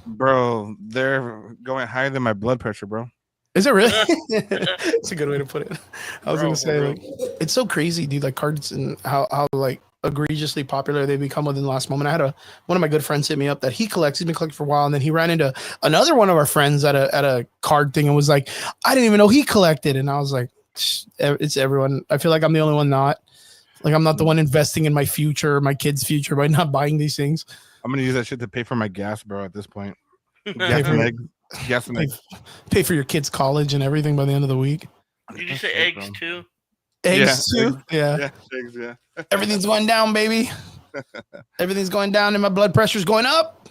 Bro, they're going higher than my blood pressure, bro. Is it really? It's a good way to put it. I was gonna Bro, say for like it's so crazy, dude. Like cards and how like egregiously popular they become within the last moment. I had one of my good friends hit me up that he collects. He's been collecting for a while, and then he ran into another one of our friends at a card thing and was like, I didn't even know he collected, and I was like, it's everyone. I feel like I'm the only one not. Like I'm not the one investing in my future, my kids' future by not buying these things. I'm gonna use that shit to pay for my gas, bro. At this point, Pay gas for, and your, eggs, gas and pay, eggs. pay for your kids' college and everything by the end of the week. Did you That's say it, eggs bro. too? Eggs Yeah, too. Yeah. Yeah, eggs, yeah. Everything's going down, baby. Everything's going down, and my blood pressure's going up.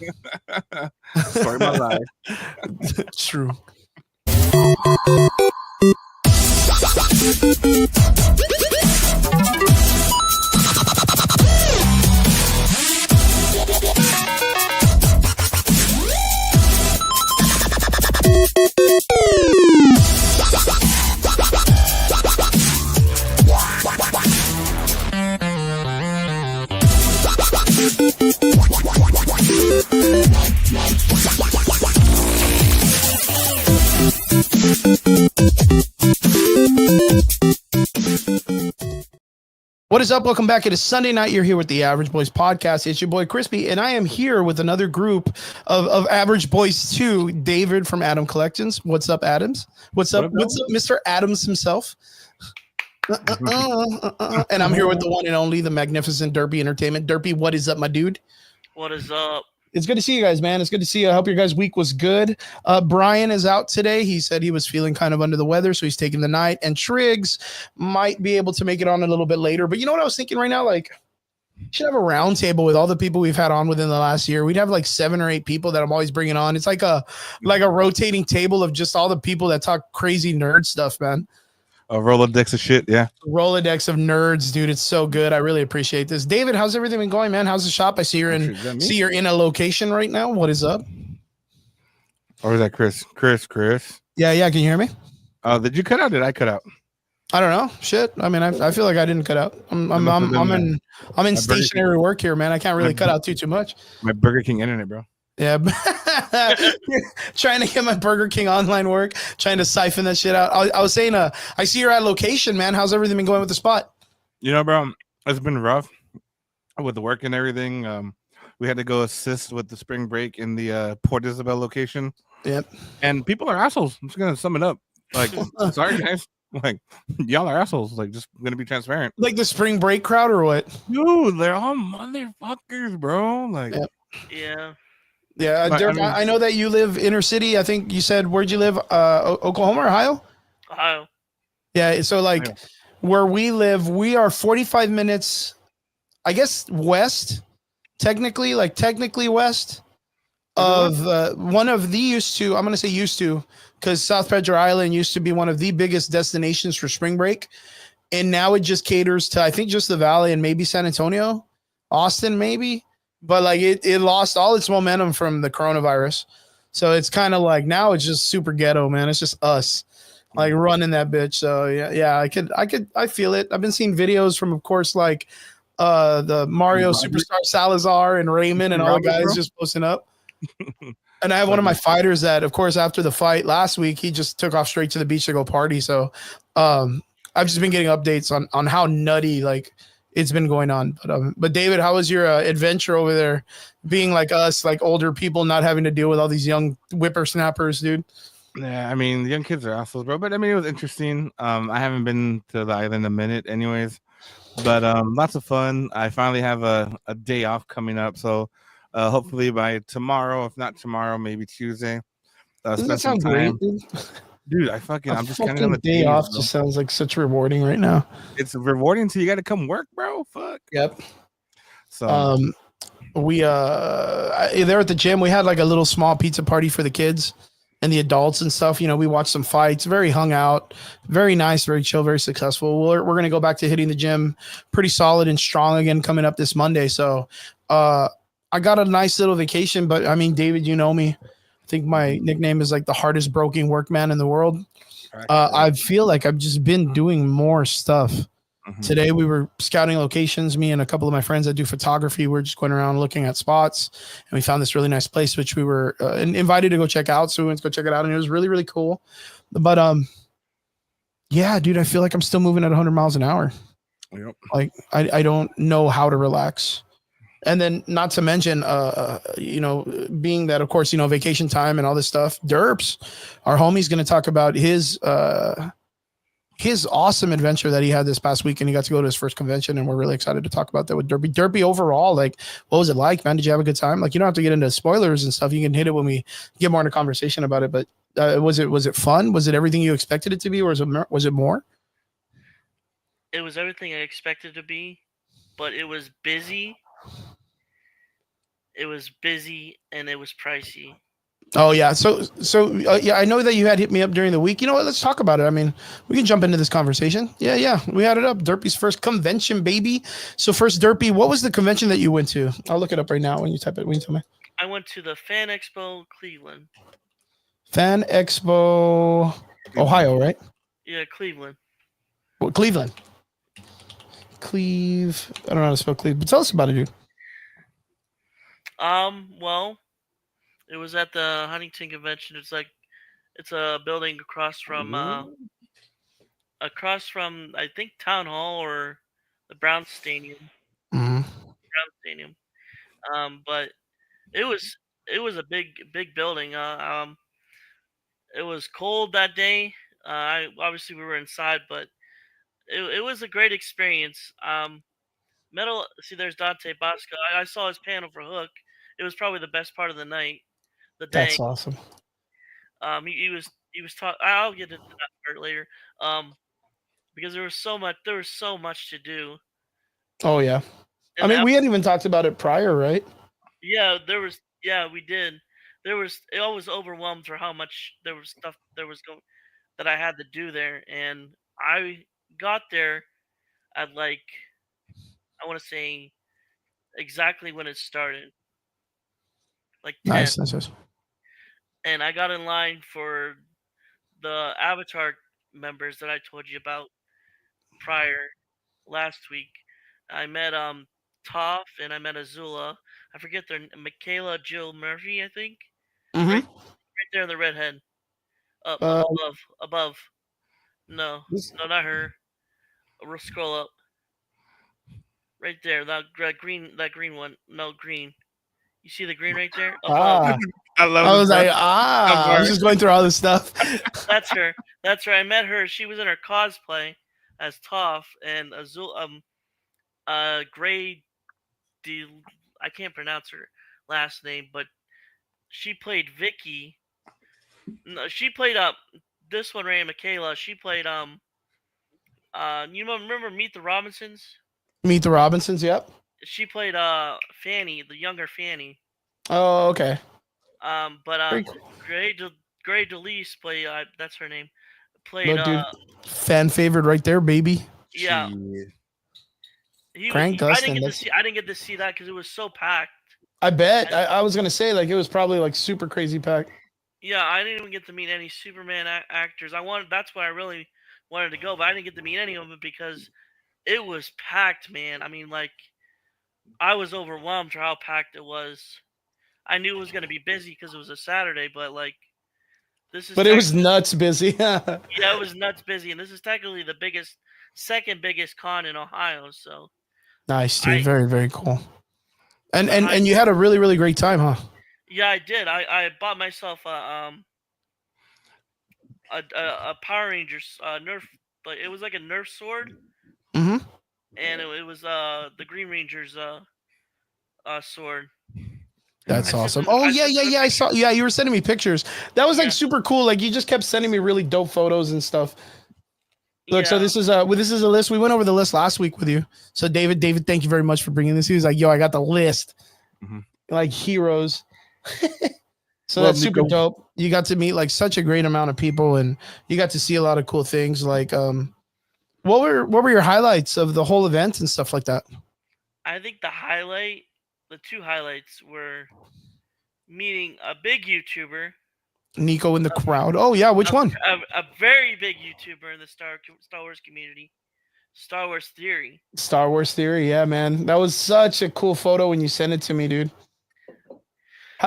Story of my life. True. What is up? Welcome back. It is Sunday night. You're here with the Average Boys podcast. It's your boy Crispy, and I am here with another group of Average Boys too. David from Adam Collections. What's up, Adams? What's up, Mr. Adams himself? And I'm here with the one and only, the magnificent Derpy Entertainment. Derpy, what is up, my dude? What is up? It's good to see you guys, man. It's good to see you. I hope your guys' week was good. Brian is out today. He said he was feeling kind of under the weather, so he's taking the night. And Triggs might be able to make it on a little bit later. But you know what I was thinking right now? Like, we should have a round table with all the people we've had on within the last year. We'd have like 7 or 8 people that I'm always bringing on. It's like a rotating table of just all the people that talk crazy nerd stuff, man. A Rolodex of shit, yeah. Rolodex of nerds, dude. It's so good. I really appreciate this. David, how's everything been going, man? How's the shop? I see you're in a location right now. What is up? Or is that Chris? Chris. Yeah. Can you hear me? Did you cut out? Did I cut out? I don't know. Shit. I mean, I feel like I didn't cut out. I'm in stationary work here, man. I can't really cut out too much. My Burger King internet, bro. Yeah. Trying to get my Burger King online work, trying to siphon that shit out. I was saying, I see you're at location, man. How's everything been going with the spot? You know, bro, it's been rough with the work and everything. We had to go assist with the spring break in the Port Isabel location. Yep. And people are assholes. I'm just gonna sum it up. Like, sorry guys. Like, y'all are assholes. Like, just gonna be transparent. Like the spring break crowd or what? Dude, they're all motherfuckers, bro. Like, Yeah. Yeah, But, Dirk, I mean- I know that you live inner city. I think you said, where'd you live? Oklahoma or Ohio? Ohio. Yeah, so like where we live, we are 45 minutes, I guess, west, technically west of one of the I'm going to say used to, because South Pedro Island used to be one of the biggest destinations for spring break. And now it just caters to, I think, just the Valley and maybe San Antonio, Austin, maybe. But like it lost all its momentum from the coronavirus. So it's kind of like now it's just super ghetto, man. It's just us like running that bitch. So yeah, I feel it. I've been seeing videos from, of course, like the Mario Superstar Salazar and Raymond and all the guys just posting up. And I have one of my fighters that, of course, after the fight last week, he just took off straight to the beach to go party. So I've just been getting updates on how nutty like it's been going on. But David, how was your adventure over there, being like us, like older people, not having to deal with all these young whippersnappers, dude? Yeah, I mean, the young kids are assholes, bro. But I mean, it was interesting. I haven't been to the island a minute, anyways. But lots of fun. I finally have a day off coming up, so hopefully by tomorrow, if not tomorrow, maybe Tuesday. Doesn't that sound great, dude? I'm just counting on the day days, off. bro. Just sounds like such rewarding right now. It's rewarding, so you got to come work, bro. Fuck. Yep. So we there at the gym, we had like a little small pizza party for the kids and the adults and stuff. You know, we watched some fights, very hung out, very nice, very chill, very successful. We're going to go back to hitting the gym pretty solid and strong again coming up this Monday. So I got a nice little vacation, but I mean, David, you know me. I think my nickname is like the hardest broken workman in the world. I feel like I've just been doing more stuff Today we were scouting locations. Me and a couple of my friends that do photography. We're just going around looking at spots, and we found this really nice place, which we were invited to go check out. So we went to go check it out, and it was really, really cool. But yeah, dude, I feel like I'm still moving at 100 miles an hour. Yep. Like I don't know how to relax. And then not to mention, being that, of course, vacation time and all this stuff, Derps, our homie's going to talk about his awesome adventure that he had this past weekend. He got to go to his first convention, and we're really excited to talk about that with Derpy. Derpy, overall, like, what was it like, man? Did you have a good time? Like, you don't have to get into spoilers and stuff. You can hit it when we get more into conversation about it. But was it fun? Was it everything you expected it to be, or was it more? It was everything I expected to be, but it was busy. It was busy and it was pricey. Oh yeah, so yeah, I know that you had hit me up during the week. You know what? Let's talk about it. I mean, we can jump into this conversation. Yeah, we had it up. Derpy's first convention, baby. So first, Derpy, what was the convention that you went to? I'll look it up right now when you type it. When you tell me. I went to the Fan Expo Cleveland. Fan Expo, Ohio, right? Yeah, Cleveland. Well, Cleveland. I don't know how to spell Cleve, but tell us about it, dude. Well, it was at the Huntington Convention. It's a building across from I think Town Hall or the Browns Stadium. Mm-hmm. Browns Stadium. But it was a big building. It was cold that day. Obviously we were inside, but it was a great experience. There's Dante Bosco. I saw his panel for Hook. It was probably the best part of the night, the day. That's awesome. He was talking. I'll get into that part later. Because there was so much to do. Oh yeah. And I mean, we hadn't even talked about it prior, right? Yeah, we did. I was overwhelmed for how much there was stuff that I had to do there, and I got there at I want to say exactly when it started. Like 10. Nice. And I got in line for the Avatar members that I told you about prior last week. I met Toph and I met Azula. I forget their Michaela Jill Murphy, I think. Mm-hmm. Right there in the redhead. Above. No, not her. We'll scroll up. Right there, that green one. No, green. You see the green right there? I was just going through all this stuff. That's her. I met her. She was in her cosplay as Toph and Azul. Gray. I can't pronounce her last name, but she played Vicky. No, she played this one, Ray and Michaela. She played you remember Meet the Robinsons? Meet the Robinsons, yep. She played Fanny, the younger Fanny. Oh, okay. But cool. Gray DeLise played. That's her name. Played. Look, dude, fan favorite right there, baby. Yeah. Crank Dustin. I didn't get to see that because it was so packed. I bet. I was gonna say it was probably super crazy packed. Yeah, I didn't even get to meet any Superman actors. That's why I really wanted to go, but I didn't get to meet any of them because it was packed, man. I mean, I was overwhelmed for how packed it was. I knew it was gonna be busy because it was a Saturday, but this is. But it was nuts busy. Yeah, it was nuts busy, and this is technically the second biggest con in Ohio. So. Nice, dude. Very, very cool. And you had a really, really great time, huh? Yeah, I did. I bought myself a Power Rangers Nerf, but it was like a Nerf sword. Mm-hmm. And it was the Green Rangers sword. That's awesome. Oh yeah. I saw. Yeah, you were sending me pictures. That was super cool. You just kept sending me really dope photos and stuff. Look, so this is a list. We went over the list last week with you. So David, thank you very much for bringing this. He was like, "Yo, I got the list." Mm-hmm. Heroes. So that's super dope. You got to meet such a great amount of people, and you got to see a lot of cool things. What were your highlights of the whole event and stuff like that? I think the two highlights were meeting a big YouTuber. Nico in the crowd. Oh yeah, which one? A very big YouTuber in the Star Wars community. Star Wars Theory. Star Wars Theory, yeah, man. That was such a cool photo when you sent it to me, dude.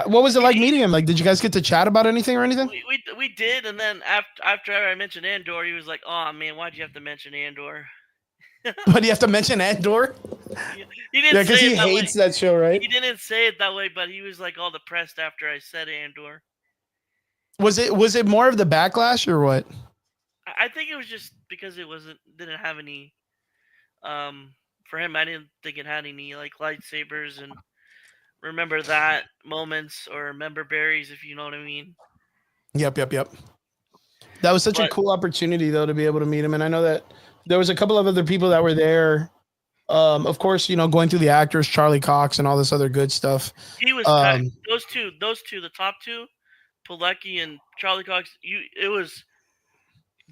What was it like meeting him? Like, did you guys get to chat about anything or anything? We did, and then after I mentioned Andor, he was like, "Oh man, why'd you have to mention Andor?" But you have to mention Andor? He didn't because say he it that hates way. that show, right? He didn't say it that way, but he was like all depressed after I said Andor. Was it more of the backlash or what? I think it was just because it didn't have any. For him, I didn't think it had any like lightsabers and remember that moments or member berries, if you know what I mean. Yep. That was such a But- cool opportunity, though, to be able to meet him. And I know that there was a couple of other people that were there. Of course, going through the actors, Charlie Cox and all this other good stuff. He was those two, the top two, Pilecki and Charlie Cox.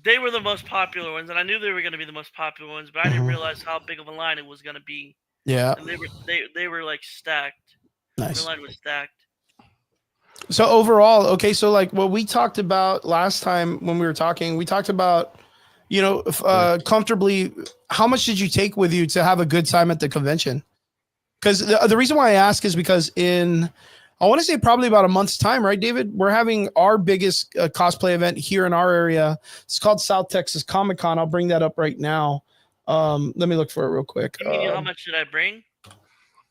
They were the most popular ones, and I knew they were going to be the most popular ones, but I didn't realize how big of a line it was going to be. Yeah. And they were like stacked. Nice. The line was stacked. So overall, okay, so like what we talked about last time when we were talking, we talked about, comfortably, how much did you take with you to have a good time at the convention? Because the reason why I ask is because I want to say probably about a month's time, right, David? We're having our biggest cosplay event here in our area. It's called South Texas Comic Con. I'll bring that up right now. Let me look for it real quick. You mean how much did I bring?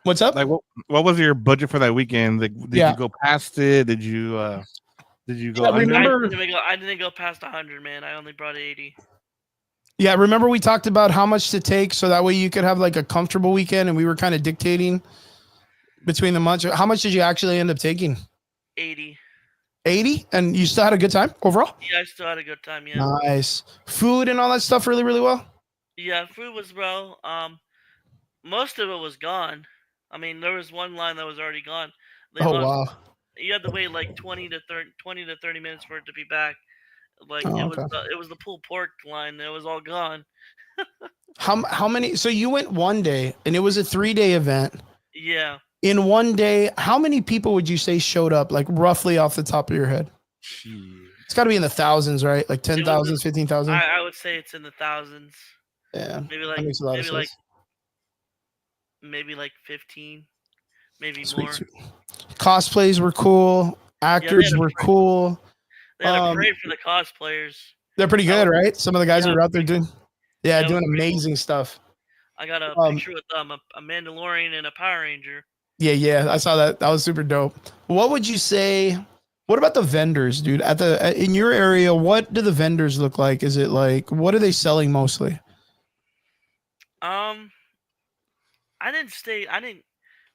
What's up? Like, what was your budget for that weekend? Like, did you go past it? Did you go? Remember, I didn't go past 100, man. I only brought 80. Yeah, remember we talked about how much to take so that way you could have like a comfortable weekend, and we were kind of dictating between the months. How much did you actually end up taking? 80. 80? And you still had a good time overall? Yeah, I still had a good time, yeah. Nice. Food and all that stuff really, really well? Yeah, food was well. Most of it was gone. I mean, there was one line that was already gone. Wow. You had to wait like 20 to 30 minutes for it to be back. Like Oh, it was the pulled pork line. It was all gone. How many? So you went one day, and it was a 3-day event. Yeah. In one day, how many people would you say showed up? Like roughly off the top of your head? It's got to be in the thousands, right? Like 10,000, 15,000. I would say it's in the thousands. Yeah. Maybe like that makes a lot of sense. maybe like 15, maybe Sweet, more. sweet. Cosplays were cool. Actors were cool. They had a parade for the cosplayers. They're pretty good, right? Some of the guys Yeah, who are out there doing that doing was pretty amazing stuff. I got a picture with a Mandalorian and a Power Ranger. Yeah, I saw that. That was super dope. What would you say? What about the vendors, dude? In your area, what do the vendors look like? Is it like, what are they selling mostly? I didn't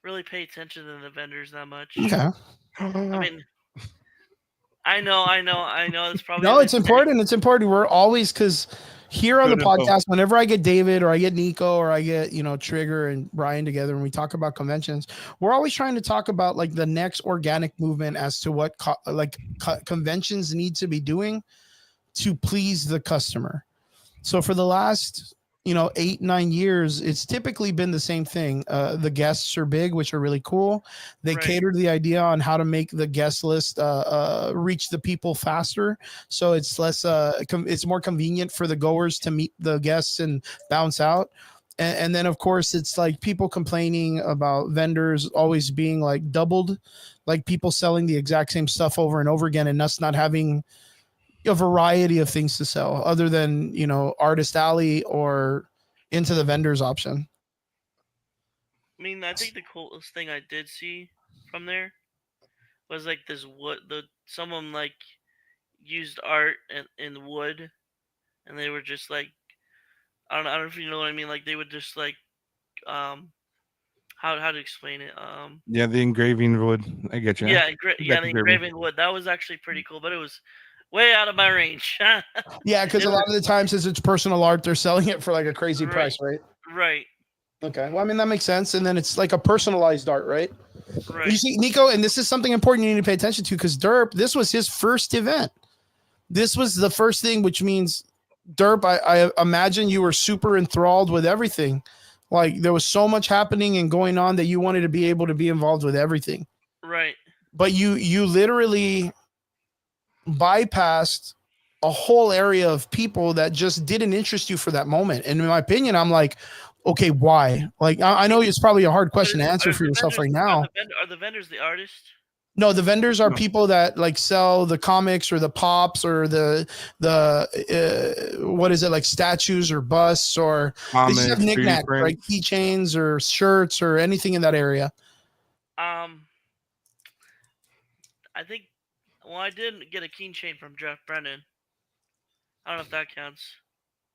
really pay attention to the vendors that much. Okay. I mean, I know. It's probably No, it's important. It's important. We're always, because here on the Good info. podcast, whenever I get David or I get Nico or I get, Trigger and Brian together and we talk about conventions, we're always trying to talk about like the next organic movement as to what conventions need to be doing to please the customer. So for the last, 8-9 years, it's typically been the same thing. The guests are big, which are really cool. They cater to the idea on how to make the guest list reach the people faster. So it's less, it's more convenient for the goers to meet the guests and bounce out. And then, of course, it's like people complaining about vendors always being like doubled, like people selling the exact same stuff over and over again and us not having a variety of things to sell other than, Artist Alley or into the vendors option. I mean, I think the coolest thing I did see from there was like this wood. Someone like used art in wood, and they were just like, I don't know if you know what I mean. Like they would just like, how to explain it? Yeah, the engraving wood. I get you. Yeah, the engraving wood. That was actually pretty cool, but it was way out of my range. Yeah, because a lot of the times, since it's personal art, they're selling it for like a crazy price, right? Right. Okay. Well, I mean, that makes sense. And then it's like a personalized art, right? Right. You see, Nico, and this is something important you need to pay attention to because Derp, this was his first event. This was the first thing, which means Derp, I imagine you were super enthralled with everything. Like there was so much happening and going on that you wanted to be able to be involved with everything. Right. But you literally bypassed a whole area of people that just didn't interest you for that moment. And in my opinion, I'm like, okay, why? Like, I know it's probably a hard question to answer for yourself right now. Are the vendors the artists? No, the vendors are No. people that like sell the comics or the pops or the what is it, like statues or busts, or they just have Comics, 3D knickknacks, right? prints. Keychains or shirts or anything in that area. I think. Well, I did get a keychain from Jeff Brennan. I don't know if that counts.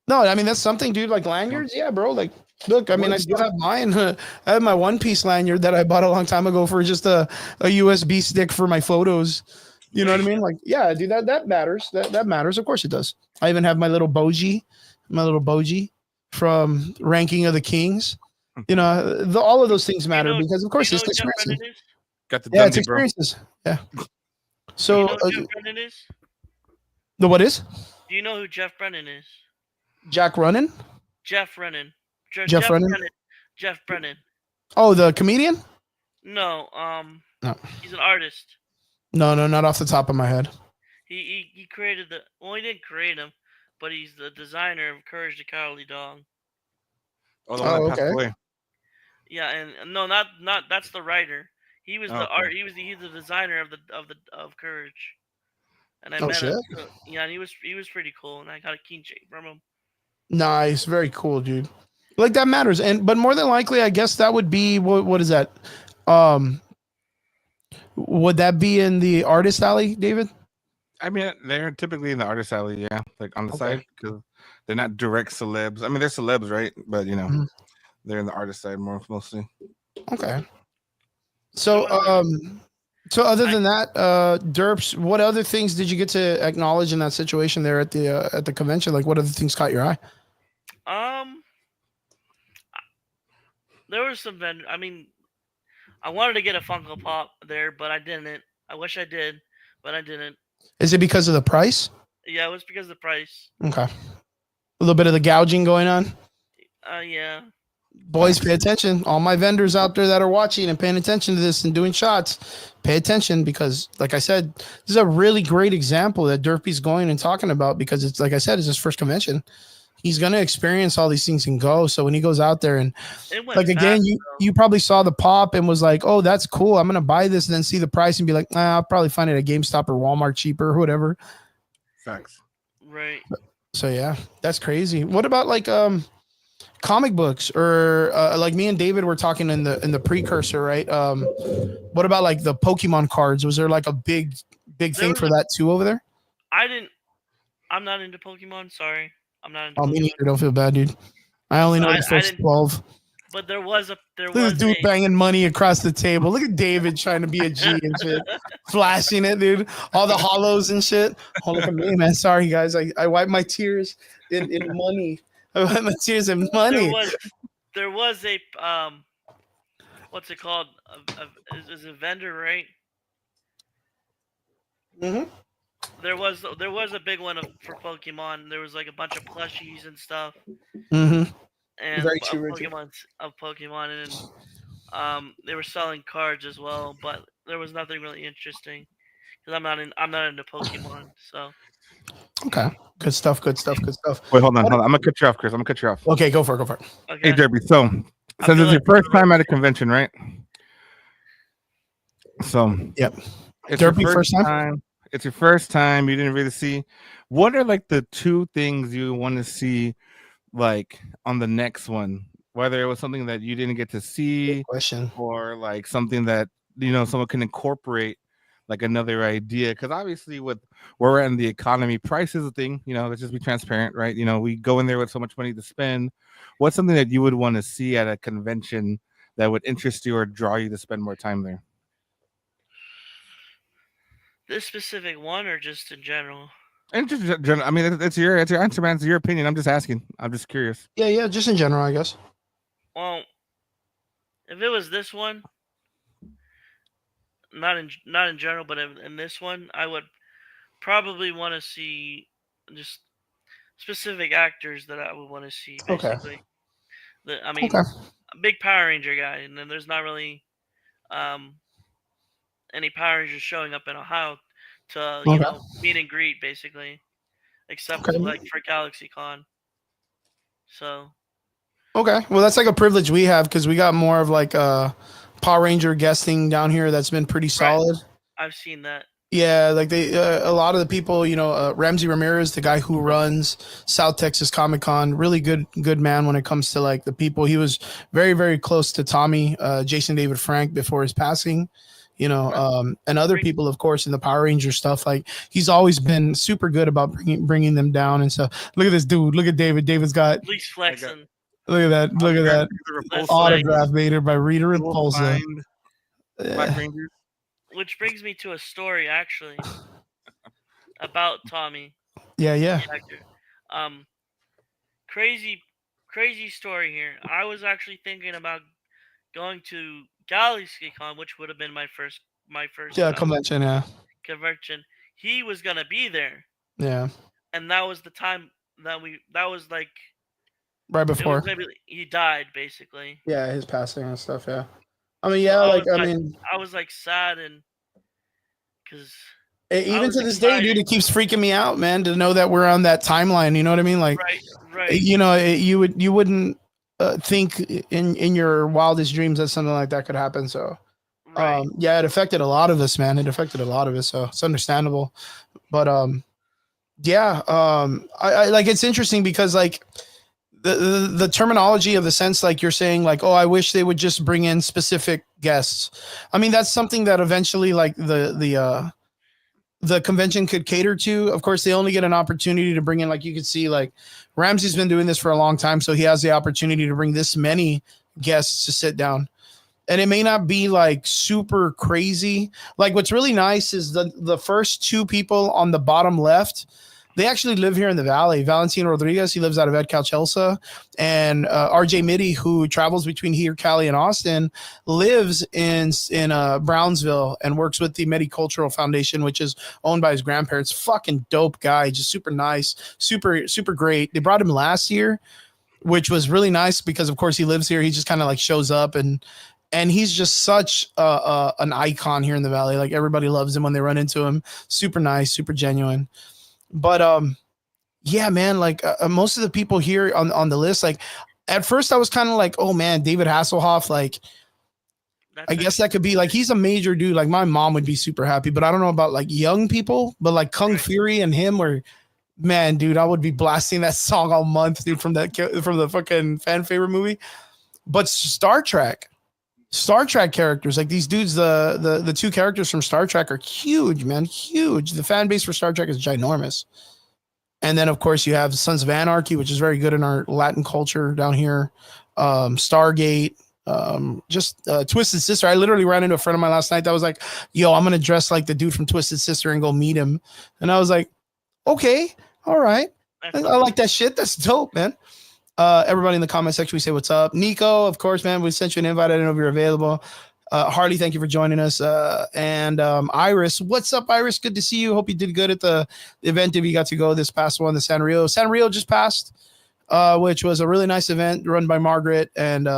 No, I mean that's something, dude. Like lanyards, yeah, bro. Like, look, I mean, I still have mine. I have my One Piece lanyard that I bought a long time ago for just a USB stick for my photos. You know what I mean? Like, yeah, dude, that matters. That matters. Of course it does. I even have my little boji from Ranking of the Kings. You know, all of those things matter because, of course, Do you it's know who Jeff experiences. Brennan is? Got the Yeah, it's Dundee, bro. experiences. Yeah. Do So, you know who Jeff Brennan is? the what is? Do you know who Jeff Brennan is? Jack Runnin? Jeff Brennan. Jeff Brennan? Jeff Brennan. Oh, the comedian? No, No. he's an artist. No, not off the top of my head. He created the. Well, he didn't create him, but he's the designer of Courage the Cowardly Dog. Oh, the one that passed okay. away. Yeah, and no, not that's the writer. He was the Okay. art. He's the designer of Courage. And I met shit. him. So, yeah, and he was pretty cool, and I got a keychain from him. Nice, very cool, dude. Like that matters, but more than likely, I guess that would be what is that? Would that be in the artist alley, David? I mean, they're typically in the artist alley, yeah, like on the side, because they're not direct celebs. I mean, they're celebs, right? But you know, they're in the artist side mostly. Okay. So, so other than that, Derps, what other things did you get to acknowledge in that situation there at the convention? Like, what other things caught your eye? There was some vendor. I mean, I wanted to get a Funko Pop there, but I didn't. I wish I did, but I didn't. Is it because of the price? Yeah, it was because of the price. Okay. A little bit of the gouging going on. Yeah. Boys, pay attention. All my vendors out there that are watching and paying attention to this and doing shots, pay attention because, like I said, this is a really great example that Derpy's going and talking about because it's, like I said, it's his first convention. He's going to experience all these things and go. So when he goes out there and, like, again, you probably saw the pop and was like, oh, that's cool. I'm going to buy this and then see the price and be like, I'll probably find it at GameStop or Walmart cheaper or whatever. Facts. Right. So, yeah, that's crazy. What about, like, comic books or like me and David were talking in the precursor, right? What about like the Pokemon cards? Was there like a big thing for that too over there? I'm not into Pokemon. Sorry, I'm not into. Oh, me neither. Don't feel bad, dude. I only know the first 12. But there was dude banging money across the table. Look at David trying to be a G and shit, flashing it, dude. All the hollows and shit. Oh, look at me, man. Sorry, guys. I wipe my tears in money. Tears of money. There was a what's it called? Is a vendor, right? Mm-hmm. There was a big one for Pokemon. There was like a bunch of plushies and stuff. Mm-hmm. And very true, of Pokemon, and they were selling cards as well, but there was nothing really interesting because I'm not into Pokemon, so. Okay. Good stuff. Wait, hold on. I'm gonna cut you off, Chris. Okay, go for it. Okay. Hey, Derby. So since it's your first time at a convention, right? So yep. It's Derby your first time. It's your first time. You didn't really see. What are like the two things you want to see, like on the next one? Whether it was something that you didn't get to see, or like something that someone can incorporate. Like another idea, because obviously with where we're in the economy, price is a thing. Let's just be transparent, right? We go in there with so much money to spend. What's something that you would want to see at a convention that would interest you or draw you to spend more time there? This specific one, or just in general? And just general. I mean, it's your answer, man. It's your opinion. I'm just asking. I'm just curious. Yeah, just in general, I guess. Well, if it was this one. Not in general, but in this one, I would probably want to see just specific actors that I would want to see. Basically, I mean, a big Power Ranger guy, and then there's not really any Power Rangers showing up in Ohio to meet and greet. Basically, except Okay. like for GalaxyCon. So Okay. Well, that's like a privilege we have because we got more of like Power Ranger guesting down here that's been pretty solid. I've seen that. Yeah, like they a lot of the people, Ramsey Ramirez, the guy who runs South Texas Comic Con, really good man when it comes to like the people. He was very very close to Tommy, Jason David Frank before his passing, and other people, of course, in the Power Ranger stuff. Like he's always been super good about bringing them down and stuff. Look at this dude. Look at David. David's got. At least flexing. Look at that. Look at that. That's Autograph Vader by Rita We will Repulsa. find Black Rangers. Which brings me to a story actually about Tommy. Yeah. The actor. Crazy story here. I was actually thinking about going to GalaxyCon, which would have been my first Convention. Yeah. convention. He was gonna be there, Yeah. and that was the time that was like Right it before. was maybe he died basically. Yeah, his passing and stuff. Yeah. I mean, I was like sad and because even to this day, dude, it keeps freaking me out, man, to know that we're on that timeline. You know what I mean? Like, right. You wouldn't think in your wildest dreams that something like that could happen. So, Right. yeah, it affected a lot of us, man. It affected a lot of us, so it's understandable. But yeah, I like it's interesting because like the terminology of the sense, like you're saying, like, oh, I wish they would just bring in specific guests. I mean, that's something that eventually, like the convention could cater to. Of course, they only get an opportunity to bring in, like you could see, like Ramsey's been doing this for a long time, so he has the opportunity to bring this many guests to sit down. And it may not be like super crazy. Like what's really nice is the first two people on the bottom left, they actually live here in the Valley. Valentino Rodriguez, he lives out of EdCal Chelsea. And RJ Mitty, who travels between here, Cali, and Austin, lives in Brownsville and works with the Medicultural Foundation, which is owned by his grandparents. Fucking dope guy, just super nice, super, super great. They brought him last year, which was really nice because, of course, he lives here. He just kind of like shows up and he's just such an icon here in the Valley. Like everybody loves him when they run into him. Super nice, super genuine. But yeah, man, like most of the people here on the list, like at first I was kind of like, oh man, David Hasselhoff, like I guess that could be like, he's a major dude. Like my mom would be super happy, but I don't know about like young people, but like Kung Fury and him were, man, dude, I would be blasting that song all month, dude, from the fucking fan favorite movie. But Star Trek characters, like these dudes, the two characters from Star Trek are huge, man, huge. The fan base for Star Trek is ginormous. And then of course you have Sons of Anarchy, which is very good in our Latin culture down here. Stargate, Twisted Sister. I literally ran into a friend of mine last night that was like, yo, I'm gonna dress like the dude from Twisted Sister and go meet him. And I was like, okay, all right, I like that shit. That's dope, man. Everybody in the comment section, we say what's up. Nico, of course, man, we sent you an invite. I didn't know if you're available. Harley, thank you for joining us. And Iris, what's up, Iris? Good to see you. Hope you did good at the event if you got to go this past one, the Sanrio. Sanrio just passed, which was a really nice event run by Margaret and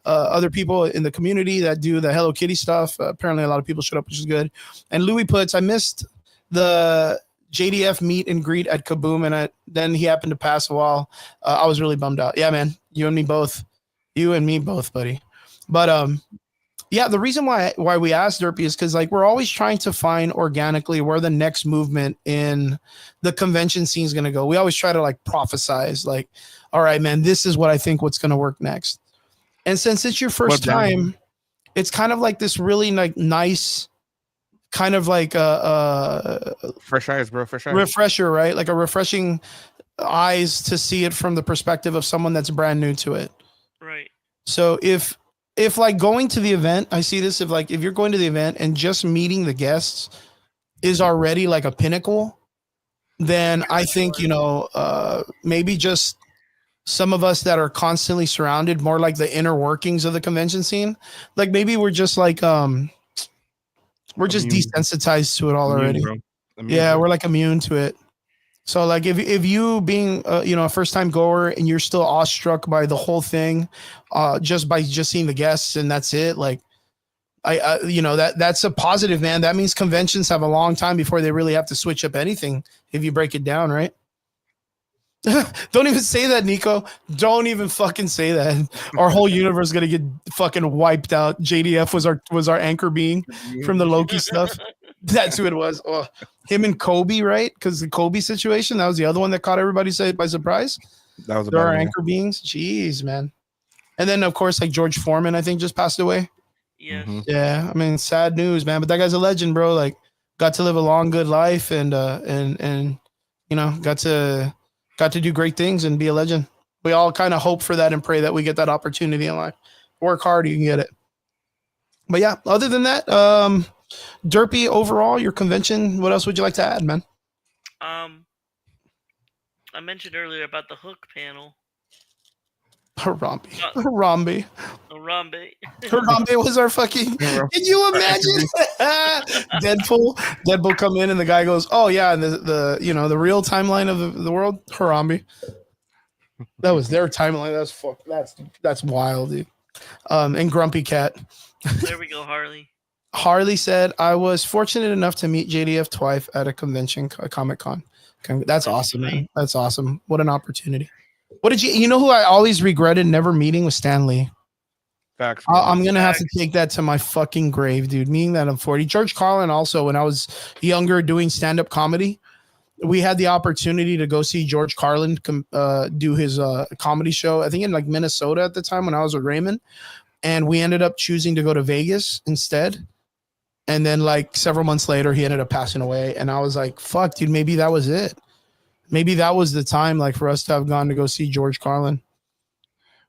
other people in the community that do the Hello Kitty stuff. Apparently, a lot of people showed up, which is good. And Louis puts, I missed the JDF meet and greet at Kaboom, and then he happened to pass a while. I was really bummed out. Yeah, man, you and me both, buddy. But yeah, the reason why we asked Derpy is because like we're always trying to find organically where the next movement in the convention scene is going to go. We always try to like prophesize, like, all right, man, this is what I think what's going to work next. And since it's your first time, it's kind of like this really like nice, kind of like fresh eyes, bro. Fresh eyes. Refresher, right? Like a refreshing eyes to see it from the perspective of someone that's brand new to it. Right. So if like going to the event, I see this, if you're going to the event and just meeting the guests is already like a pinnacle, then I think, maybe just some of us that are constantly surrounded, more like the inner workings of the convention scene, like maybe we're just like we're just desensitized to it all already. Yeah, we're like immune to it. So like if you being a first time goer and you're still awestruck by the whole thing, just seeing the guests and that's it, like I that's a positive, man. That means conventions have a long time before they really have to switch up anything if you break it down, right? Don't even say that, Nico. Don't even fucking say that. Our whole universe is gonna get fucking wiped out. JDF was our anchor being from the Loki stuff. That's who it was. Oh, him and Kobe, right? Because the Kobe situation, that was the other one that caught everybody by surprise. That was They're our about anchor beings. Jeez, man. And then of course, like George Foreman, I think just passed away. Yes. Yeah, I mean, sad news, man. But that guy's a legend, bro. Like, got to live a long, good life, and you know, got to do great things and be a legend. We all kind of hope for that and pray that we get that opportunity in life. Work hard, you can get it. But yeah, other than that, Derpy, overall, your convention, what else would you like to add, man? I mentioned earlier about the Hook panel. Harambe. Harambe. Harambe. Harambe was our fucking. Can you imagine? Deadpool come in and the guy goes, "Oh yeah, and the you know the real timeline of the world, Harambe." That was their timeline. That's wild, dude. And Grumpy Cat. There we go, Harley. Harley said, "I was fortunate enough to meet JDF twice at a convention, a Comic Con. That's awesome, man. That's awesome. What an opportunity." What did you know who I always regretted never meeting was Stan Lee. Facts. I'm going to have to take that to my fucking grave, dude. Meaning that I'm 40. George Carlin also, when I was younger doing stand-up comedy, we had the opportunity to go see George Carlin do his comedy show, I think in like Minnesota at the time when I was with Raymond. And we ended up choosing to go to Vegas instead. And then like several months later, he ended up passing away. And I was like, fuck, dude, maybe that was it. Maybe that was the time, like, for us to have gone to go see George Carlin.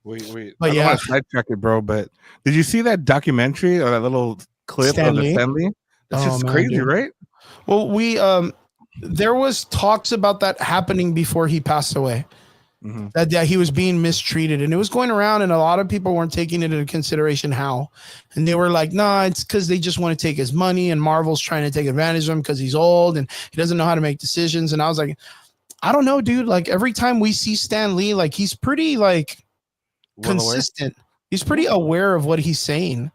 Wait. But I don't want to sidetrack it, bro. But did you see that documentary or that little clip Stan of the Lee? Stan Lee? It's just crazy, dude. Right? Well, we there was talks about that happening before he passed away. Mm-hmm. That he was being mistreated, and it was going around, and a lot of people weren't taking it into consideration how, and they were like, "Nah, it's because they just want to take his money, and Marvel's trying to take advantage of him because he's old and he doesn't know how to make decisions." And I was like, I don't know, dude. Like every time we see Stan Lee, like he's pretty like consistent. He's pretty aware of what he's saying.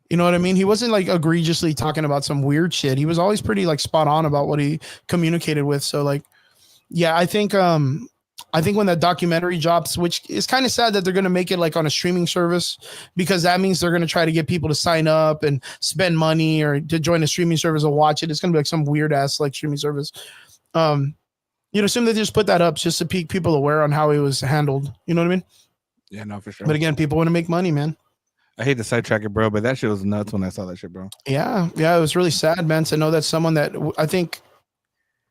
You know what I mean? He wasn't like egregiously talking about some weird shit. He was always pretty like spot on about what he communicated with. So like, yeah, I think when that documentary drops, which is kind of sad that they're going to make it like on a streaming service, because that means they're going to try to get people to sign up and spend money or to join a streaming service or watch it. It's going to be like some weird ass like streaming service. You'd assume they just put that up just to keep people aware on how he was handled. You know what I mean? Yeah, no, for sure. But again, people want to make money, man. I hate to sidetrack it, bro, but that shit was nuts when I saw that shit, bro. Yeah, it was really sad, man, to know that someone that I think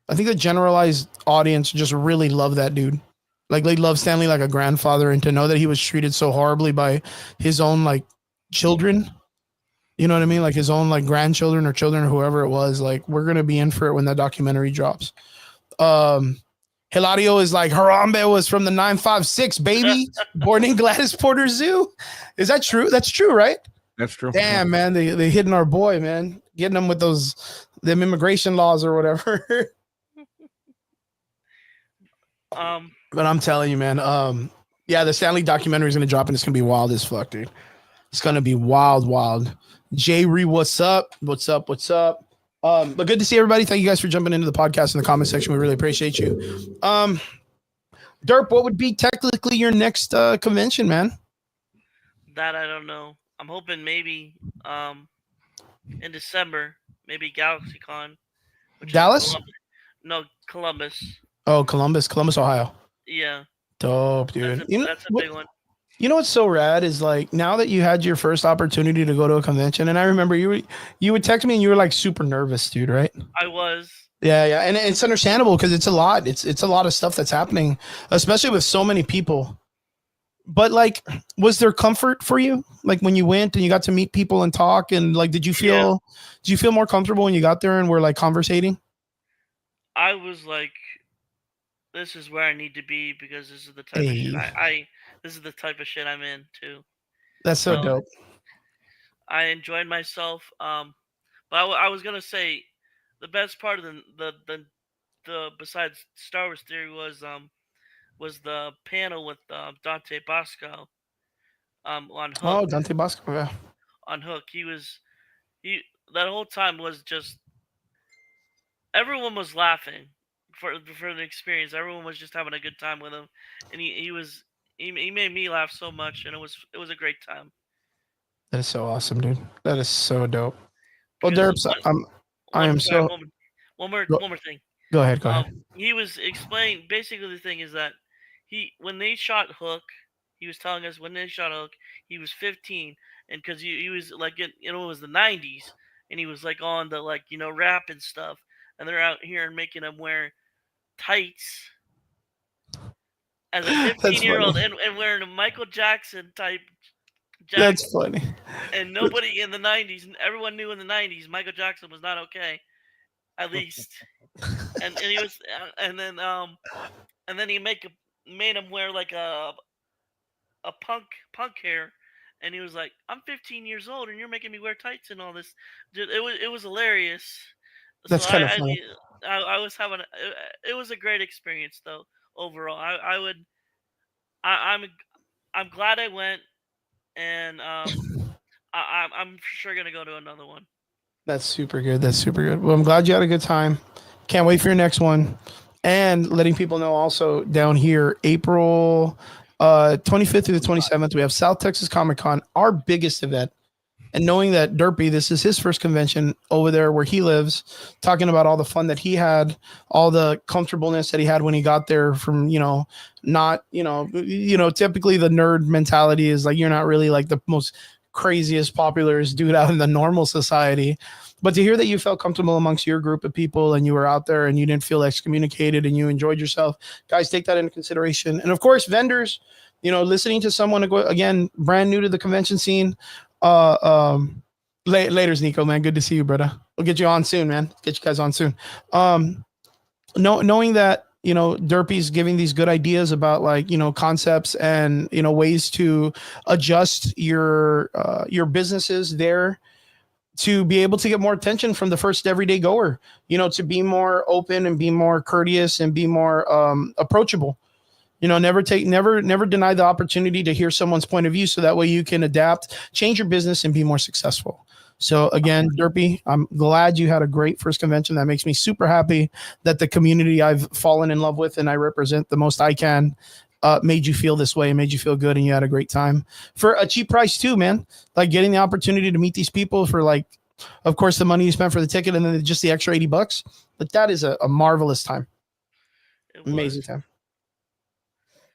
the generalized audience just really love that dude. Like they love Stan Lee like a grandfather, and to know that he was treated so horribly by his own like children. You know what I mean? Like his own like grandchildren or children or whoever it was. Like we're gonna be in for it when that documentary drops. Hilario is like, Harambe was from the 956, baby, born in Gladys Porter Zoo. Is that true? That's true, right? That's true. Damn, man, they hitting our boy, man, getting them with them immigration laws or whatever. But I'm telling you, man, yeah, the Stan Lee documentary is gonna drop and it's gonna be wild as fuck, dude. It's gonna be wild. Jay Ree, what's up? What's up? But good to see everybody. Thank you guys for jumping into the podcast in the comment section. We really appreciate you. Derp, what would be technically your next convention, man? That I don't know. I'm hoping maybe in December, maybe GalaxyCon. Dallas? Columbus. Oh, Columbus, Ohio. Yeah. Dope, dude. That's a big one. You know what's so rad is like now that you had your first opportunity to go to a convention, and I remember you would text me and you were like super nervous, dude, right? I was. Yeah, and it's understandable because it's a lot. It's a lot of stuff that's happening, especially with so many people. But like, was there comfort for you, like when you went and you got to meet people and talk, and like, did you feel more comfortable when you got there and were like conversating? I was like, this is where I need to be because this is the type of shit this is the type of shit I'm in too. That's so dope. I enjoyed myself. But I was gonna say the best part of the besides Star Wars Theory was the panel with Dante Bosco on Hook. Oh, Dante Bosco, yeah. On Hook, he that whole time was just everyone was laughing for the experience. Everyone was just having a good time with him, and he made me laugh so much, and it was a great time. That is so awesome, dude. That is so dope. Well, Because Derps, I am sorry, so. one more thing. Go ahead. Go ahead. He was explaining basically the thing is that when they shot Hook, he was telling us when they shot Hook, he was 15, and because he was like it was the 90s, and he was like on the like rap and stuff, and they're out here and making him wear tights as a 15-year-old and wearing a Michael Jackson type jacket. That's funny. And nobody in the 90s, everyone knew in the 90s Michael Jackson was not okay, at least. and he was, and then he made him wear like a punk hair, and he was like, "I'm 15 years old, and you're making me wear tights and all this." Dude, it was hilarious. That's kind of funny. I was having it was a great experience though overall. I'm glad I went, and I'm for sure gonna go to another one. That's super good. That's super good. Well, I'm glad you had a good time. Can't wait for your next one. And letting people know also down here, April 25th through the 27th, we have South Texas Comic Con, our biggest event. And knowing that Derpy, this is his first convention over there where he lives, talking about all the fun that he had, all the comfortableness that he had when he got there from, not, typically the nerd mentality is like, you're not really like the most craziest, popularest dude out in the normal society. But to hear that you felt comfortable amongst your group of people and you were out there and you didn't feel excommunicated and you enjoyed yourself, guys, take that into consideration. And of course, vendors, listening to someone, again, brand new to the convention scene. Later's Nico, man. Good to see you, brother. We'll get you on soon, man. Get you guys on soon. Knowing that, Derpy's giving these good ideas about like, concepts and, ways to adjust your businesses there to be able to get more attention from the first everyday goer, to be more open and be more courteous and be more approachable. Never deny the opportunity to hear someone's point of view so that way you can adapt, change your business, and be more successful. So again, Derpy, I'm glad you had a great first convention. That makes me super happy that the community I've fallen in love with and I represent the most I can made you feel this way, made you feel good, and you had a great time for a cheap price too, man. Like getting the opportunity to meet these people for like, of course, the money you spent for the ticket and then just the extra $80. But that is a marvelous time. Amazing time.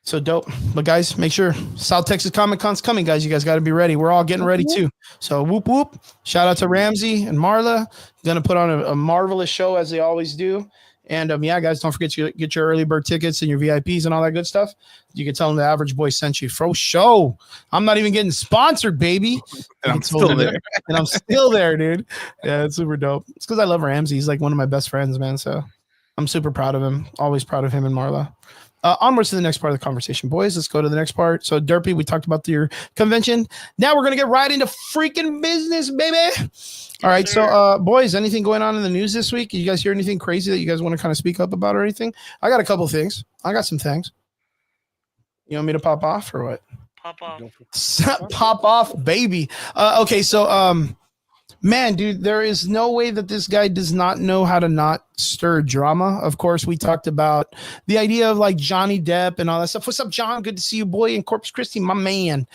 So dope. But guys, make sure South Texas Comic Con's coming, guys. You guys got to be ready. We're all getting ready too. So whoop, whoop. Shout out to Ramsey and Marla. Going to put on a marvelous show as they always do. And yeah, guys, don't forget to get your early bird tickets and your VIPs and all that good stuff. You can tell them the Average Boy sent you. For show. I'm not even getting sponsored, baby. And I'm still there. And I'm still there, dude. Yeah, it's super dope. It's because I love Ramsey. He's like one of my best friends, man. So I'm super proud of him. Always proud of him and Marla. Onwards to the next part of the conversation, boys. Let's go to the next part. So, Derpy, we talked about your convention. Now we're going to get right into freaking business, baby. All right. So, boys, anything going on in the news this week? You guys hear anything crazy that you guys want to kind of speak up about or anything? I got a couple of things. I got some things. You want me to pop off or what? Pop off. Pop off, baby. Okay. So, man, dude, there is no way that this guy does not know how to not stir drama. Of course, we talked about the idea of like Johnny Depp and all that stuff. What's up, John? Good to see you, boy. And Corpus Christi, my man.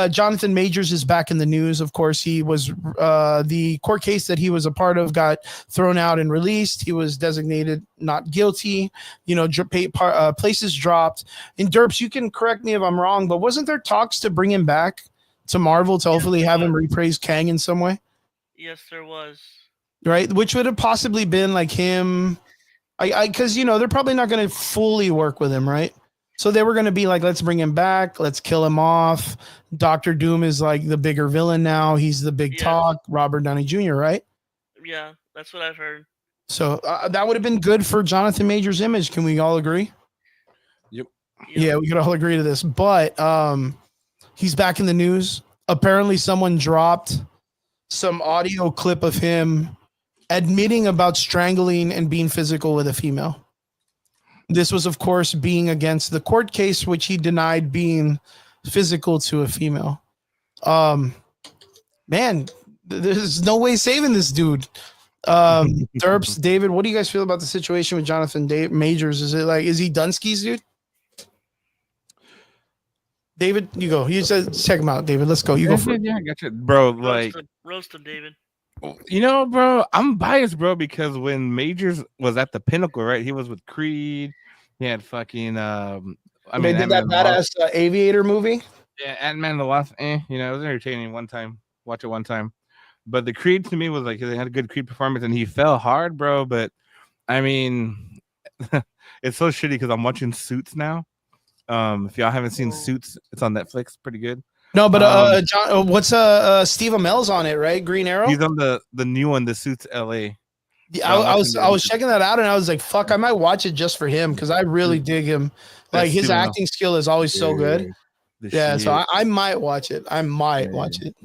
Jonathan Majors is back in the news. Of course, he was the court case that he was a part of got thrown out and released. He was designated not guilty. Places dropped. And Derps, you can correct me if I'm wrong, but wasn't there talks to bring him back to Marvel to hopefully have him reprise Kang in some way? Yes, there was. Right, which would have possibly been like him. Because they're probably not going to fully work with him, right? So they were going to be like, let's bring him back, let's kill him off. Doctor Doom is like the bigger villain now. He's the big talk. Robert Downey Jr., right? Yeah, that's what I've heard. So that would have been good for Jonathan Majors' image. Can we all agree? Yep. Yeah, we could all agree to this. But he's back in the news. Apparently, someone dropped some audio clip of him admitting about strangling and being physical with a female. This was, of course, being against the court case, which he denied being physical to a female. Man, there's no way saving this dude. Derps, David, what do you guys feel about the situation with Jonathan Majors? Is it like, is he Dunskies, dude? David, you go. You said check him out, David. Let's go. You go first. Yeah, I got you, bro. Like, roast him, David. you know, bro, I'm biased, bro, because when Majors was at the pinnacle, right? He was with Creed. He had fucking They did that badass Aviator movie. Yeah, Ant-Man and the Wasp. You know, it was entertaining one time. Watch it one time. But the Creed to me was like, they had a good Creed performance, and he fell hard, bro. But I mean, it's so shitty because I'm watching Suits now. If y'all haven't seen Suits, it's on Netflix. Pretty good. No, but John, what's Steve Amell's on it, right? Green Arrow. He's on the new one, the Suits LA. Yeah, I was checking that out, and I was like, "Fuck, I might watch it just for him," because I really dig him. Like his acting skill is always so good. Yeah, so I might watch it. I might watch it.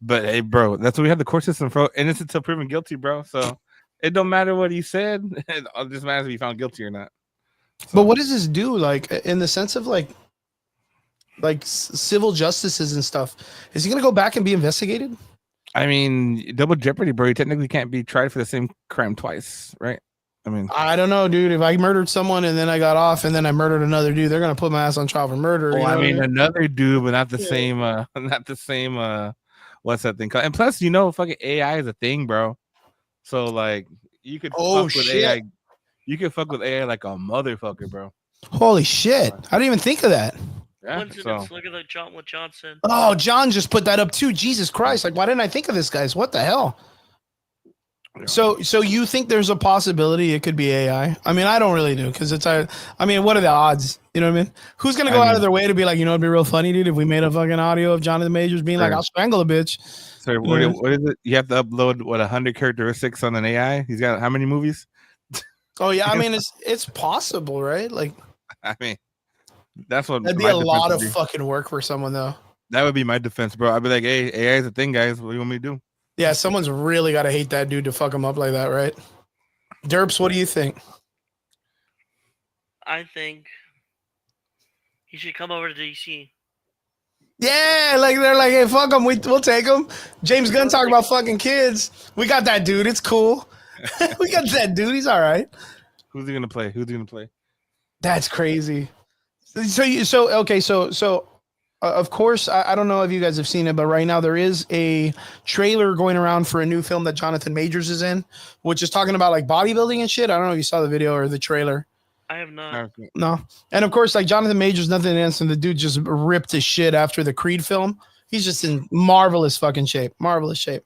But hey, bro, that's what we have the court system for. Innocent until proven guilty, bro. So it don't matter what he said. It just matters if he found guilty or not. So. But what does this do, like, in the sense of like civil justices and stuff? Is he gonna go back and be investigated? I mean, double jeopardy, bro. You technically can't be tried for the same crime twice, right? I mean, I don't know, dude. If I murdered someone and then I got off and then I murdered another dude, they're gonna put my ass on trial for murder. Well, I mean, another dude, but not the same. Not the same. What's that thing called? And plus, you know, fucking AI is a thing, bro. So like, you could fuck with AI. You can fuck with AI like a motherfucker, bro. Holy shit! I didn't even think of that. Yeah, so. Look at what John said. Oh, John just put that up too. Jesus Christ! Like, why didn't I think of this, guys? What the hell? Yeah. So you think there's a possibility it could be AI? I mean, I don't really do because it's I mean, what are the odds? You know what I mean? Who's gonna go out of their way to be like, you know, it'd be real funny, dude, if we made a fucking audio of Jonathan Majors being like, "I'll strangle a bitch." Sorry, what is it? You have to upload 100 characteristics on an AI. He's got how many movies? Oh yeah, I mean, it's possible, right? Like, I mean, that's what that'd be a lot of fucking work for someone, though. That would be my defense, bro. I'd be like, hey, AI is a thing, guys. What do you want me to do? Yeah, someone's really got to hate that dude to fuck him up like that, right? Derps, what do you think? I think he should come over to DC. Yeah, like they're like, hey, fuck him. We'll take him. James Gunn talking about fucking kids. We got that dude. It's cool. We got that dude. He's all right. Who's he gonna play? That's crazy. So of course, I don't know if you guys have seen it, but right now there is a trailer going around for a new film that Jonathan Majors is in, which is talking about like bodybuilding and shit. I don't know if you saw the video or the trailer. I have not. No. And of course, like Jonathan Majors, nothing against him. The dude just ripped his shit after the Creed film. He's just in marvelous fucking shape. Marvelous shape.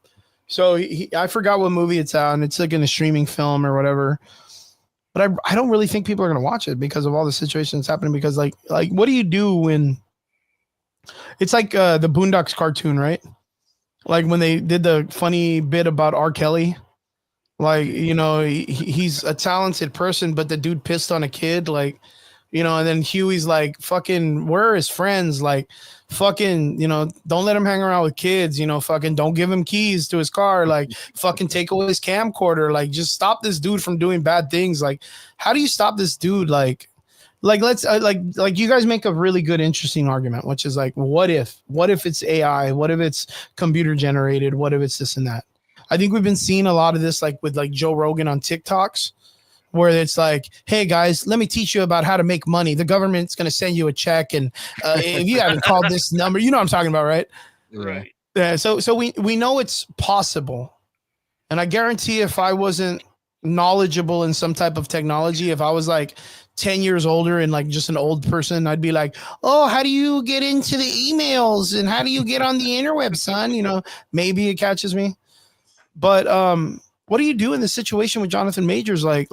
So I forgot what movie it's out, and it's like in a streaming film or whatever. But I don't really think people are gonna watch it because of all the situations happening. Because like what do you do when it's like the Boondocks cartoon, right? Like when they did the funny bit about R. Kelly, like, you know, he's a talented person, but the dude pissed on a kid, like, you know, and then Huey's like, fucking, where are his friends? Like, fucking, you know, don't let him hang around with kids, you know, fucking don't give him keys to his car, like, fucking take away his camcorder, like, just stop this dude from doing bad things. Like, how do you stop this dude? Like let's like you guys make a really good, interesting argument, which is like, what if it's AI? What if it's computer generated? What if it's this and that? I think we've been seeing a lot of this, like with like Joe Rogan on TikToks, where it's like, hey guys, let me teach you about how to make money. The government's going to send you a check. And if you haven't called this number, you know what I'm talking about, right? Right. Yeah. So we know it's possible. And I guarantee if I wasn't knowledgeable in some type of technology, if I was like 10 years older and like just an old person, I'd be like, oh, how do you get into the emails? And how do you get on the interweb, son? You know, maybe it catches me. But what do you do in this situation with Jonathan Majors? Like,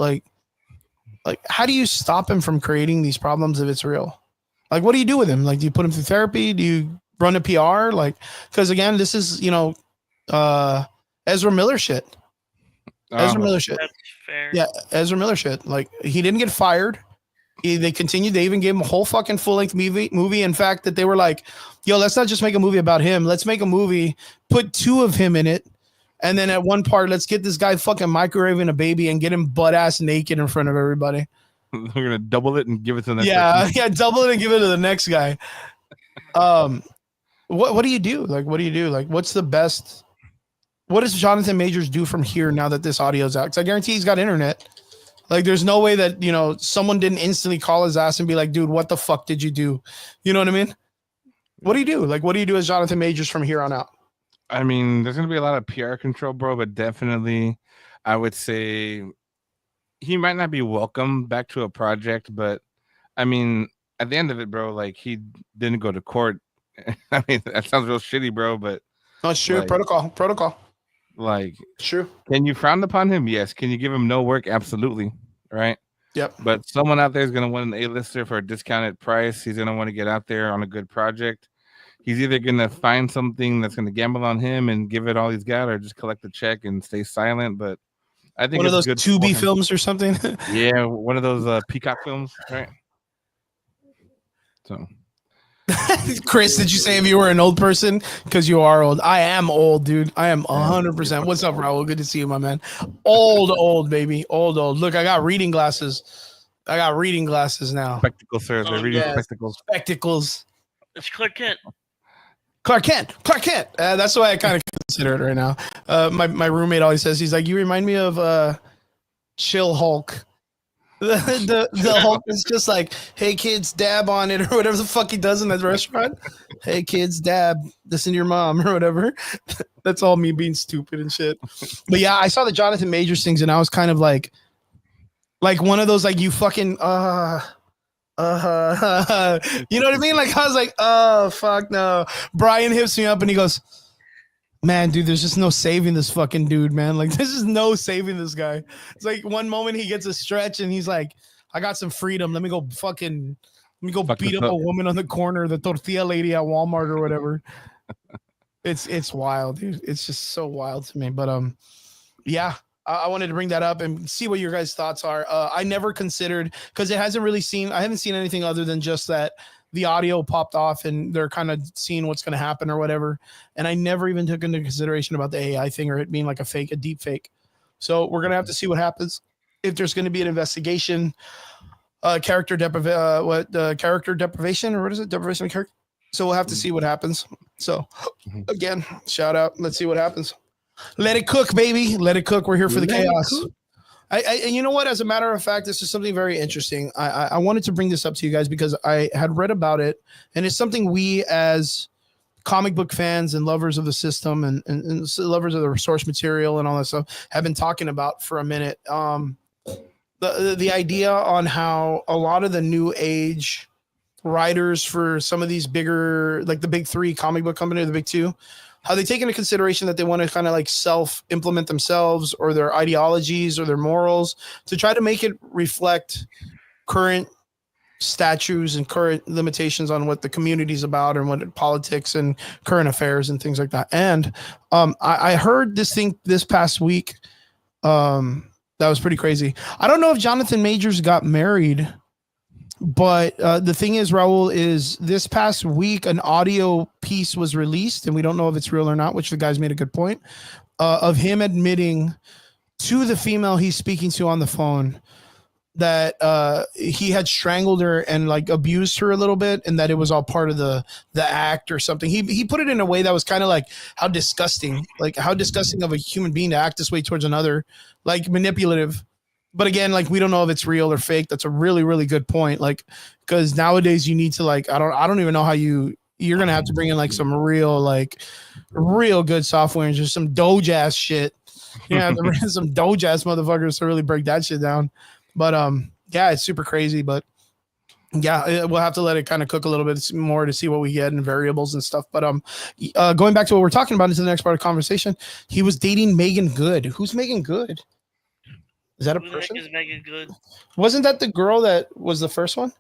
how do you stop him from creating these problems if it's real? Like, what do you do with him? Like, do you put him through therapy? Do you run a PR? Like, because again, this is, you know, Ezra Miller shit. Ezra Miller shit. That's fair. Yeah, Ezra Miller shit. Like, he didn't get fired. They continued. They even gave him a whole fucking full-length movie. In fact, that they were like, yo, let's not just make a movie about him. Let's make a movie, put two of him in it. And then at one part, let's get this guy fucking microwaving a baby and get him butt ass naked in front of everybody. We're gonna double it and give it to the next person. Yeah, double it and give it to the next guy. What do you do? Like, what do you do? Like, what's the best what does Jonathan Majors do from here now that this audio's out? Because I guarantee he's got internet. Like, there's no way that, someone didn't instantly call his ass and be like, dude, what the fuck did you do? You know what I mean? What do you do? Like, what do you do as Jonathan Majors from here on out? I mean, there's going to be a lot of PR control, bro, but definitely I would say he might not be welcome back to a project, but I mean, at the end of it, bro, like, he didn't go to court. I mean, that sounds real shitty, bro, but That's true. like, Protocol. Like, True. Can you frown upon him? Yes. Can you give him no work? Absolutely. Right. Yep. But someone out there is going to want an A-lister for a discounted price. He's going to want to get out there on a good project. He's either going to find something that's going to gamble on him and give it all he's got, or just collect the check and stay silent. But I think one of those good 2B films or something. Yeah, one of those Peacock films, right? So, Chris, did you say if you were an old person? Because you are old. I am old, dude. I am 100%. What's up, Raul? Good to see you, my man. Old, baby. Old. Look, I got reading glasses. Now. Spectacles, sir. They're reading spectacles. Spectacles. It's Clark Kent. Clark Kent. That's the way I kind of consider it right now. My roommate always says, he's like, you remind me of Chill Hulk. The Hulk is just like, hey kids, dab on it, or whatever the fuck he does in that restaurant. Hey kids, dab, listen to your mom, or whatever. That's all me being stupid and shit. But yeah, I saw the Jonathan Majors things, and I was kind of like one of those, like, you fucking you know what I mean? Like, I was like, oh fuck no. Brian hits me up and he goes, man, dude, there's just no saving this fucking dude, man. Like, there's just no saving this guy. It's like one moment he gets a stretch and he's like, I got some freedom. Let me go beat up a woman on the corner, the tortilla lady at Walmart or whatever. It's wild, dude. It's just so wild to me. But yeah, I wanted to bring that up and see what your guys' thoughts are. I never considered, because I haven't seen anything other than just that the audio popped off and they're kind of seeing what's going to happen or whatever. And I never even took into consideration about the AI thing or it being like a deep fake. So we're going to have to see what happens. If there's going to be an investigation, character deprivation, or what is it? Deprivation of character. So we'll have to see what happens. So again, shout out. Let's see what happens. Let it cook, baby. Let it cook. We're here for the chaos. And you know what? As a matter of fact, this is something very interesting. I wanted to bring this up to you guys because I had read about it, and it's something we as comic book fans and lovers of the system and lovers of the source material and all that stuff have been talking about for a minute. The idea on how a lot of the new age writers for some of these bigger, like the big three comic book company, or the big two, how they take into consideration that they want to kind of like self-implement themselves or their ideologies or their morals to try to make it reflect current statutes and current limitations on what the community is about and what politics and current affairs and things like that. And I heard this thing this past week that was pretty crazy. I don't know if Jonathan Majors got married, but the thing is, Raul, is this past week an audio piece was released, and we don't know if it's real or not, which the guys made a good point, of him admitting to the female he's speaking to on the phone that he had strangled her and like abused her a little bit, and that it was all part of the act or something. He put it in a way that was kind of like how disgusting of a human being to act this way towards another, like manipulative. But again, like, we don't know if it's real or fake. That's a really, really good point. Like, because nowadays you need to, like, I don't even know how you're going to have to bring in like some real good software and just some Doge ass shit. You have to bring in some Doge ass motherfuckers to really break that shit down. But yeah, it's super crazy. But yeah, we'll have to let it kind of cook a little bit more to see what we get in variables and stuff. But going back to what we're talking about into the next part of the conversation, he was dating Megan Good. Who's Megan Good? Is that a person? Is Megan Good? Wasn't that the girl that was the first one?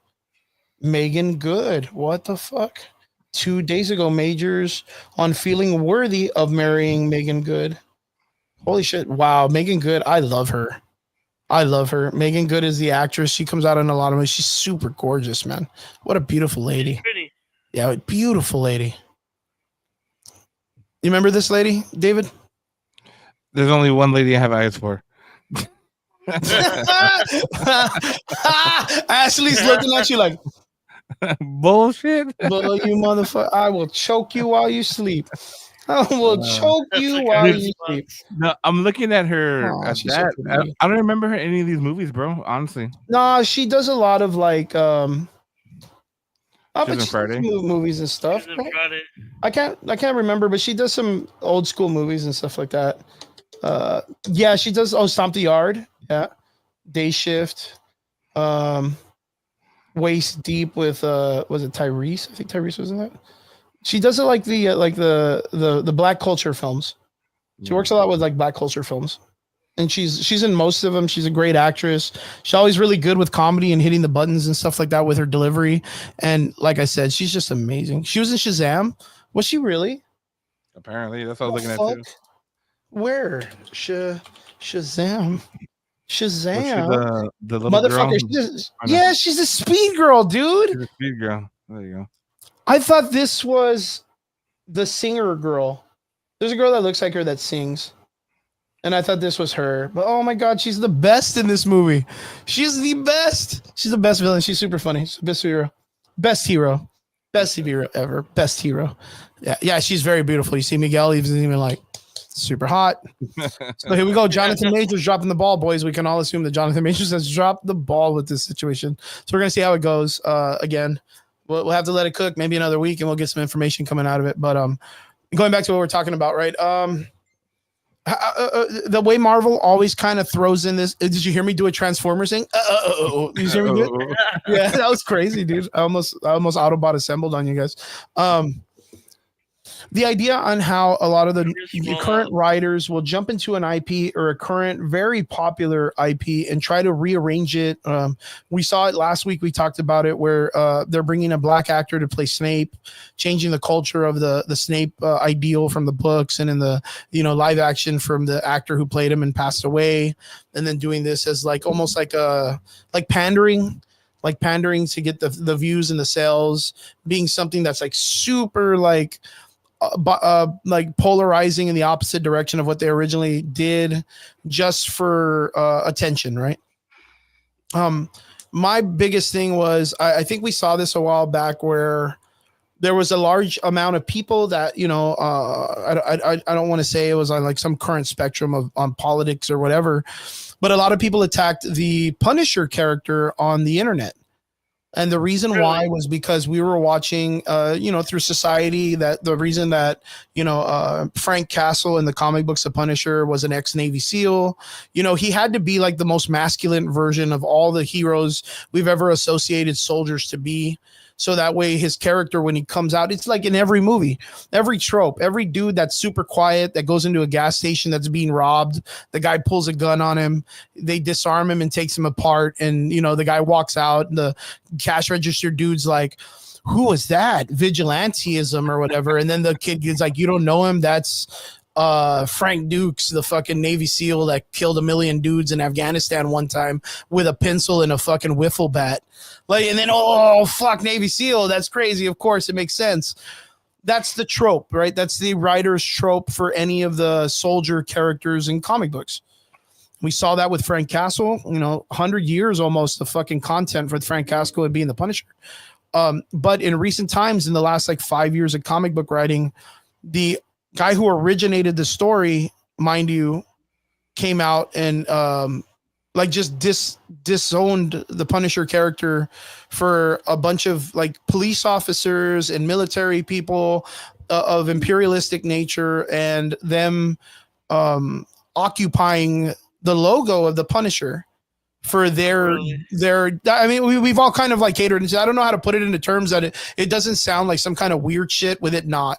Megan Good. What the fuck? 2 days ago, Majors on feeling worthy of marrying Megan Good. Holy shit. Wow. Megan Good. I love her. Megan Good is the actress. She comes out in a lot of ways. She's super gorgeous, man. What a beautiful lady. Pretty. Yeah, beautiful lady. You remember this lady, David? There's only one lady I have eyes for. Ashley's looking at you like bullshit. Well, you motherfucker, I will choke you while you sleep. I will choke That's you a while good you sleep. response. No, I'm looking at her Aw, at she's so that. pretty. I don't remember her in any of these movies, bro. Honestly, Nah, she does a lot of like oh, she was but in she does Friday. movies and stuff. She's in Friday. I can't remember, but she does some old school movies and stuff like that. Yeah, she does. Oh, Stomp the Yard. Yeah, Day Shift. Um, Waist Deep with was it Tyrese? I think Tyrese was in that. She does it like the black culture films. She works a lot with like black culture films, and she's in most of them. She's a great actress. She's always really good with comedy and hitting the buttons and stuff like that with her delivery. And like I said, she's just amazing. She was in Shazam. Was she really? Apparently, that's what I was The looking at too. fuck? Where? Shazam. Was she Shazam. the little girl? Motherfucker. Yeah, she's a speed girl, dude. She's a speed girl. There you go. I thought this was the singer girl. There's a girl that looks like her that sings. And I thought this was her. But oh my god, she's the best in this movie. She's the best. She's the best villain. She's super funny. She's the best hero. Best hero. Best hero ever. Best hero. Yeah, she's very beautiful. You see Miguel isn't even like super hot. So here we go. Jonathan Majors dropping the ball, boys. We can all assume that Jonathan Majors has dropped the ball with this situation. So we're gonna see how it goes. Again, we'll have to let it cook maybe another week, and we'll get some information coming out of it. But going back to what we're talking about, right? The way Marvel always kind of throws in this. Did you hear me do a Transformers thing? Did you hear me do it? Yeah, that was crazy, dude. I almost Autobot assembled on you guys. The idea on how a lot of the current writers will jump into an IP or a current very popular IP and try to rearrange it. We saw it last week. We talked about it where they're bringing a black actor to play Snape, changing the culture of the Snape ideal from the books and in the live action from the actor who played him and passed away, and then doing this as like almost like pandering to get the views and the sales, being something that's like super like polarizing in the opposite direction of what they originally did, just for attention, right? My biggest thing was I think we saw this a while back where there was a large amount of people that I don't want to say it was on like some current spectrum on politics or whatever, but a lot of people attacked the Punisher character on the internet. And the reason why was because we were watching, through society, that the reason that, Frank Castle in the comic books of Punisher was an ex-Navy SEAL. He had to be like the most masculine version of all the heroes we've ever associated soldiers to be. So that way his character, when he comes out, it's like in every movie, every trope, every dude that's super quiet, that goes into a gas station that's being robbed, the guy pulls a gun on him, they disarm him and takes him apart. And, the guy walks out and the cash register dude's like, who was that? Vigilantism or whatever. And then the kid is like, you don't know him? That's Frank Dukes, the fucking Navy SEAL that killed 1 million dudes in Afghanistan one time with a pencil and a fucking wiffle bat. Like, and then, oh, fuck, Navy SEAL. That's crazy. Of course, it makes sense. That's the trope, right? That's the writer's trope for any of the soldier characters in comic books. We saw that with Frank Castle, 100 years almost of fucking content for Frank Castle and being the Punisher. But in recent times, in the last like 5 years of comic book writing, the guy who originated the story, mind you, came out and just disowned the Punisher character for a bunch of like police officers and military people of imperialistic nature, and them occupying the logo of the Punisher for their I mean, we've all kind of like catered. I don't know how to put it into terms that it doesn't sound like some kind of weird shit with it not.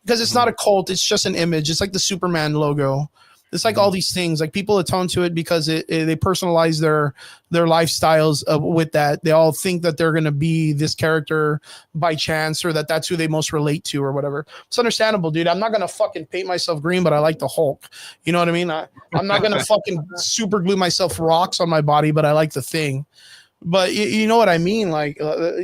Because it's not a cult, it's just an image. It's like the Superman logo. It's like all these things. Like people atone to it because they personalize their lifestyles with that. They all think that they're going to be this character by chance, or that's who they most relate to or whatever. It's understandable, dude. I'm not going to fucking paint myself green, but I like the Hulk. You know what I mean? I'm not going to fucking super glue myself rocks on my body, but I like the Thing. But you know what I mean? Like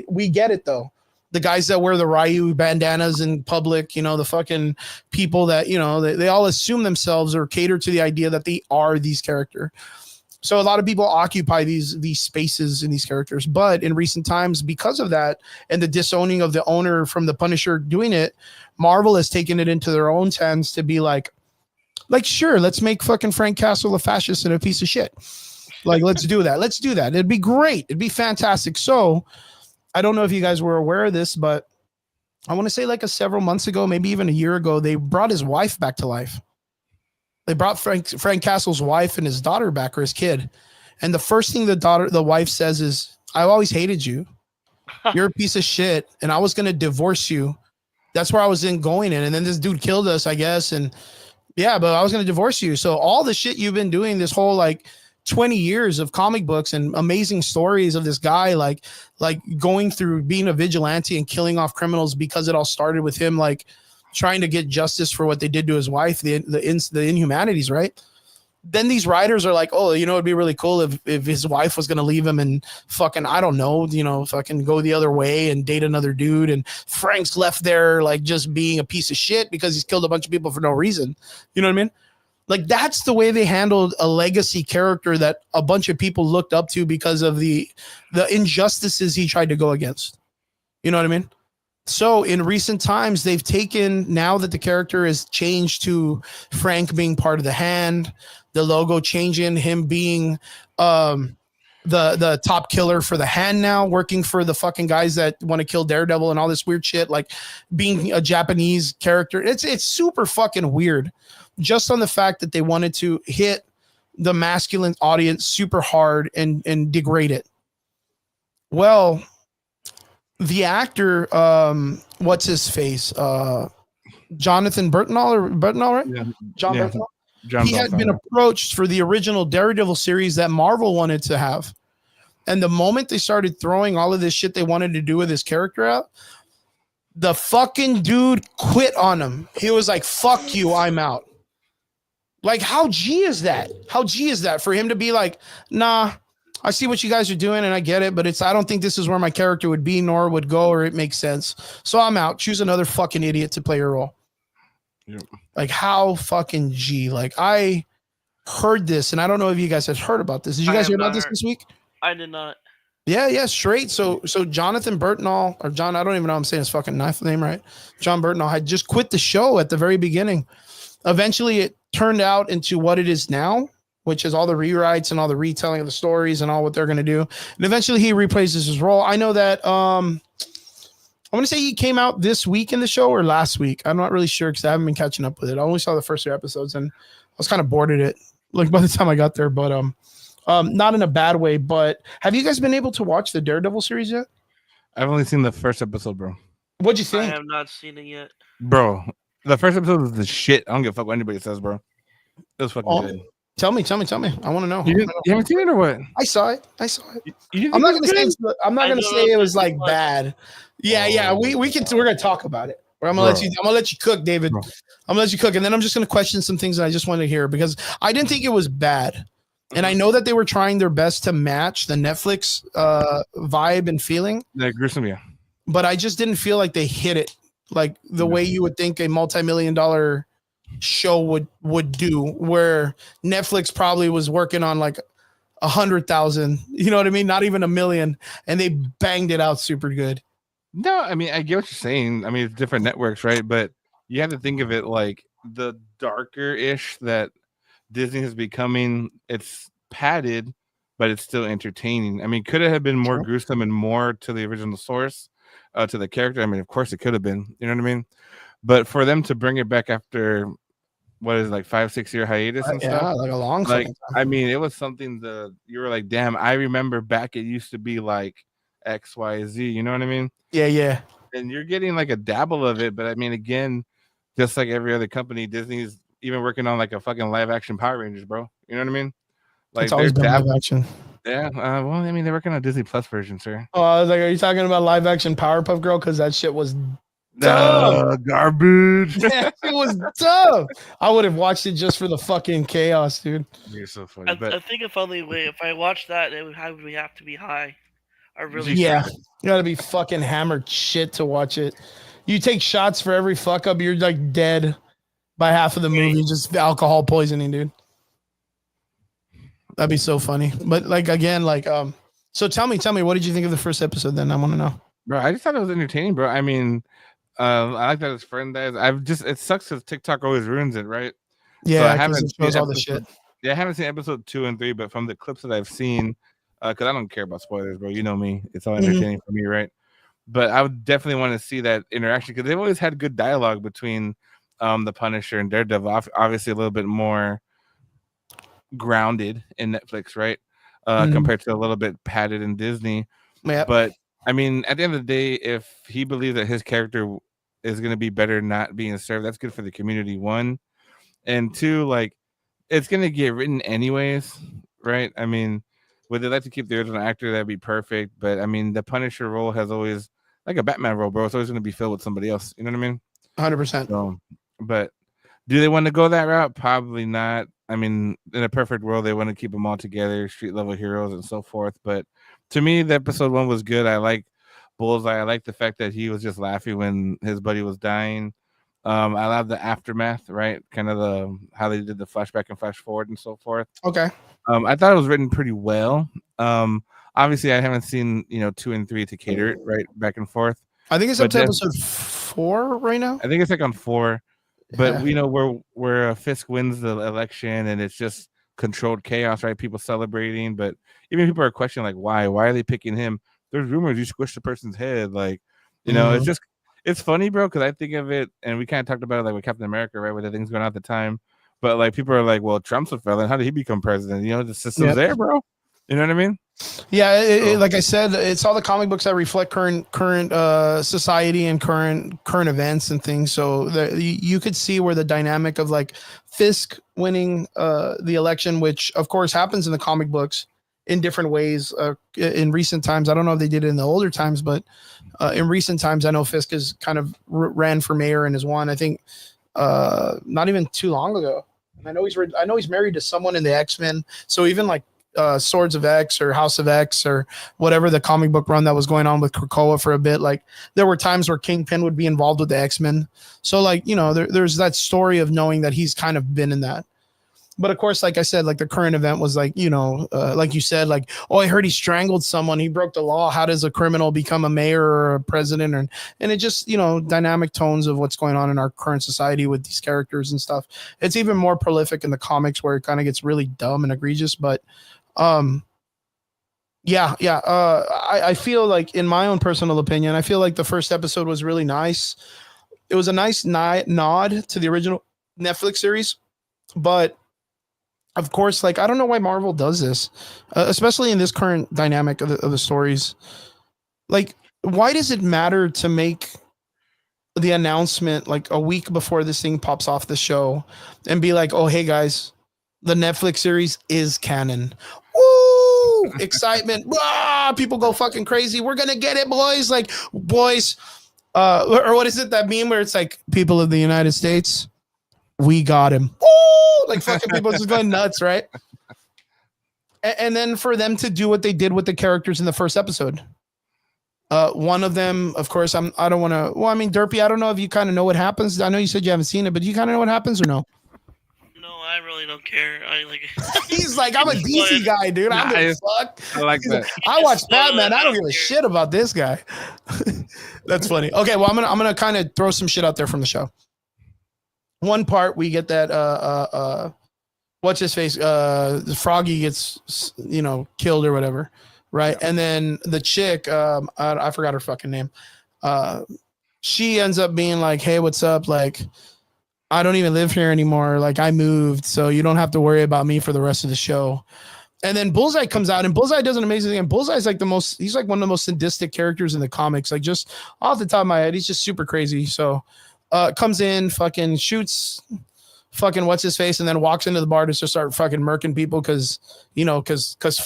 we get it though. The guys that wear the Ryu bandanas in public, the fucking people that, they all assume themselves or cater to the idea that they are these character. So a lot of people occupy these spaces in these characters. But in recent times, because of that and the disowning of the owner from the Punisher doing it, Marvel has taken it into their own hands to be like sure, let's make fucking Frank Castle a fascist and a piece of shit. Like, let's do that. Let's do that. It'd be great. It'd be fantastic. So I don't know if you guys were aware of this, but I want to say like several months ago, maybe even a year ago, they brought his wife back to life. They brought Frank Castle's wife and his daughter back, or his kid. And the first thing the wife says is, "I always hated you. You're a piece of shit. And I was going to divorce you. That's where I was going in. And then this dude killed us, I guess. And yeah, but I was going to divorce you. So all the shit you've been doing this whole like 20 years of comic books and amazing stories of this guy, like going through being a vigilante and killing off criminals, because it all started with him, like trying to get justice for what they did to his wife, the inhumanities, right? Then these writers are like, oh, it'd be really cool if his wife was going to leave him and fucking, I don't know, fucking go the other way and date another dude. And Frank's left there like just being a piece of shit because he's killed a bunch of people for no reason. You know what I mean? Like, that's the way they handled a legacy character that a bunch of people looked up to because of the injustices he tried to go against. You know what I mean? So in recent times, they've taken, now that the character is changed to Frank being part of the Hand, the logo changing, him being the top killer for the Hand now, working for the fucking guys that want to kill Daredevil and all this weird shit, like being a Japanese character. It's super fucking weird, just on the fact that they wanted to hit the masculine audience super hard and degrade it. Well, the actor, what's his face? Jonathan Bernthal, right? Yeah. John Yeah. Bernthal. John He had Bernthal. been approached for the original Daredevil series that Marvel wanted to have. And the moment they started throwing all of this shit they wanted to do with his character out, the fucking dude quit on him. He was like, fuck you, I'm out. Like, how G is that? How G is that for him to be like, nah, I see what you guys are doing and I get it, but I don't think this is where my character would be, nor would go, or it makes sense. So I'm out. Choose another fucking idiot to play your role. Yep. Like, how fucking G. Like, I heard this, and I don't know if you guys have heard about this. Did you guys hear about this week? I did not. Yeah, straight. So Jonathan Bernthal, or John, I don't even know how I'm saying his fucking name right. John Bernthal had just quit the show at the very beginning. Eventually, it turned out into what it is now, which is all the rewrites and all the retelling of the stories and all what they're going to do. And eventually, he replaces his role. I know that I want to say he came out this week in the show or last week. I'm not really sure because I haven't been catching up with it. I only saw the first 2 episodes and I was kind of bored at it, like by the time I got there. But not in a bad way. But have you guys been able to watch the Daredevil series yet? I've only seen the first episode, bro. What'd you I think? have not seen it yet. Bro, the first episode was the shit. I don't give a fuck what anybody says, bro. It was fucking good. Tell me. I want to know. You haven't seen it or what? I saw it. You I'm not gonna say. I'm not I gonna don't say know it if was it's like like- bad. Yeah. We're gonna talk about it. Or I'm gonna Bro. let you. I'm gonna let you cook, David. Bro. I'm gonna let you cook, and then I'm just gonna question some things that I just wanted to hear because I didn't think it was bad, and I know that they were trying their best to match the Netflix vibe and feeling, That gruesome, yeah. but I just didn't feel like they hit it like the way you would think a multi-million-dollar show would do, where Netflix probably was working on like 100,000, you know what I mean? Not even 1 million, and they banged it out super good. No, I mean, I get what you're saying. I mean, it's different networks, right? But you have to think of it like the darker-ish that Disney is becoming. It's padded, but it's still entertaining. I mean, could it have been more Sure. gruesome and more to the original source, to the character? I mean, of course it could have been. You know what I mean? But for them to bring it back after what is it, like 5-6 year hiatus and Yeah, stuff, like a long like fucking time. I mean, it was something that you were like, damn, I remember back. It used to be like X, Y, Z. You know what I mean? Yeah. And you're getting like a dabble of it, but I mean, again, just like every other company, Disney's even working on like a fucking live action Power Rangers, bro. You know what I mean? Like It's always been live action. yeah. Well, I mean, they're working on a Disney Plus version, sir. Oh, I was like, are you talking about live action Powerpuff Girl? Because that shit was Garbage. it was dumb. I would have watched it just for the fucking chaos, dude. You're so funny, I but think if only if I watched that, it would have to be high. I really Yeah, you gotta be fucking hammered shit to watch it. You take shots for every fuck up, you're like dead by half of the movie. Just alcohol poisoning, dude. That'd be so funny. But like again, like so tell me, what did you think of the first episode? Then I want to know. Bro, I just thought it was entertaining, bro. I mean, I like that his friend does. It sucks because TikTok always ruins it, right? So Yeah, I because haven't it shows seen all the shit. yeah, I haven't seen episode 2 and 3, but from the clips that I've seen, because I don't care about spoilers, bro. You know me; it's all entertaining for me, right? But I would definitely want to see that interaction because they've always had good dialogue between the Punisher and Daredevil. Obviously, a little bit more grounded in Netflix, right? Compared to a little bit padded in Disney. Yeah. But I mean, at the end of the day, if he believes that his character is going to be better not being served, that's good for the community. One, and two, like it's going to get written anyways, right? I mean, would they like to keep the original actor? That'd be perfect. But I mean, the Punisher role has always like a Batman role, bro. It's always going to be filled with somebody else. You know what I mean? 100%. So, but do they want to go that route? Probably not. I mean, in a perfect world, they want to keep them all together, street level heroes and so forth. But to me, the episode 1 was good. I like Bullseye. I like the fact that he was just laughing when his buddy was dying. I love the aftermath, right? Kind of how they did the flashback and flash forward and so forth. Okay. I thought it was written pretty well. Obviously, I haven't seen 2 and 3 to cater it right back and forth. I think it's up to episode 4 right now. I think it's like on 4. But where Fisk wins the election and it's just controlled chaos, right? People celebrating, but even people are questioning like why are they picking him? There's rumors you squished the person's head, like it's funny, bro, because I think of it, and we kind of talked about it like with Captain America, right, with the things going on at the time. But like people are like, well, Trump's a felon. How did he become president? The system's there, bro. You know what I mean? Yeah, like I said, it's all the comic books that reflect current society and current events and things. So you could see where the dynamic of like Fisk winning the election, which of course happens in the comic books in different ways. In recent times, I don't know if they did it in the older times, but in recent times, I know Fisk has kind of ran for mayor and has won. I think not even too long ago. I know he's married to someone in the X-Men. So even like Swords of X or House of X or whatever the comic book run that was going on with Krakoa for a bit, like there were times where Kingpin would be involved with the X-Men. So like, there's that story of knowing that he's kind of been in that. But of course, like I said, like the current event was like, like you said, like, oh, I heard he strangled someone. He broke the law. How does a criminal become a mayor or a president? And it just, dynamic tones of what's going on in our current society with these characters and stuff. It's even more prolific in the comics where it kind of gets really dumb and egregious. But I feel like, in my own personal opinion, I feel like the first episode was really nice. It was a nice nod to the original Netflix series, but of course, like I don't know why Marvel does this, especially in this current dynamic of the stories. Like, why does it matter to make the announcement like a week before this thing pops off the show and be like, oh, hey guys, the Netflix series is canon. Woo! Excitement. People go fucking crazy. We're going to get it, boys. Like, boys. Or what is it, that meme where it's like, people of the United States, we got him. Woo! Like, fucking people just going nuts, right? And then for them to do what they did with the characters in the first episode. One of them, of course, I don't want to. Well, I mean, Derpy, I don't know if you kind of know what happens. I know you said you haven't seen it, but do you kind of know what happens or no? I really don't care. He's like, I'm a DC guy, dude. I don't give a fuck. I like that. I watch Batman. I don't give a shit about this guy. That's funny. Okay, well, I'm gonna kind of throw some shit out there from the show. One part we get that what's his face? Froggy gets killed or whatever, right? Yeah. And then the chick, I forgot her fucking name. She ends up being like, hey, what's up? Like, I don't even live here anymore. Like, I moved, so you don't have to worry about me for the rest of the show. And then Bullseye comes out, and Bullseye does an amazing thing. And Bullseye's like he's like one of the most sadistic characters in the comics. Like, just off the top of my head, he's just super crazy. So comes in, fucking shoots fucking what's his face, and then walks into the bar to just start fucking murking people because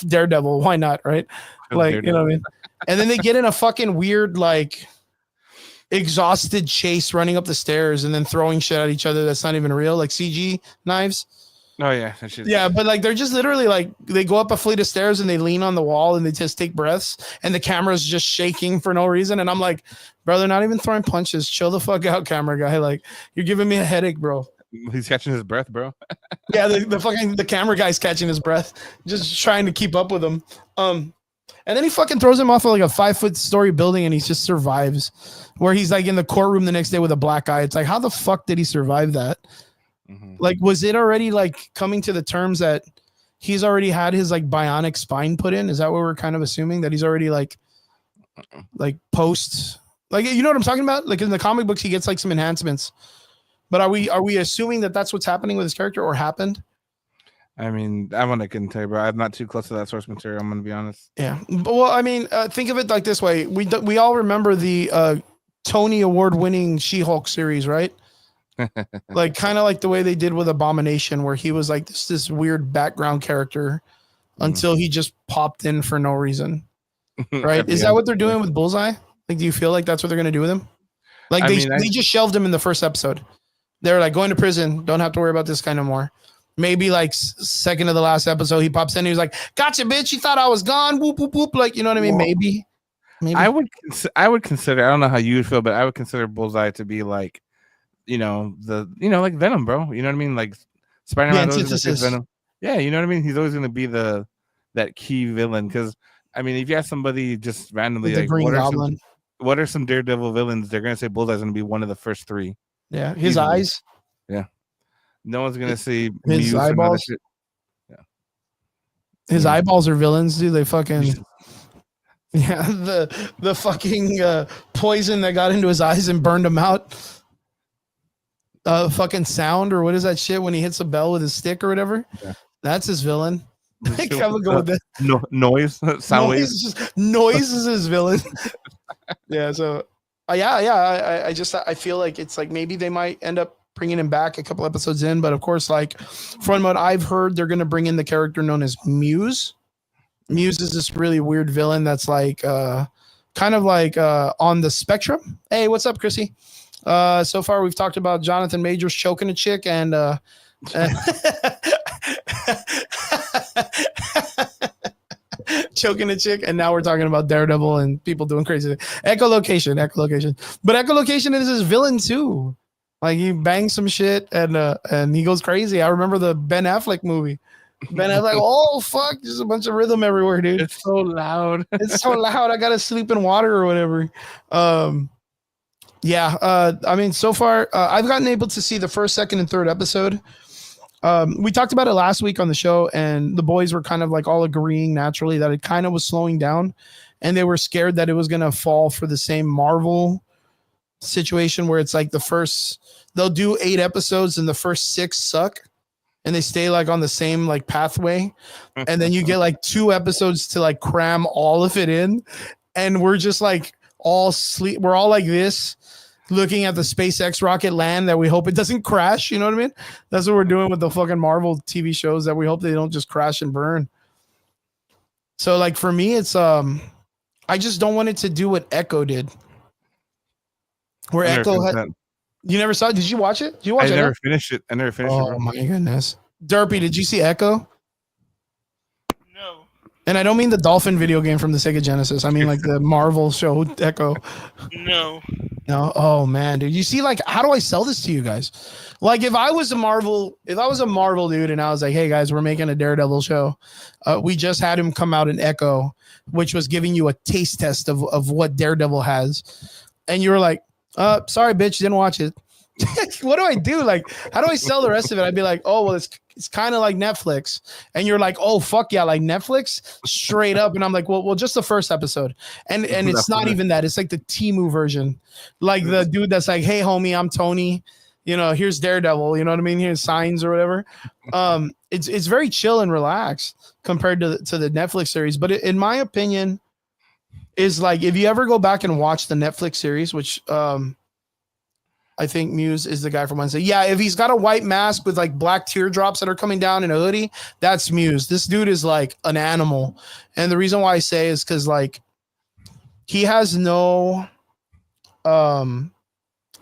Daredevil, why not, right? Like, Daredevil. You know what I mean? And then they get in a fucking weird, like, exhausted chase running up the stairs and then throwing shit at each other that's not even real, like CG knives. Oh yeah, yeah, but like they're just literally like they go up a fleet of stairs and they lean on the wall and they just take breaths and the camera's just shaking for no reason. And I'm like, bro, they're not even throwing punches. Chill the fuck out, camera guy. Like, you're giving me a headache, bro. He's catching his breath, bro. Yeah, the camera guy's catching his breath, just trying to keep up with him. And then he fucking throws him off of like a 5-foot-story building, and he just survives. Where he's like in the courtroom the next day with a black eye. It's like, how the fuck did he survive that? Like, was it already like coming to the terms that he's already had his like bionic spine put in? Is that what we're kind of assuming, that he's already like post, like, you know what I'm talking about? Like in the comic books, he gets like some enhancements. But are we assuming that that's what's happening with his character or happened? I mean, I want to tell you, bro. I'm not too close to that source material. I'm gonna be honest. Yeah. Well, I mean, think of it like this way. We all remember the Tony Award-winning She-Hulk series, right? Like kind of like the way they did with Abomination, where he was like this weird background character until he just popped in for no reason. Right? Is that what they're doing with Bullseye? Like, do you feel like that's what they're gonna do with him? Like they just shelved him in the first episode. They're like, going to prison. Don't have to worry about this guy no more. Maybe like second to the last episode, he pops in. He was like, "Gotcha, bitch! You thought I was gone." Whoop whoop whoop. Like, you know what I mean? Maybe. I would consider. I don't know how you would feel, but I would consider Bullseye to be like, like Venom, bro. You know what I mean? Like Spider-Man always Venom. Yeah, you know what I mean. He's always going to be that key villain. Because I mean, if you ask somebody just randomly, like, what are some Daredevil villains? They're going to say Bullseye's going to be one of the first three. Yeah, his eyes. Yeah. No one's gonna see his eyeballs. Yeah, his eyeballs are villains, dude. They fucking the fucking poison that got into his eyes and burned him out. Fucking sound, or what is that shit when he hits a bell with his stick or whatever? Yeah. That's his villain. I would go with that. Noise, sound waves. Noise is his villain. Yeah. So, I feel like it's like maybe they might end up bringing him back a couple episodes in, but of course, like from what I've heard, they're going to bring in the character known as Muse. Muse is this really weird villain that's like kind of like on the spectrum. Hey, what's up, Chrissy? So far we've talked about Jonathan Majors choking a chick and choking a chick, and now we're talking about Daredevil and people doing crazy things. Echolocation, but Echolocation is his villain too. Like, he bangs some shit and he goes crazy. I remember the Ben Affleck movie. Ben Affleck, oh fuck, there's a bunch of rhythm everywhere, dude. It's so loud. It's so loud. I gotta sleep in water or whatever. I mean, so far I've gotten able to see the first, second, and third episode. We talked about it last week on the show, and the boys were kind of like all agreeing naturally that it kind of was slowing down, and they were scared that it was gonna fall for the same Marvel situation where it's like they'll do 8 episodes and the first 6 suck and they stay like on the same like pathway, and then you get like 2 episodes to like cram all of it in, and we're just like all sleep. We're all like this looking at the SpaceX rocket land that we hope it doesn't crash. You know what I mean? That's what we're doing with the fucking Marvel TV shows, that we hope they don't just crash and burn. So like for me, it's I just don't want it to do what Echo did. Where Echo had, you never saw it? Did you watch it? Did you watch it? I never finished it. Oh my goodness. Derpy, did you see Echo? No. And I don't mean the Dolphin video game from the Sega Genesis. I mean like the Marvel show Echo. No. Oh man, dude. You see, like, how do I sell this to you guys? Like, if I was a Marvel dude and I was like, hey guys, we're making a Daredevil show. We just had him come out in Echo, which was giving you a taste test of what Daredevil has. And you were like, sorry, bitch, didn't watch it. What do I do? Like, how do I sell the rest of it? I'd be like, oh, well, it's kind of like Netflix. And you're like, oh, fuck yeah, like Netflix? Straight up. And I'm like, well, just the first episode. And it's not even that. It's like the Temu version. Like the dude that's like, hey, homie, I'm Tony. You know, here's Daredevil. You know what I mean? Here's Signs or whatever. It's very chill and relaxed compared to the Netflix series. But in my opinion, is like, if you ever go back and watch the Netflix series, which I think Muse is the guy from Wednesday. Yeah, if he's got a white mask with like black teardrops that are coming down in a hoodie, that's Muse. This dude is like an animal. And the reason why I say is because like he has no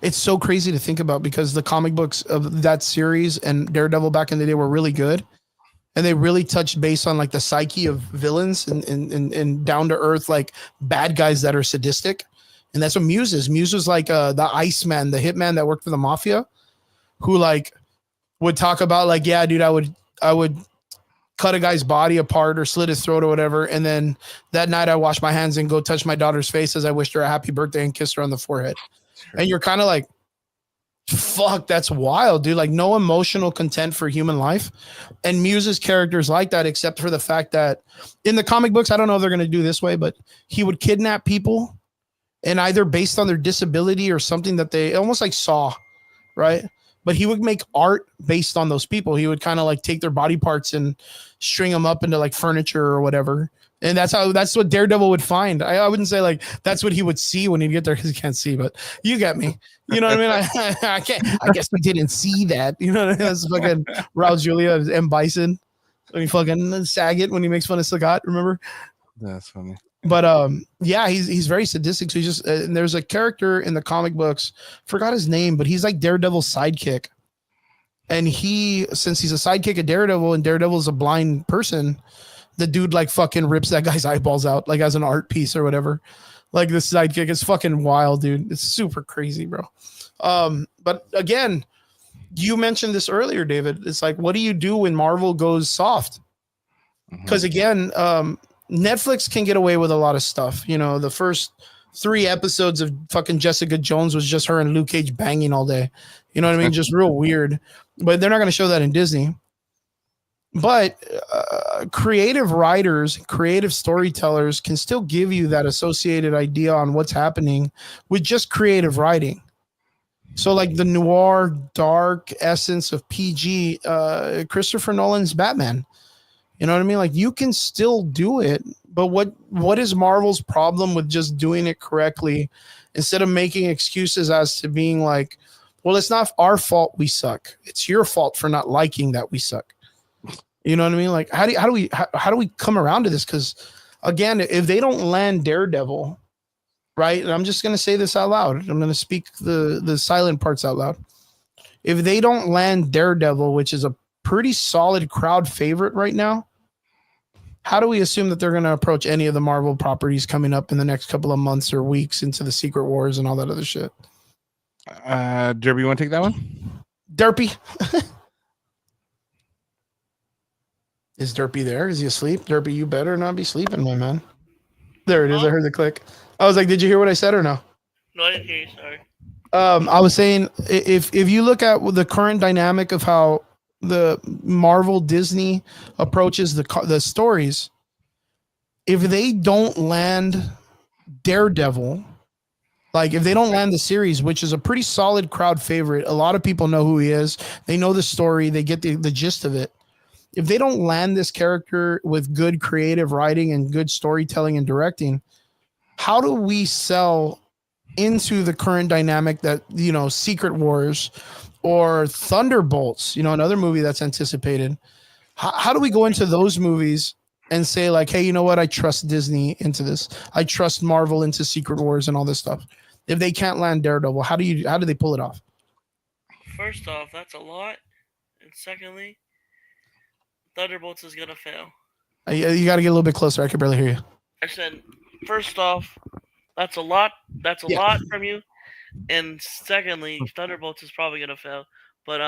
it's so crazy to think about, because the comic books of that series and Daredevil back in the day were really good. And they really touched base on like the psyche of villains and down to earth, like bad guys that are sadistic. And that's what Muse is. Muse was like the Iceman, the hitman that worked for the mafia, who like would talk about like, yeah, dude, I would cut a guy's body apart or slit his throat or whatever, and then that night I wash my hands and go touch my daughter's face as I wished her a happy birthday and kissed her on the forehead. Sure. And you're kind of like, fuck, that's wild, dude. Like no emotional content for human life. And Muse's characters like that, except for the fact that in the comic books, I don't know if they're going to do this way, but he would kidnap people and either based on their disability or something that they almost like Saw, right? But he would make art based on those people. He would kind of like take their body parts and string them up into like furniture or whatever. And that's what Daredevil would find. I wouldn't say like that's what he would see when he'd get there because he can't see, but you get me. You know what I mean? I can't. I guess we didn't see that. You know what I mean? That's fucking Raul Julia M. Bison when he fucking Saget when he makes fun of Sagat. Remember? That's funny. But yeah, he's very sadistic. So he just and there's a character in the comic books, forgot his name, but he's like Daredevil's sidekick. And since he's a sidekick of Daredevil and Daredevil's a blind person, the dude like fucking rips that guy's eyeballs out like as an art piece or whatever. Like this sidekick is fucking wild, dude. It's super crazy, bro. But again, you mentioned this earlier, David. It's like, what do you do when Marvel goes soft? Because again, Netflix can get away with a lot of stuff. You know, the first 3 episodes of fucking Jessica Jones was just her and Luke Cage banging all day. You know what I mean? Just real weird. But they're not going to show that in Disney. But creative writers, creative storytellers can still give you that associated idea on what's happening with just creative writing. So like the noir, dark essence of PG, Christopher Nolan's Batman. You know what I mean? Like you can still do it, but what is Marvel's problem with just doing it correctly instead of making excuses as to being like, well, it's not our fault we suck. It's your fault for not liking that we suck. You know what I mean? Like how do we come around to this? Because again, if they don't land Daredevil, right? And I'm just gonna say this out loud. I'm gonna speak the silent parts out loud. If they don't land Daredevil, which is a pretty solid crowd favorite right now, how do we assume that they're going to approach any of the Marvel properties coming up in the next couple of months or weeks into the Secret Wars and all that other shit? Derby, you want to take that one? Derpy. Is Derpy there? Is he asleep? Derpy, you better not be sleeping, my man. There it is. I heard the click. I was like, did you hear what I said or no? No, I didn't hear you. Sorry. I was saying if you look at the current dynamic of how the Marvel Disney approaches the stories, if they don't land Daredevil, like if they don't land the series, which is a pretty solid crowd favorite, a lot of people know who he is, they know the story, they get the gist of it. If they don't land this character with good creative writing and good storytelling and directing, how do we sell into the current dynamic that, you know, Secret Wars or Thunderbolts, you know, another movie that's anticipated? How do we go into those movies and say like, hey, you know what? I trust Disney into this. I trust Marvel into Secret Wars and all this stuff. If they can't land Daredevil, how do they pull it off? First off, that's a lot. And secondly, Thunderbolts is going to fail. You got to get a little bit closer. I can barely hear you. I said, first off, that's a lot. That's a lot from you. And secondly, Thunderbolts is probably gonna fail. But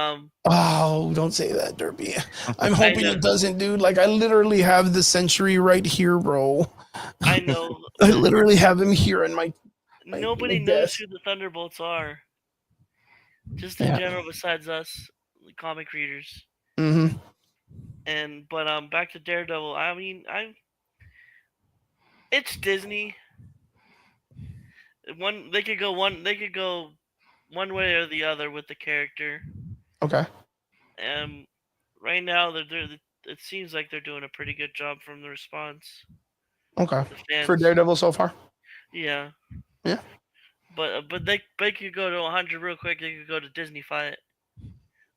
oh, don't say that, Derby. I'm hoping it doesn't, dude. Like I literally have the Century right here, bro. I know. I literally have him here in my. Nobody knows who the Thunderbolts are. Just in general, besides us, comic readers. Mm-hmm. But back to Daredevil. I mean, it's Disney. They could go one way or the other with the character. Okay. Right now it seems like they're doing a pretty good job from the response. Okay. For Daredevil so far. Yeah. Yeah. But they could go to 100 real quick. They could go to Disney-fy it.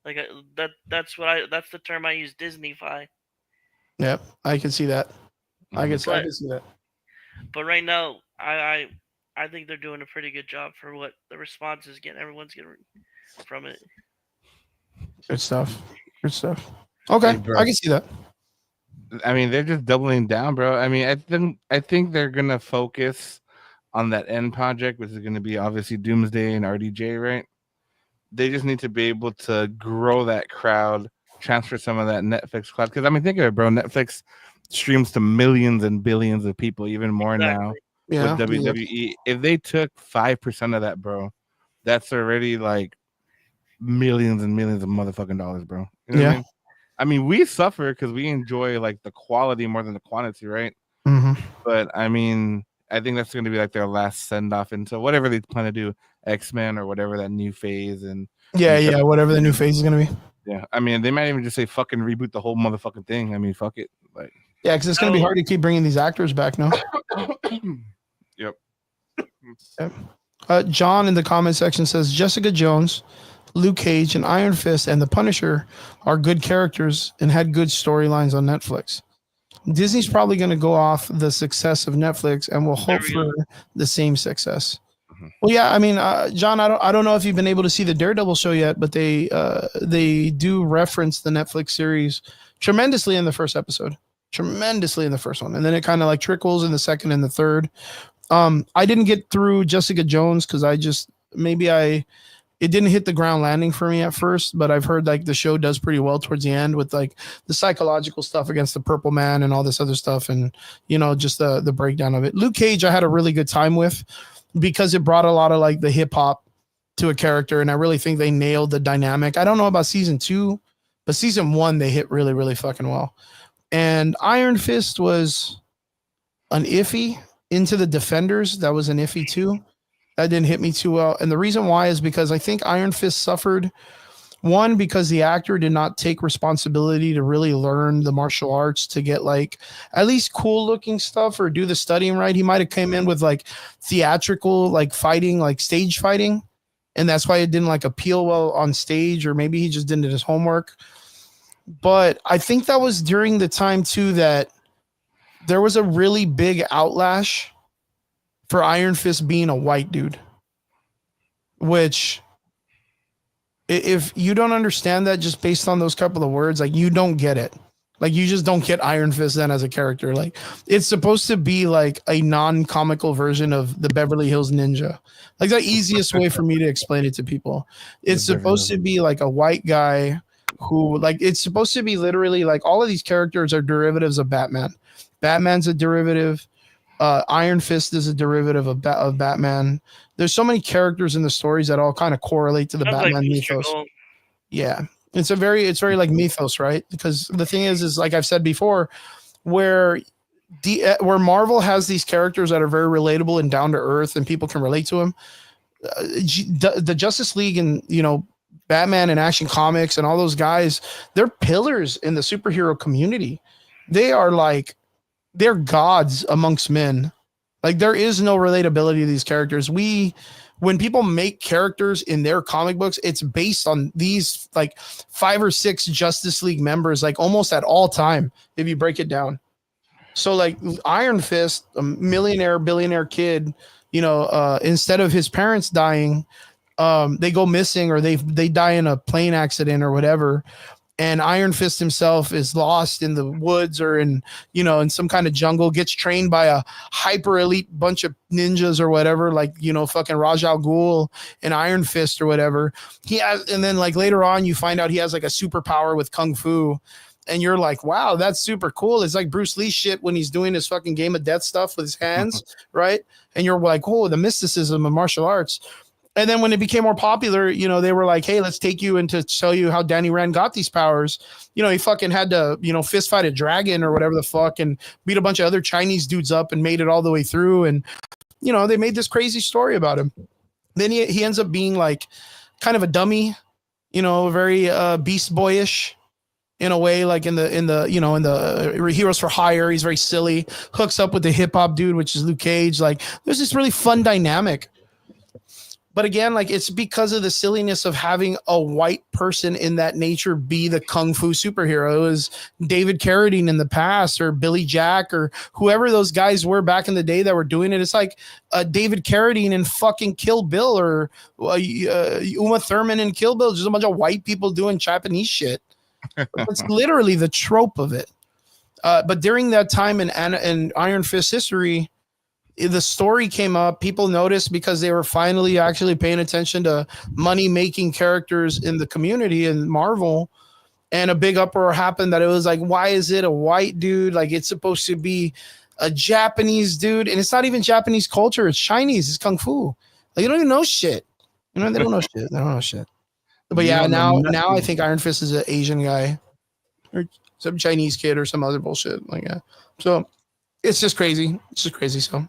Like that's the term I use, Disney-fy. Yep, I can see that. I can see that. But right now, I think they're doing a pretty good job for what the response is getting. Everyone's getting from it. Good stuff. Good stuff. Okay, hey, I can see that. I mean, they're just doubling down, bro. I mean, I think they're gonna focus on that end project, which is gonna be obviously Doomsday and RDJ, right? They just need to be able to grow that crowd, transfer some of that Netflix crowd. Because I mean, think of it, bro. Netflix streams to millions and billions of people, even more now Yeah. with WWE. If they took 5% of that, bro, that's already like millions and millions of motherfucking dollars, bro. You know what I mean? I mean, we suffer because we enjoy like the quality more than the quantity, right? Mm-hmm. But I mean, I think that's going to be like their last send off into whatever they plan to do, X-Men or whatever that new phase and Whatever the new phase is gonna be. yeah. I mean, they might even just say fucking reboot the whole motherfucking thing. I mean, fuck it. Like, yeah, because it's gonna be hard to keep bringing these actors back now. Yep. John in the comment section says Jessica Jones, Luke Cage, and Iron Fist and the Punisher are good characters and had good storylines on Netflix. Disney's probably going to go off the success of Netflix and will hope for the same success. Well, yeah, I mean, John, I don't know if you've been able to see the Daredevil show yet, but they do reference the Netflix series tremendously in the first episode, tremendously in the first one, and then it kind of like trickles in the second and the third. I didn't get through Jessica Jones because it didn't hit the ground landing for me at first, but I've heard like the show does pretty well towards the end with like the psychological stuff against the Purple Man and all this other stuff, and just the breakdown of it. Luke Cage, I had a really good time with because it brought a lot of like the hip hop to a character, and I really think they nailed the dynamic. I don't know about season 2, but season 1 they hit really, really fucking well. And Iron Fist was an iffy. Into the Defenders, that was an iffy too. That didn't hit me too well. And the reason why is because I think Iron Fist suffered, one, because the actor did not take responsibility to really learn the martial arts to get like at least cool looking stuff or do the studying right. He might have came in with like theatrical, like fighting, like stage fighting. And that's why it didn't like appeal well on stage, or maybe he just didn't do his homework. But I think that was during the time too that there was a really big outlash for Iron Fist being a white dude, which if you don't understand that just based on those couple of words, like you don't get it. Like you just don't get Iron Fist then as a character. Like it's supposed to be like a non-comical version of the Beverly Hills Ninja. Like the easiest way for me to explain it to people. It's supposed to be like a white guy who like, it's supposed to be literally like all of these characters are derivatives of Batman. Batman's a derivative. Iron Fist is a derivative of Batman. There's so many characters in the stories that all kind of correlate to the Batman mythos. Yeah, it's very like mythos, right? Because the thing is like I've said before, where Marvel has these characters that are very relatable and down to earth, and people can relate to them. The Justice League and Batman and Action Comics and all those guys, they're pillars in the superhero community. They're gods amongst men. Like there is no relatability to these characters. When people make characters in their comic books, it's based on these like 5 or 6 Justice League members, like almost at all time, if you break it down. So like Iron Fist, a billionaire kid, instead of his parents dying, they go missing or they die in a plane accident or whatever. And Iron Fist himself is lost in the woods or in some kind of jungle, gets trained by a hyper elite bunch of ninjas or whatever, like, fucking Ra's al Ghul and Iron Fist or whatever. And then like later on, you find out he has like a superpower with Kung Fu. And you're like, wow, that's super cool. It's like Bruce Lee shit when he's doing his fucking Game of Death stuff with his hands, right? And you're like, oh, the mysticism of martial arts. And then when it became more popular, they were like, hey, let's take you and to show you how Danny Rand got these powers. He fucking had to, fist fight a dragon or whatever the fuck and beat a bunch of other Chinese dudes up and made it all the way through. And, they made this crazy story about him. Then he ends up being like kind of a dummy, very Beast Boyish in a way, like in the Heroes for Hire. He's very silly, hooks up with the hip hop dude, which is Luke Cage. Like there's this really fun dynamic. But again, like it's because of the silliness of having a white person in that nature be the Kung Fu superhero. It was David Carradine in the past or Billy Jack or whoever those guys were back in the day that were doing it. It's like David Carradine in fucking Kill Bill or Uma Thurman in Kill Bill. Just a bunch of white people doing Japanese shit. It's literally the trope of it. But during that time in Iron Fist history, the story came up. People noticed because they were finally actually paying attention to money making characters in the community in Marvel. And a big uproar happened that it was like, why is it a white dude? Like, it's supposed to be a Japanese dude. And it's not even Japanese culture. It's Chinese. It's Kung Fu. Like, you don't even know shit. You know, they don't know shit. They don't know shit. But yeah, now I think Iron Fist is an Asian guy or some Chinese kid or some other bullshit. Like, yeah. So it's just crazy. It's just crazy. So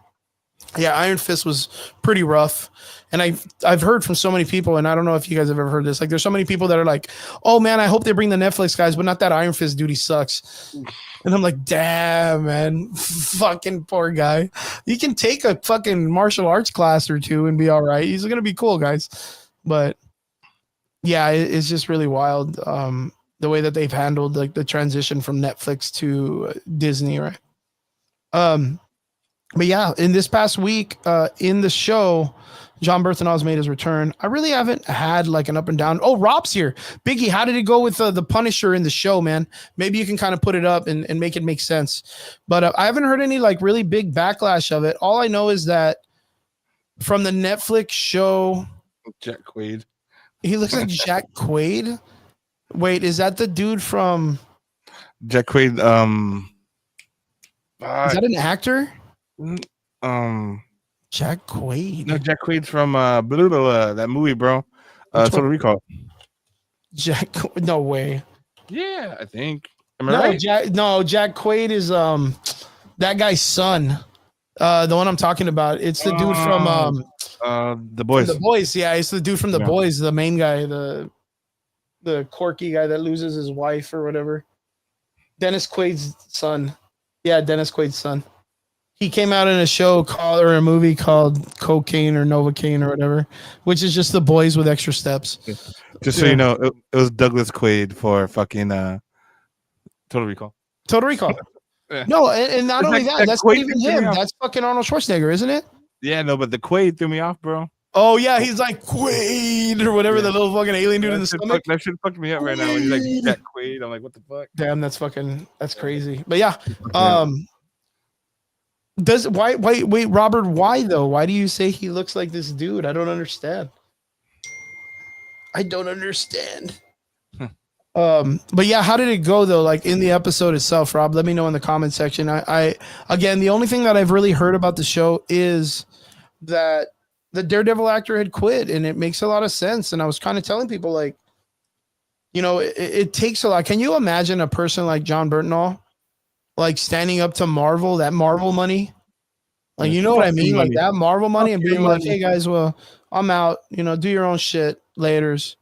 yeah, Iron Fist was pretty rough. And I've heard from so many people, and I don't know if you guys have ever heard this. Like, there's so many people that are like, "Oh man, I hope they bring the Netflix guys, but not that Iron Fist dude. He sucks." And I'm like, "Damn, man, fucking poor guy. He can take a fucking martial arts class or two and be all right. He's gonna be cool, guys." But yeah, it's just really wild the way that they've handled like the transition from Netflix to Disney, right? But yeah, in this past week, in the show, John Berthenol's made his return. I really haven't had like an up and down. Oh, Rob's here. Biggie, how did it go with the Punisher in the show, man? Maybe you can kind of put it up and make it make sense. But I haven't heard any like really big backlash of it. All I know is that from the Netflix show, Jack Quaid. He looks like Jack Quaid. Wait, is that the dude from Jack Quaid? Is that an actor? Jack Quaid. No, Jack Quaid's from that movie, bro. Total Recall. Jack, no way. Yeah, I think. Am I right? Jack Quaid is that guy's son. The one I'm talking about. It's the dude from The Boys. The Boys, yeah, it's the dude from The Boys, the main guy, the quirky guy that loses his wife or whatever. Dennis Quaid's son. Yeah, Dennis Quaid's son. He came out in a show or a movie called Cocaine or Novocaine or whatever, which is just The Boys with extra steps. Just so you know, it was Douglas Quaid for fucking Total Recall. Total Recall. Yeah. No, and not only that, that's not even him. That's fucking Arnold Schwarzenegger, isn't it? Yeah, no, but the Quaid threw me off, bro. Oh yeah, he's like Quaid or whatever, the little fucking alien dude in the stomach. That shit fucked me up right now. When he's like Jack Quaid, I'm like, what the fuck? Damn, that's crazy. But yeah, wait, Robert? Why though? Why do you say he looks like this dude? I don't understand. But yeah, how did it go though? Like in the episode itself, Rob, let me know in the comment section. I again, the only thing that I've really heard about the show is that the Daredevil actor had quit, and it makes a lot of sense. And I was kind of telling people, like, you know, it takes a lot. Can you imagine a person like John Bernthal, like standing up to Marvel, that Marvel money? Like, you know what I mean? Like that Marvel money, and being like, hey guys, well, I'm out, you know, do your own shit, laters.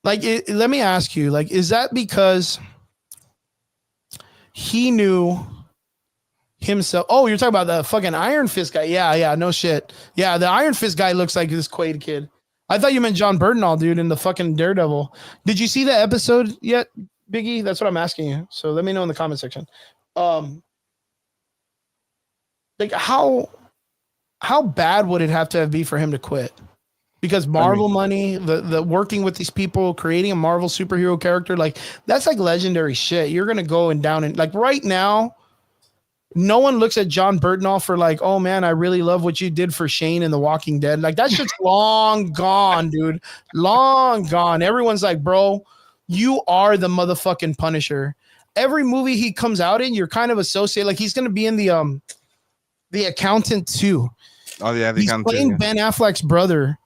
Like, let me ask you, like, is that because he knew himself? Oh, you're talking about the fucking Iron Fist guy. Yeah, no shit. Yeah, the Iron Fist guy looks like this Quaid kid. I thought you meant John Bernthal, dude, in the fucking Daredevil. Did you see the episode yet, Biggie? That's what I'm asking you. So let me know in the comment section. Like how bad would it have to be for him to quit? Because Marvel money, the working with these people, creating a Marvel superhero character, like that's like legendary shit. You're gonna go and down and like right now, no one looks at John Bernthal for like, oh man, I really love what you did for Shane in The Walking Dead. Like that shit's long gone, dude. Long gone. Everyone's like, bro, you are the motherfucking Punisher. Every movie he comes out in, you're kind of associated. Like he's gonna be in the Accountant too. Oh yeah, he's playing Ben Affleck's brother.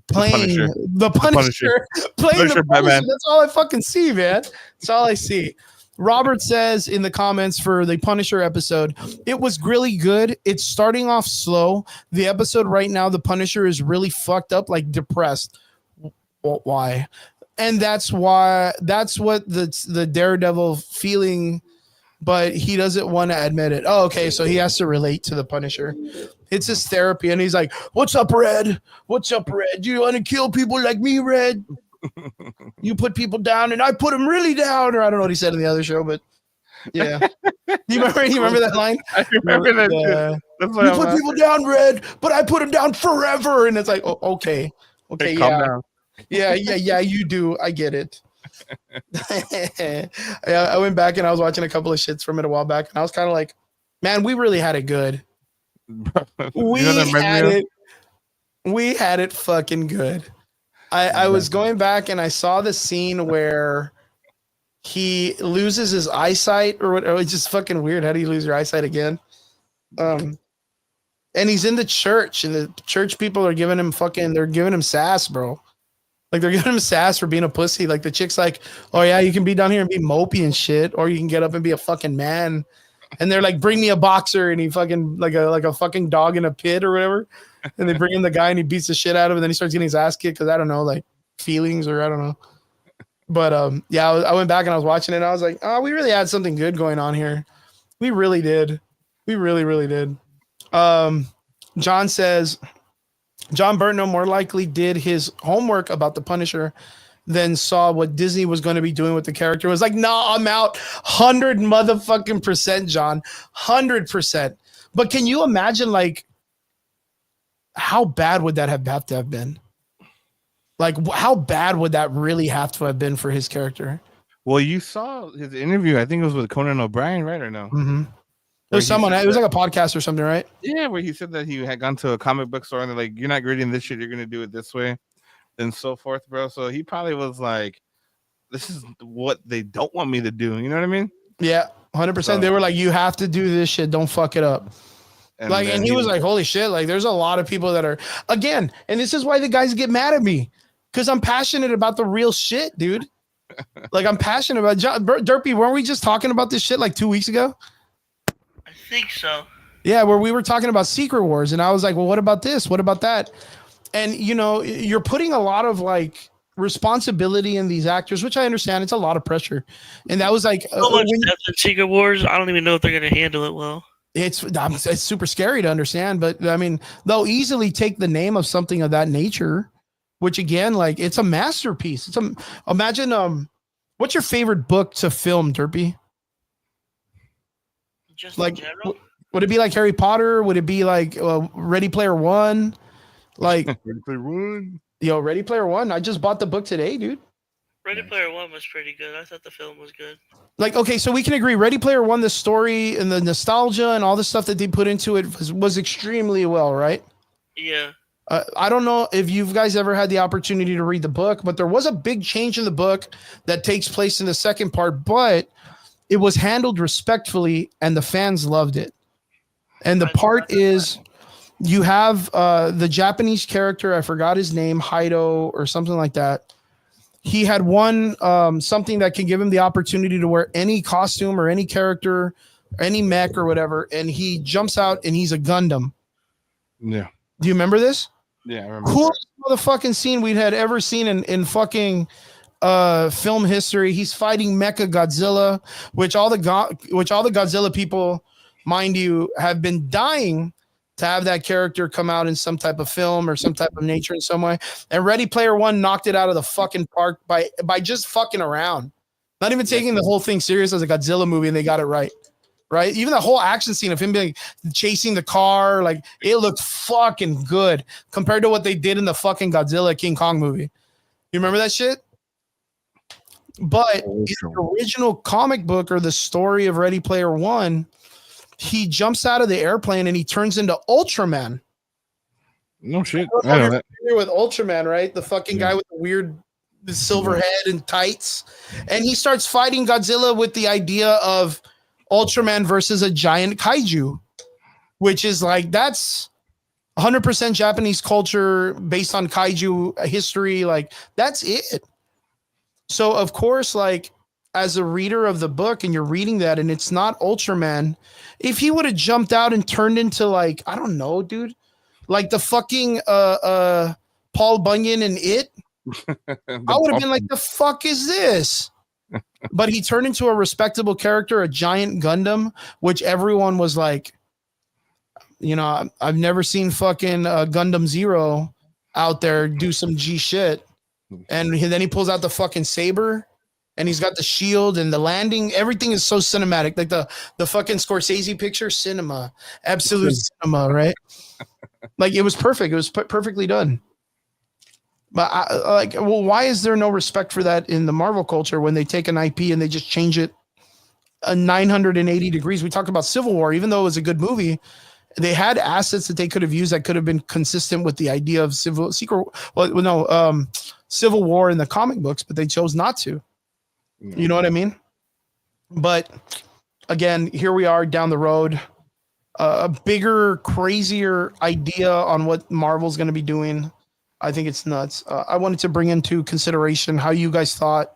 Playing the Punisher. Playing the Punisher. That's all I fucking see, man. That's all I see. Robert says in the comments for the Punisher episode, it was really good. It's starting off slow. The episode right now, the Punisher is really fucked up, like depressed. Why? And that's what the Daredevil feeling, but he doesn't want to admit it. Oh, okay. So he has to relate to the Punisher. It's his therapy. And he's like, what's up, Red? What's up, Red? You want to kill people like me, Red? You put people down and I put them really down. Or I don't know what he said in the other show, but yeah. You remember that line? I remember that. Yeah. You put people down, Red, but I put them down forever. And it's like, oh, okay. Okay, hey, calm down. Yeah, you do. I get it. I went back and I was watching a couple of shits from it a while back, and I was kind of like, man, we really had it good. We had it. We had it fucking good. I was going back and I saw the scene where he loses his eyesight or what. It's just fucking weird. How do you lose your eyesight again? And he's in the church, and the church people are giving him they're giving him sass, bro. Like they're giving him sass for being a pussy. Like the chick's like, oh yeah, you can be down here and be mopey and shit, or you can get up and be a fucking man. And they're like, bring me a boxer, and he fucking like a fucking dog in a pit or whatever. And they bring in the guy and he beats the shit out of him, and then he starts getting his ass kicked because I don't know, like feelings or I don't know. But yeah, I went back and I was watching it and I was like, oh, we really had something good going on here. We really did. We really, really did. John says John Burton more likely did his homework about the Punisher than saw what Disney was going to be doing with the character. It was like, nah, I'm out. 100 motherfucking %, John. 100%. But can you imagine, like, how bad would that have to have been? Like, how bad would that really have to have been for his character? Well, you saw his interview. I think it was with Conan O'Brien, right, or no? Mm-hmm. It was someone. It was like a podcast or something, right? Yeah, where he said that he had gone to a comic book store and they're like, "You're not grading this shit. You're gonna do it this way," and so forth, bro. So he probably was like, "This is what they don't want me to do." You know what I mean? Yeah, 100%. So, they were like, "You have to do this shit. Don't fuck it up." And like, and he was like, "Holy shit!" Like, there's a lot of people that are again, and this is why the guys get mad at me because I'm passionate about the real shit, dude. Like, I'm passionate about Derpy. Weren't we just talking about this shit like 2 weeks ago? I think so. Yeah, where we were talking about Secret Wars, and I was like, well, what about this? What about that? And, you know, you're putting a lot of, like, responsibility in these actors, which I understand. It's a lot of pressure. And that was like... so much death in Secret Wars, I don't even know if they're going to handle it well. It's super scary to understand, but, I mean, they'll easily take the name of something of that nature, which, again, like, it's a masterpiece. Imagine, what's your favorite book to film, Derpy? Just like, in general? Would it be like Harry Potter? Would it be like Ready Player One? Like Ready Player One. Yo, Ready Player One. I just bought the book today, dude. Ready Player One was pretty good. I thought the film was good. Like, okay, so we can agree. Ready Player One, the story and the nostalgia and all the stuff that they put into it was extremely well, right? Yeah. I don't know if you guys ever had the opportunity to read the book, but there was a big change in the book that takes place in the second part, but it was handled respectfully and the fans loved it. And the part is you have the Japanese character, I forgot his name, Haido or something like that. He had one something that can give him the opportunity to wear any costume or any character, any mech or whatever, and he jumps out and he's a Gundam. Yeah. Do you remember this? Yeah, I remember. Coolest motherfucking scene we'd had ever seen in fucking film history. He's fighting Mecha Godzilla, which all the Godzilla people, mind you, have been dying to have that character come out in some type of film or some type of nature in some way. And Ready Player One knocked it out of the fucking park by just fucking around, not even taking the whole thing serious as a Godzilla movie, and they got it right. Right, even the whole action scene of him being chasing the car, like it looked fucking good compared to what they did in the fucking Godzilla King Kong movie. You remember that shit? But in the original comic book or the story of Ready Player One, he jumps out of the airplane and he turns into Ultraman. No shit. I know that. With Ultraman, right? The fucking guy with the weird silver head and tights. And he starts fighting Godzilla with the idea of Ultraman versus a giant kaiju, which is like, that's 100% Japanese culture based on kaiju history. Like, that's it. So, of course, like, as a reader of the book and you're reading that and it's not Ultraman, if he would have jumped out and turned into, like, I don't know, dude, like the fucking Paul Bunyan and It, I would have been like, the fuck is this? But he turned into a respectable character, a giant Gundam, which everyone was like, you know, I've never seen fucking Gundam Zero out there do some G shit. And then he pulls out the fucking saber and he's got the shield and the landing. Everything is so cinematic. Like the fucking Scorsese picture, cinema, absolute cinema, right? Like it was perfect. It was perfectly done. But why is there no respect for that in the Marvel culture when they take an IP and they just change it 980 degrees? We talked about Civil War, even though it was a good movie, they had assets that they could have used that could have been consistent with the idea of Civil War in the comic books, but they chose not to. You know what I mean? But again, here we are down the road. A bigger, crazier idea on what Marvel's going to be doing. I think it's nuts. I wanted to bring into consideration how you guys thought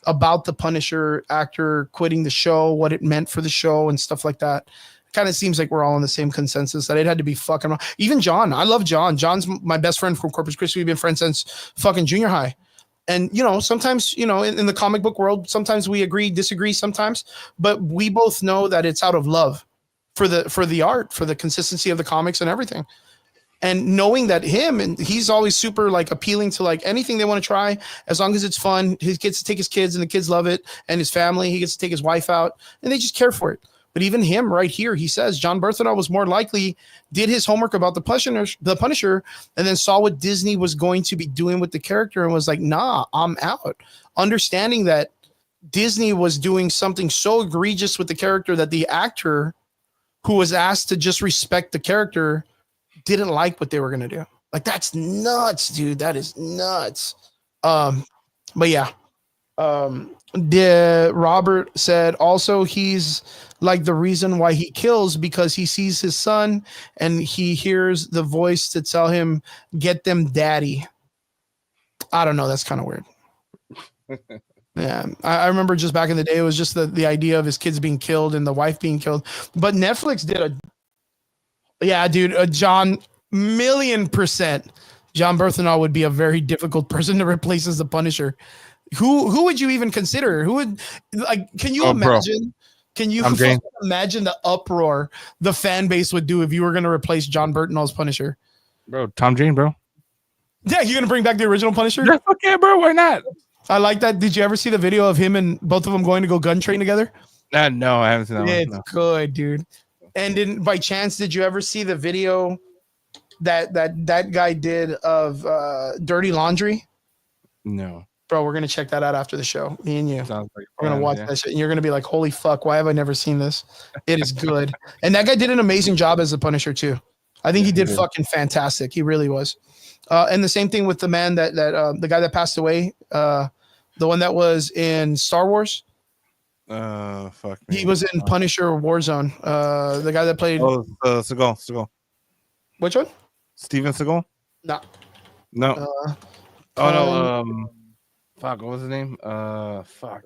about the Punisher actor quitting the show, what it meant for the show and stuff like that. Kind of seems like we're all on the same consensus that it had to be fucking wrong. Even John. I love John. John's my best friend from Corpus Christi. We've been friends since fucking junior high. And, you know, sometimes, you know, in the comic book world, sometimes we agree, disagree sometimes, but we both know that it's out of love for the art, for the consistency of the comics and everything. And knowing that and he's always super like appealing to like anything they want to try, as long as it's fun. He gets to take his kids and the kids love it, and his family, he gets to take his wife out and they just care for it. But even him right here, he says John Berthenol was more likely did his homework about the Punisher and then saw what Disney was going to be doing with the character and was like, nah, I'm out. Understanding that Disney was doing something so egregious with the character that the actor who was asked to just respect the character didn't like what they were going to do. Like, that's nuts, dude. That is nuts. But yeah. Robert said also he's like the reason why he kills because he sees his son and he hears the voice to tell him, get them daddy. I don't know. That's kind of weird. Yeah. I remember just back in the day, it was just the idea of his kids being killed and the wife being killed. But Netflix did John, 1,000,000%. John Berthenol would be a very difficult person to replace as the Punisher. Who would you even consider? Who would can you imagine? Bro. Can you imagine the uproar the fan base would do if you were going to replace John Berthenol's Punisher? Bro, Tom Jane, bro. Yeah, you're going to bring back the original Punisher? Yeah, okay, bro. Why not? I like that. Did you ever see the video of him and both of them going to go gun train together? No, I haven't seen that one. It's good, dude. And by chance, did you ever see the video that guy did of Dirty Laundry? No. Bro, we're going to check that out after the show. Me and you. Sounds like we're going to watch that shit. And you're going to be like, holy fuck, why have I never seen this? It is good. And that guy did an amazing job as the Punisher, too. I think he did fucking fantastic. He really was. And the same thing with the man that the guy that passed away, the one that was in Star Wars. Fuck me. He was in Punisher Warzone. The guy that played. Seagal. Which one? Steven Seagal? No. Fuck, what was his name? Fuck.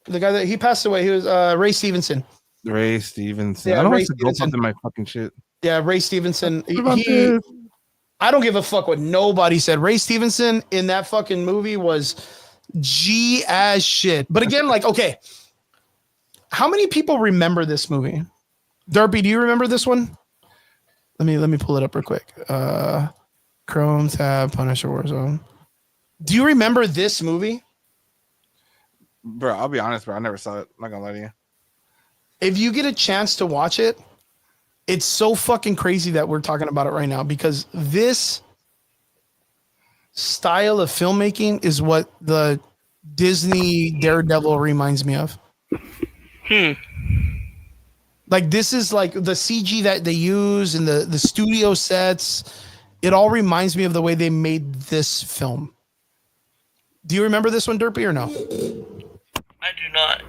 The guy that he passed away, he was Ray Stevenson. Ray Stevenson. Yeah, I don't Ray want to go up in my fucking shit. Yeah, Ray Stevenson. I don't give a fuck what nobody said. Ray Stevenson in that fucking movie was G as shit. But again, like, okay, how many people remember this movie? Derpy, do you remember this one? Let me pull it up real quick. Chrome tab Punisher Warzone. Do you remember this movie? Bro, I'll be honest, bro. I never saw it. I'm not gonna lie to you. If you get a chance to watch it, it's so fucking crazy that we're talking about it right now because this style of filmmaking is what the Disney Daredevil reminds me of. Like, this is like the CG that they use and the studio sets. It all reminds me of the way they made this film. Do you remember this one, Derpy, or no? I do not.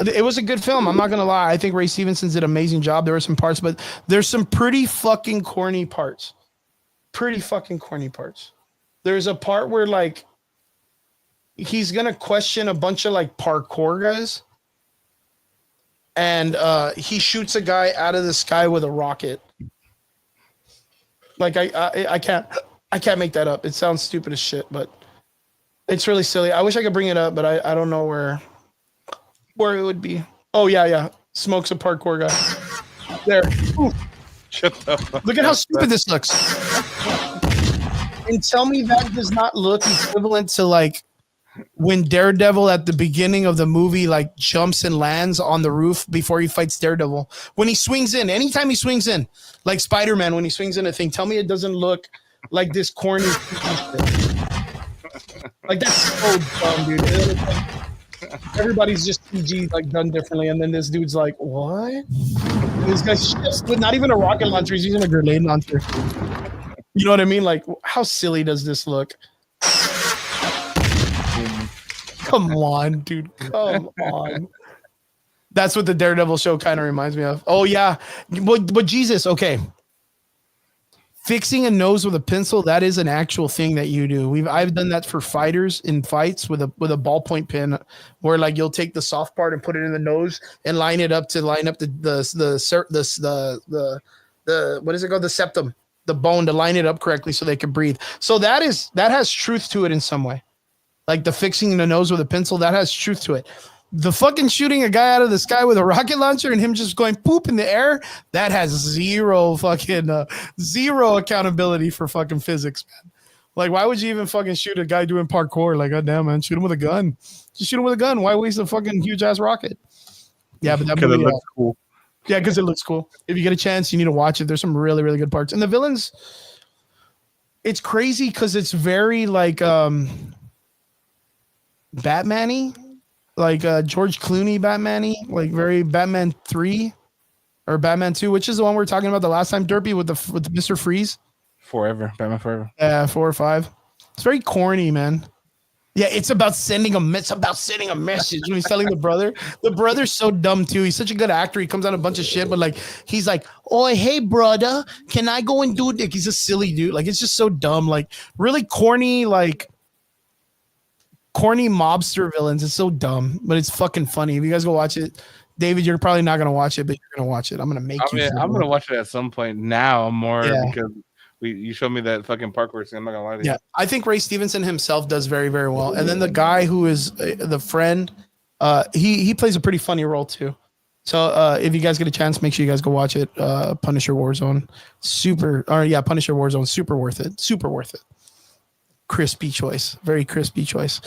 It was a good film. I'm not going to lie. I think Ray Stevenson did an amazing job. There were some parts, but there's some pretty fucking corny parts. There's a part where, like, he's going to question a bunch of, like, parkour guys. And he shoots a guy out of the sky with a rocket. Like, I can't make that up. It sounds stupid as shit, but it's really silly. I wish I could bring it up, but I don't know where it would be. Oh yeah. Smokes a parkour guy. There. Ooh. Shut the fuck Look at how stupid this looks. And tell me that does not look equivalent to like when Daredevil at the beginning of the movie like jumps and lands on the roof before he fights Daredevil. When he swings in, anytime he swings in, like Spider-Man when he swings in a thing, tell me it doesn't look like this corny like that's so dumb, dude. Everybody's just CG like done differently, and then this dude's like, what? This guy shifts with not even a rocket launcher. He's using a grenade launcher. You know what I mean? Like, how silly does this look? Come on, dude. Come on. That's what the Daredevil show kind of reminds me of. Oh, yeah. But Jesus, okay. Fixing a nose with a pencil, that is an actual thing that you do. I've done that for fighters in fights with a ballpoint pen, where like you'll take the soft part and put it in the nose and line up the what is it called? The septum, the bone, to line it up correctly so they can breathe. So that has truth to it in some way. Like the fixing the nose with a pencil, that has truth to it. The fucking shooting a guy out of the sky with a rocket launcher and him just going poop in the air, that has zero accountability for fucking physics, man. Like, why would you even fucking shoot a guy doing parkour? Like, goddamn, man, shoot him with a gun. Just shoot him with a gun. Why waste a fucking huge ass rocket? Yeah, but that movie, it looks cool. Yeah, because it looks cool. If you get a chance, you need to watch it. There's some really, really good parts. And the villains, it's crazy because it's very like Batman-y. Like George Clooney Batman-y, like very Batman 3 or Batman 2, which is the one we were talking about the last time, Derpy, with Mr. Freeze. Batman Forever. Yeah, 4 or 5. It's very corny, man. Yeah, it's about sending a message when he's telling the brother. The brother's so dumb too. He's such a good actor. He comes out a bunch of shit, but like he's like, "Oh, hey brother, can I go and do it?" He's a silly dude. Like it's just so dumb. Like really corny, like corny mobster villains. It's so dumb, but it's fucking funny. If you guys go watch it, David, you're probably not gonna watch it, but you're gonna watch it. I'm gonna make you. I'm gonna watch it at some point now more because you showed me that fucking parkour scene. I'm not gonna lie to you. Yeah, I think Ray Stevenson himself does very, very well, and then the guy who is the friend, he plays a pretty funny role too. So if you guys get a chance, make sure you guys go watch it. Punisher Warzone, Punisher Warzone, super worth it. Super worth it. Crispy choice, very crispy choice.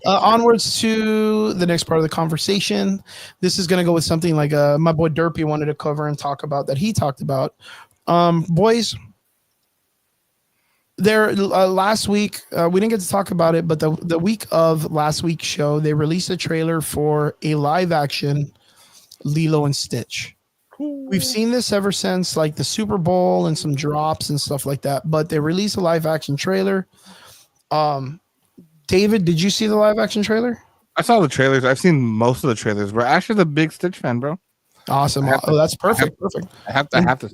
Onwards to the next part of the conversation. This is going to go with something like my boy Derpy wanted to cover and talk about that he talked about. Boys, there last week we didn't get to talk about it, but the week of last week's show, they released a trailer for a live action Lilo and Stitch. Cool. We've seen this ever since like the Super Bowl and some drops and stuff like that, but they released a live action trailer. David, did you see the live action trailer? I saw the trailers. I've seen most of the trailers, bro. Asher's a big Stitch fan, bro. Awesome. That's perfect. Perfect. I have to.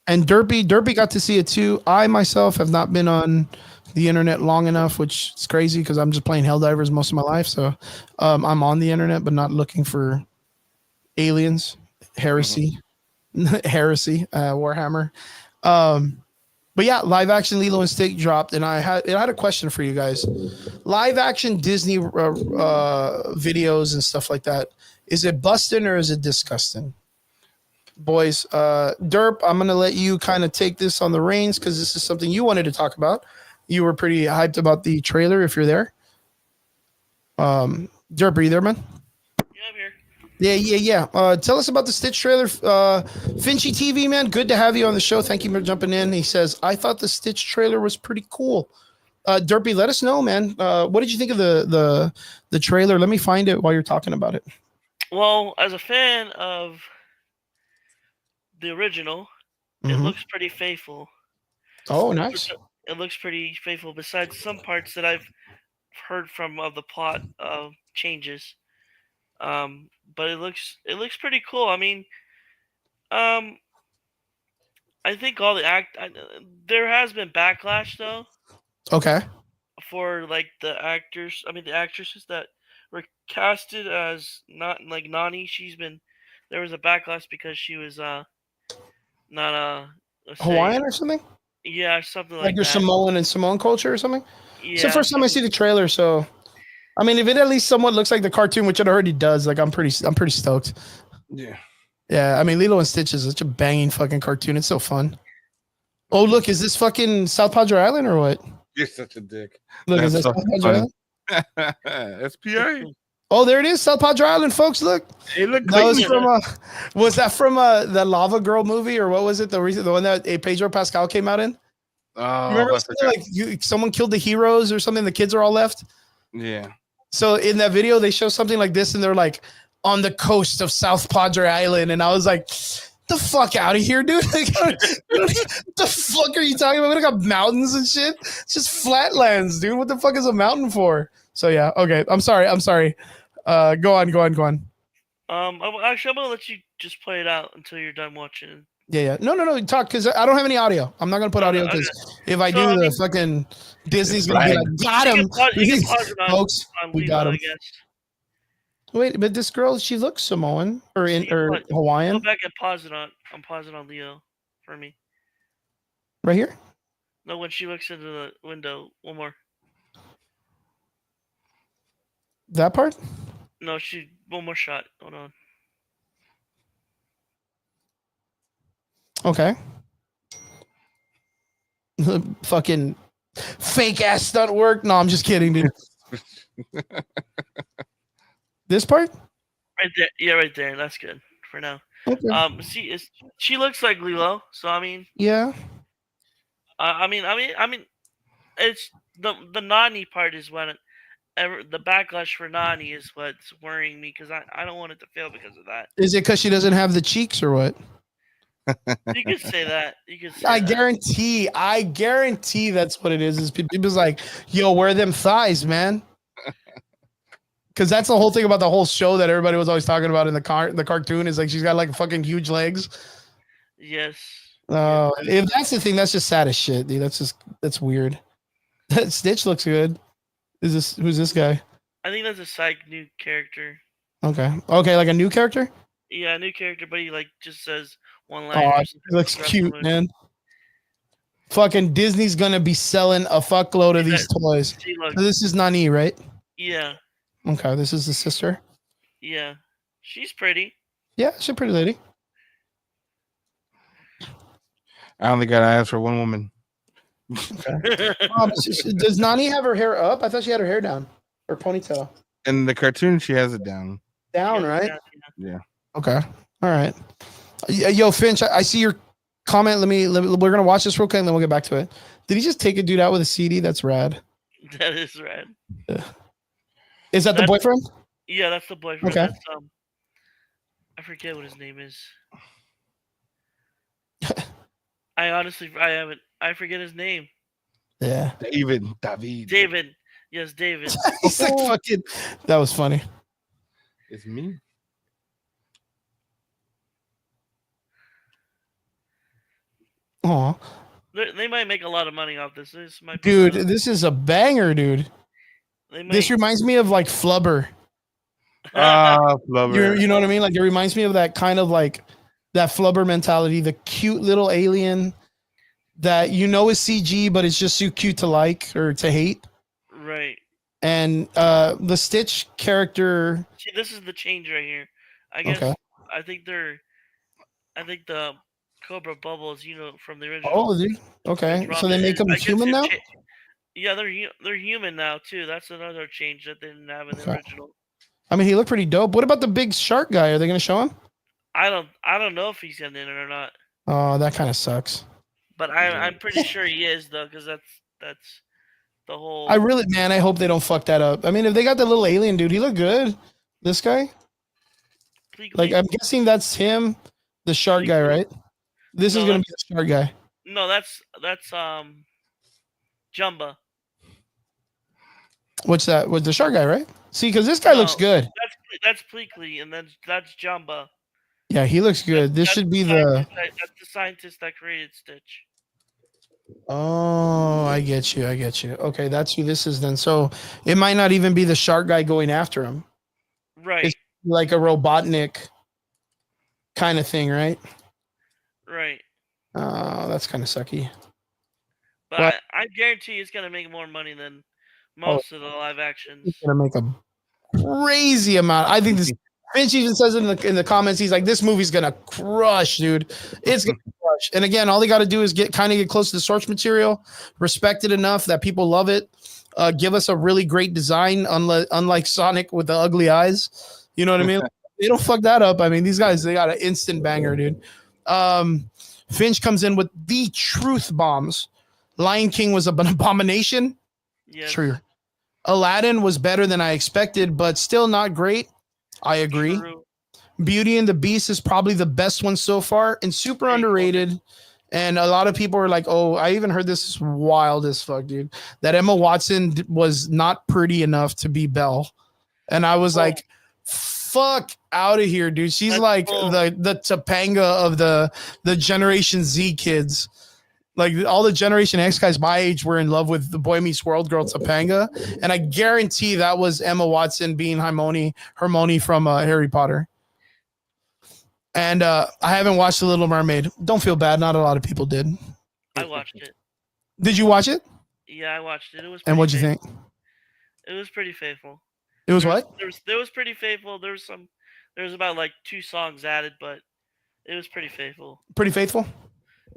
And Derpy got to see it too. I myself have not been on the internet long enough, which is crazy because I'm just playing Helldivers most of my life. So I'm on the internet, but not looking for aliens, heresy, Warhammer. But yeah, live action Lilo and Stitch dropped, and I had a question for you guys. Live action Disney videos and stuff like that. Is it busting or is it disgusting? Boys, Derp, I'm gonna let you kind of take this on the reins because this is something you wanted to talk about. You were pretty hyped about the trailer. If you're there, Derp, are you there, man? Yeah, I'm here. Yeah. Tell us about the Stitch trailer. Finchy TV, man, good to have you on the show. Thank you for jumping in. He says, I thought the Stitch trailer was pretty cool. Derpy, let us know, man. What did you think of the trailer? Let me find it while you're talking about it. Well, as a fan of the original, it looks pretty faithful. Oh, nice. It looks pretty faithful besides some parts that I've heard from of the plot changes. But it looks pretty cool. I mean, I think all the there has been backlash though. Okay. For like the actresses that were casted as not like Nani. There was a backlash because she was not Hawaiian or something. Yeah, something like your that. Samoan and Samoan culture or something. Yeah. It's the first time I see the trailer, so. I mean, if it at least somewhat looks like the cartoon, which it already does, like I'm pretty stoked. Yeah. Yeah, I mean, Lilo and Stitch is such a banging fucking cartoon. It's so fun. Oh, look, is this fucking South Padre Island or what? You're such a dick. Look, is that South Padre Island? SPA. Oh, there it is, South Padre Island, folks. Look. Hey, look. That was from was that from the Lava Girl movie or what was it? The one that Pedro Pascal came out in? Oh, remember someone killed the heroes or something? The kids are all left. Yeah. So in that video, they show something like this, and they're like on the coast of South Padre Island, and I was like, the fuck out of here, dude. Like, what the fuck are you talking about? We don't got mountains and shit. It's just flatlands, dude. What the fuck is a mountain for? So yeah, okay. I'm sorry. Go on. Actually, I'm gonna let you just play it out until you're done watching. Yeah. No. Talk, because I don't have any audio. I'm not gonna put audio because if I do, the fucking Disney's gonna be like, got him. You can pause it on, Folks, we got him. I guess. Wait, but this girl, she looks Samoan or Hawaiian. Go back and pause it on. I'm pausing on Leo for me. Right here. No, when she looks into the window, one more. That part. No, one more shot. Hold on. Okay. Fucking fake ass stunt work. No, I'm just kidding, dude. This part? Right there. Yeah, right there. That's good for now. Okay. She looks like Lilo, so I mean. Yeah. I mean, it's the Nani part is what the backlash for Nani is what's worrying me because I don't want it to fail because of that. Is it because she doesn't have the cheeks or what? You could say that. I guarantee that's what it is. Is people's like, yo, where are them thighs, man? Because that's the whole thing about the whole show that everybody was always talking about in the cartoon is like she's got like fucking huge legs. Yes. Oh, if that's the thing, that's just sad as shit, dude. That's weird. That Stitch looks good. Who's this guy? I think that's a psych new character. Okay, like a new character. Yeah, a new character, but he like just says one line. Oh, he looks cute, man. Fucking Disney's gonna be selling a fuckload of these toys. So this is Nani, right? Yeah. Okay, this is the sister. Yeah, she's pretty. Yeah, she's a pretty lady. I only got eyes for one woman. Okay. Does Nani have her hair up? I thought she had her hair down. Or ponytail. In the cartoon, she has it down. Down, right? Yeah. Okay. All right. Yo, Finch, I see your comment. We're gonna watch this real quick and then we'll get back to it. Did he just take a dude out with a CD? That's rad. That is rad. Yeah. Is that the boyfriend? Yeah, that's the boyfriend. Okay. That's, I forget what his name is. I forget his name. Yeah. David. Yes, David. He's like fucking. That was funny. It's me. Aw. They might make a lot of money off this. Dude, this is a banger, dude. This reminds me of like Flubber. Flubber. You know what I mean? Like it reminds me of that kind of like that Flubber mentality, the cute little alien that is CG, but it's just too cute to like or to hate. Right. And the Stitch character. See, this is the change right here. I guess I think the Cobra Bubbles, from the original. Oh, dude. Okay. So they make them human now? Yeah, they're human now too. That's another change that they didn't have in the original. I mean, he looked pretty dope. What about the big shark guy? Are they going to show him? I don't know if he's in it or not. Oh, that kind of sucks. But I'm pretty sure he is though, because that's the whole. I hope they don't fuck that up. I mean, if they got the little alien dude, he looked good. This guy, like I'm guessing that's him, the shark guy, right? This is gonna be the shark guy. No, that's Jumba. What's that? Was the shark guy, right? See, because this guy looks good. That's Pleakley, and then that's Jumba. Yeah, he looks good. This should be that's the scientist that created Stitch. Oh, I get you. Okay, that's who this is then. So it might not even be the shark guy going after him. Right. It's like a Robotnik kind of thing, right? Right. Oh, that's kind of sucky. But I guarantee it's gonna make more money than most of the live actions. It's gonna make a crazy amount. I think this. Finch even says it in the comments. He's like, "This movie's gonna crush, dude. It's gonna crush." And again, all they got to do is get close to the source material, respect it enough that people love it, give us a really great design, unlike Sonic with the ugly eyes. You know what I mean? They don't fuck that up. I mean, these guys, they got an instant banger, dude. Finch comes in with the truth bombs. Lion King was an abomination. Yes. True. Aladdin was better than I expected, but still not great. I agree. True. Beauty and the Beast is probably the best one so far and super underrated. And a lot of people are like, oh, I even heard this is wild as fuck, dude. That Emma Watson was not pretty enough to be Belle. And I was like, fuck out of here, dude. She's like the Topanga of the Generation Z kids. Like all the Generation X guys my age were in love with the Boy Meets World girl Topanga. And I guarantee that was Emma Watson being Hermione from Harry Potter. And I haven't watched The Little Mermaid. Don't feel bad. Not a lot of people did. I watched it. Did you watch it? Yeah, I watched it. It was. And what'd you think? It was pretty faithful. It was what? There was pretty faithful. There was about like 2 songs added, but it was pretty faithful. Pretty faithful?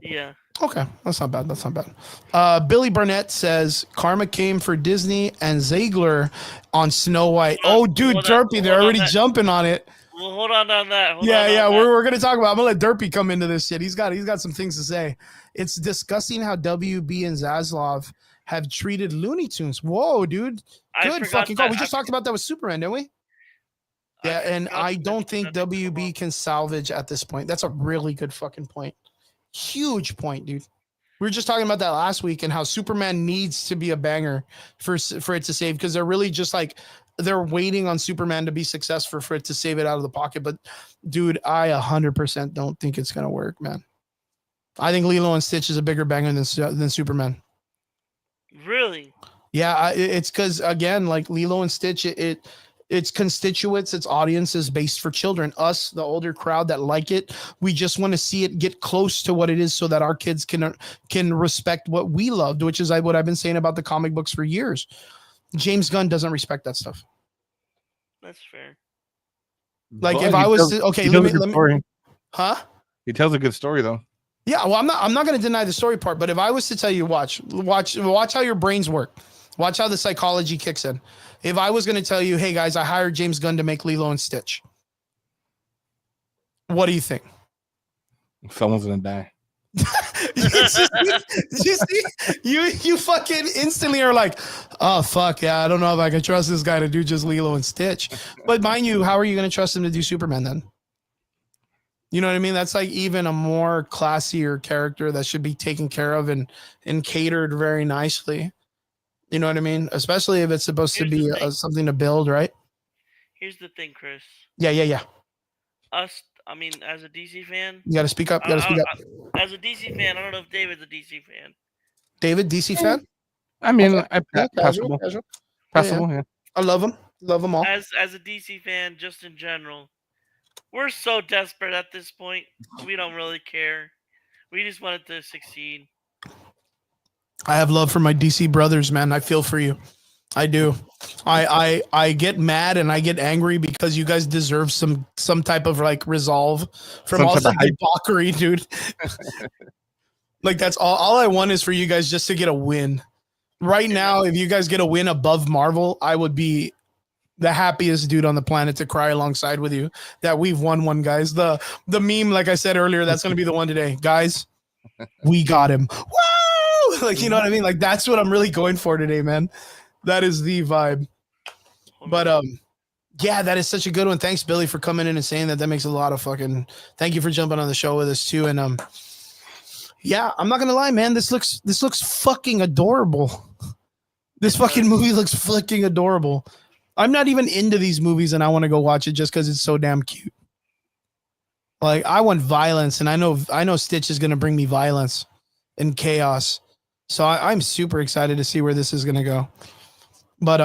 Yeah. Okay, that's not bad. That's not bad. Billy Burnett says Karma came for Disney and Ziegler on Snow White. Oh, dude, Derpy, they're already jumping on it. Well, hold on that. We're gonna talk about. I'm gonna let Derpy come into this shit. He's got some things to say. It's disgusting how WB and Zaslav have treated Looney Tunes. Whoa, dude, good fucking call. We just talked about that with Superman, didn't we? Yeah, and I don't think WB can salvage at this point. That's a really good fucking point. Huge point, dude. We were just talking about that last week and how Superman needs to be a banger for it to save, because they're really just like they're waiting on Superman to be successful for it to save it out of the pocket. But dude, I 100% don't think it's gonna work, man. I think Lilo and Stitch is a bigger banger than Superman. Really? Yeah, it's because again, like Lilo and Stitch, its constituents, its audience is based for children. Us, the older crowd that like it, we just want to see it get close to what it is so that our kids can respect what we loved, which is what I've been saying about the comic books for years. James Gunn doesn't respect that stuff. That's fair. Like if I was okay, let me huh? He tells a good story though. Yeah, well, I'm not going to deny the story part, but if I was to tell you, watch how your brains work. Watch how the psychology kicks in. If I was going to tell you, hey guys, I hired James Gunn to make Lilo and Stitch, what do you think? Someone's going to die. you fucking instantly are like, oh fuck yeah, I don't know if I can trust this guy to do just Lilo and Stitch. But mind you, how are you going to trust him to do Superman then? You know what I mean? That's like even a more classier character that should be taken care of and catered very nicely. You know what I mean? Especially if it's supposed to be something to build, right? Here's the thing, Chris. Yeah. I mean, as a DC fan, you gotta speak up. As a DC fan, I don't know if David's a DC fan. David, DC fan? I mean, possible. Yeah. I love them. Love them all. As a DC fan, just in general, we're so desperate at this point. We don't really care. We just want it to succeed. I have love for my DC brothers, man. I feel for you. I do. I get mad and I get angry because you guys deserve some type of like resolve from all the debauchery, dude. Like that's all I want is for you guys just to get a win. Right now, if you guys get a win above Marvel, I would be the happiest dude on the planet to cry alongside with you that we've won one, guys. The meme, like I said earlier, that's going to be the one today. Guys, we got him. Woo! Like, you know what I mean? Like, that's what I'm really going for today, man. That is the vibe. But, yeah, that is such a good one. Thanks, Billy, for coming in and saying that. That makes a lot of fucking, thank you for jumping on the show with us too. And, yeah, I'm not going to lie, man. This looks fucking adorable. This fucking movie looks fucking adorable. I'm not even into these movies and I want to go watch it just because it's so damn cute. Like, I want violence, and I know Stitch is going to bring me violence and chaos. So I'm super excited to see where this is going to go. But,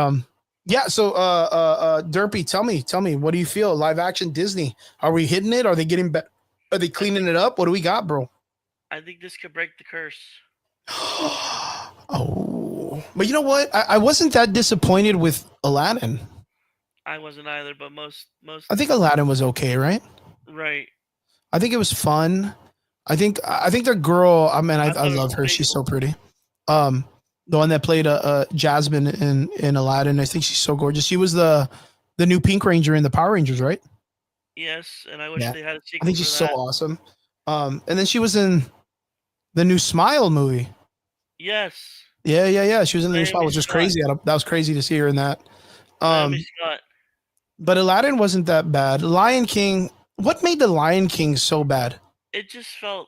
yeah, so Derpy, tell me, what do you feel? Live action Disney. Are we hitting it? Are they getting better? Are they cleaning it up? What do we got, bro? I think this could break the curse. Oh, but you know what? I wasn't that disappointed with Aladdin. I wasn't either, but most. I think Aladdin was okay, right? Right. I think it was fun. I think the girl. I mean, I love her. She's so pretty. The one that played Jasmine in Aladdin. I think she's so gorgeous. She was the new Pink Ranger in the Power Rangers, right? Yes, and I wish they had a sequel. I think she's so awesome. And then she was in the new Smile movie. Yes. Yeah. She was in the new Smile, which was crazy. That was crazy to see her in that. But Aladdin wasn't that bad. Lion King What made the Lion King so bad? It just felt,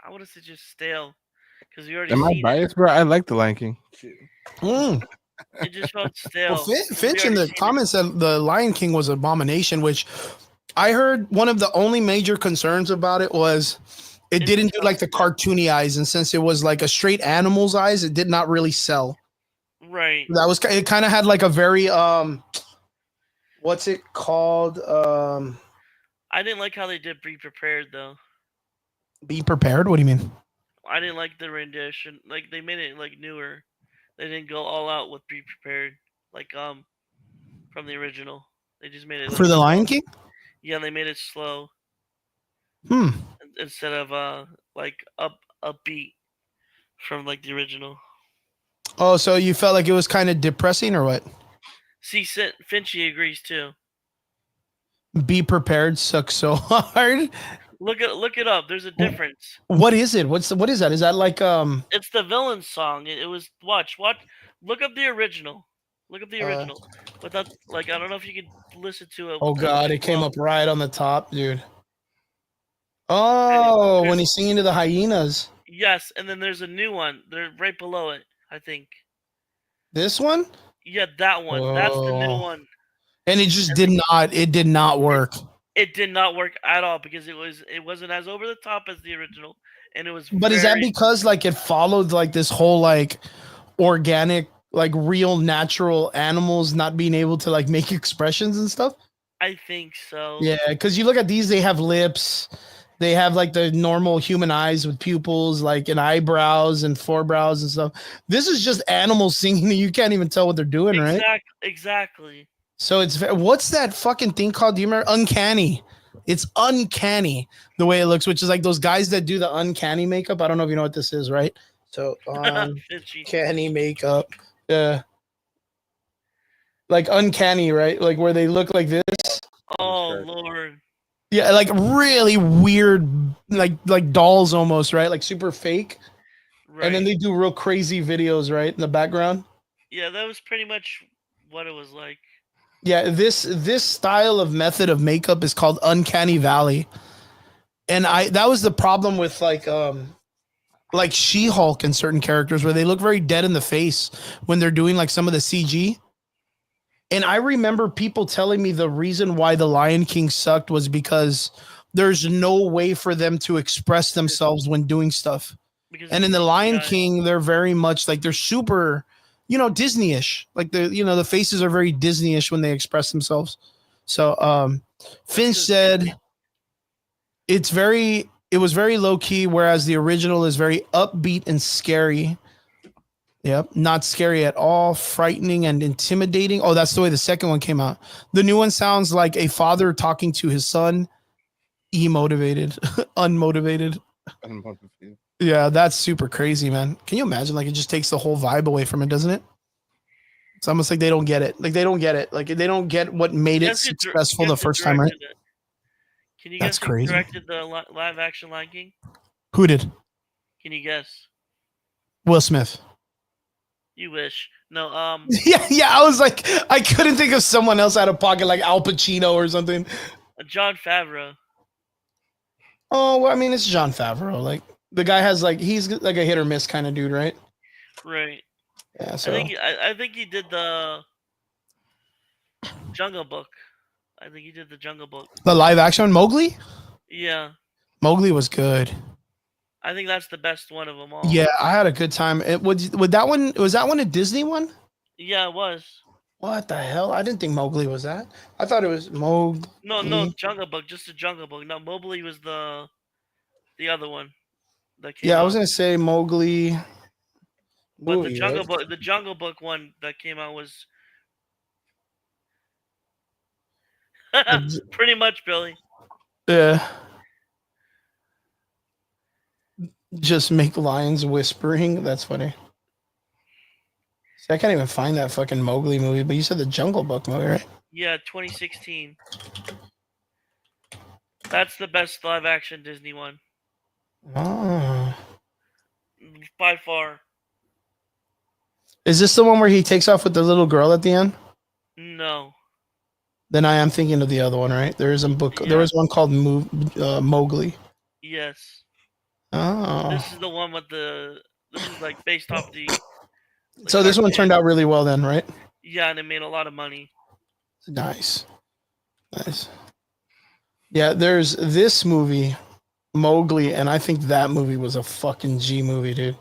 I would have said just stale, because we already Am I seen it. biased, bro? I like the Lion King. Mm. It just felt Well, stale. 'cause we Finch in already the seen it. comments said the Lion King was an abomination, which I heard one of the only major concerns about it was it It didn't just do felt like the stale. cartoony eyes, and since it was like a straight animal's eyes, it did not really sell. Right. That was it. Kind of had like a very what's it called? I didn't like how they did Be Prepared though. Be prepared. What do you mean? I didn't like the rendition. Like they made it like newer. They didn't go all out with Be Prepared, like from the original. They just made it like For the slow. Lion King? Yeah, they made it slow Hmm. instead of like upbeat from like the original. Oh, so you felt like it was kind of depressing or what? See, Finchy agrees too. Be prepared sucks so hard. Look it up. There's a difference. What is it? What is that? Is that like It's the villain song. It was watch. Look up the original. Look up the original. Without like I don't know if you could listen to it. Oh with god, the it came flow. up right on the top, dude. Oh, when he's singing to the hyenas. Yes, and then there's a new one. They're right below it. I think. This one? Yeah, that one. That's the new Oh. one. And it just did not work. It did not work at all because it wasn't as over the top as the original, and it was. But is that because like it followed like this whole like organic, like real natural animals not being able to like make expressions and stuff? I think so. Yeah, because you look at these, they have lips, they have like the normal human eyes with pupils, like and eyebrows and forebrows and stuff. This is just animals singing, you can't even tell what they're doing, right? Exactly. So it's what's that fucking thing called? Do you remember? Uncanny. It's uncanny the way it looks, which is like those guys that do the uncanny makeup. I don't know if you know what this is, right? So Finchy. uncanny makeup. Yeah. Like uncanny, right? Like where they look like this. Oh Lord. Yeah, like really weird, like dolls almost, right? Like super fake. Right. And then they do real crazy videos, right? In the background. Yeah, that was pretty much what it was like. Yeah, this style of method of makeup is called Uncanny Valley. And that was the problem with like She-Hulk and certain characters where they look very dead in the face when they're doing like some of the CG. And I remember people telling me the reason why the Lion King sucked was because there's no way for them to express themselves when doing stuff. And in the Lion King, they're very much like they're super, Disney-ish. Like the faces are very Disney-ish when they express themselves. So Finch said it was very low key, whereas the original is very upbeat and scary. Yep, not scary at all, frightening and intimidating. Oh, that's the way the second one came out. The new one sounds like a father talking to his son, emotivated, unmotivated. Yeah, that's super crazy, man. Can you imagine? Like, it just takes the whole vibe away from it, doesn't it? It's almost like they don't get it. Like, they don't get it. Like, they don't get what made it successful the first time, right? Can you guess who directed the live action Lion King? Who did? Can you guess? Will Smith. You wish. No, Yeah, I was like, I couldn't think of someone else out of pocket, like Al Pacino or something. Jon Favreau. Oh, well, I mean, it's Jon Favreau. Like, the guy has like, he's like a hit or miss kind of dude, right? Right. Yeah, so I think he did the Jungle Book. I think he did the Jungle Book. The live action Mowgli? Yeah. Mowgli was good. I think that's the best one of them all. Yeah, I had a good time. Was that one a Disney one? Yeah, it was. What the hell? I didn't think Mowgli was that. I thought it was Mowgli. No, Jungle Book, just a Jungle Book. No, Mowgli was the other one that came Yeah, out. I was gonna say Mowgli. But the Jungle Book one that came out was pretty much Billy. Yeah. Just make lions whispering. That's funny. See, I can't even find that fucking Mowgli movie, but you said the Jungle Book movie, right? Yeah, 2016. That's the best live action Disney one. Oh. By far. Is this the one where he takes off with the little girl at the end? No. Then I am thinking of the other one, right? There is a book. There Yeah. was one called Mowgli. Yes. Oh, This is the one with the. This is like based off the. so this one turned out really well then, right? Yeah, and it made a lot of money. Nice. Yeah, there's this movie, Mowgli, and I think that movie was a fucking G movie, dude.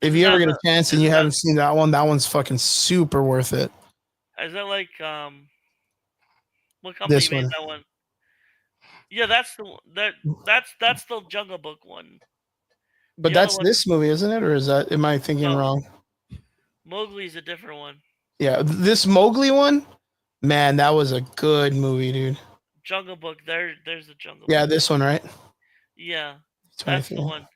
If you ever get a chance and you haven't seen that one's fucking super worth it. Is that like what company This made one. that one? Yeah, that's the that's the Jungle Book one. But The other that's one- this movie, isn't it? Or am I thinking No. wrong? Mowgli's a different one. Yeah, this Mowgli one, man, that was a good movie, dude. Jungle Book. There's the Jungle Yeah, Book. this one, right? Yeah, that's the 23. one.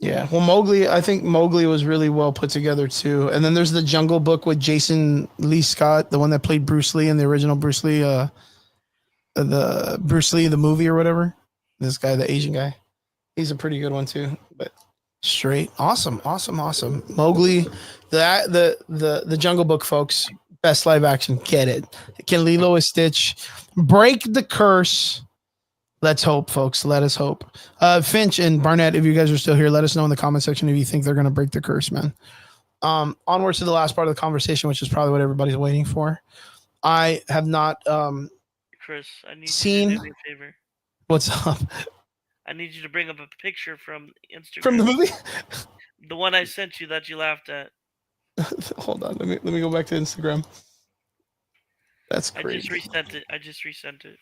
Yeah, well, Mowgli, I think Mowgli was really well put together too. And then there's the Jungle Book with Jason Lee Scott, the one that played Bruce Lee in the original Bruce Lee, the Bruce Lee the movie or whatever. This guy, the Asian guy, he's a pretty good one too. But straight, awesome. Mowgli, the Jungle Book, folks, best live action. Get it? Can Lilo and Stitch break the curse? Let's hope, folks. Let us hope. Finch and Barnett, if you guys are still here, let us know in the comment section if you think they're going to break the curse, man. Onwards to the last part of the conversation, which is probably what everybody's waiting for. I have not Chris, I need seen. you to do me a favor. What's up? I need you to bring up a picture from Instagram. From the movie? The one I sent you that you laughed at. Hold on. Let me go back to Instagram. That's crazy. I just resent it.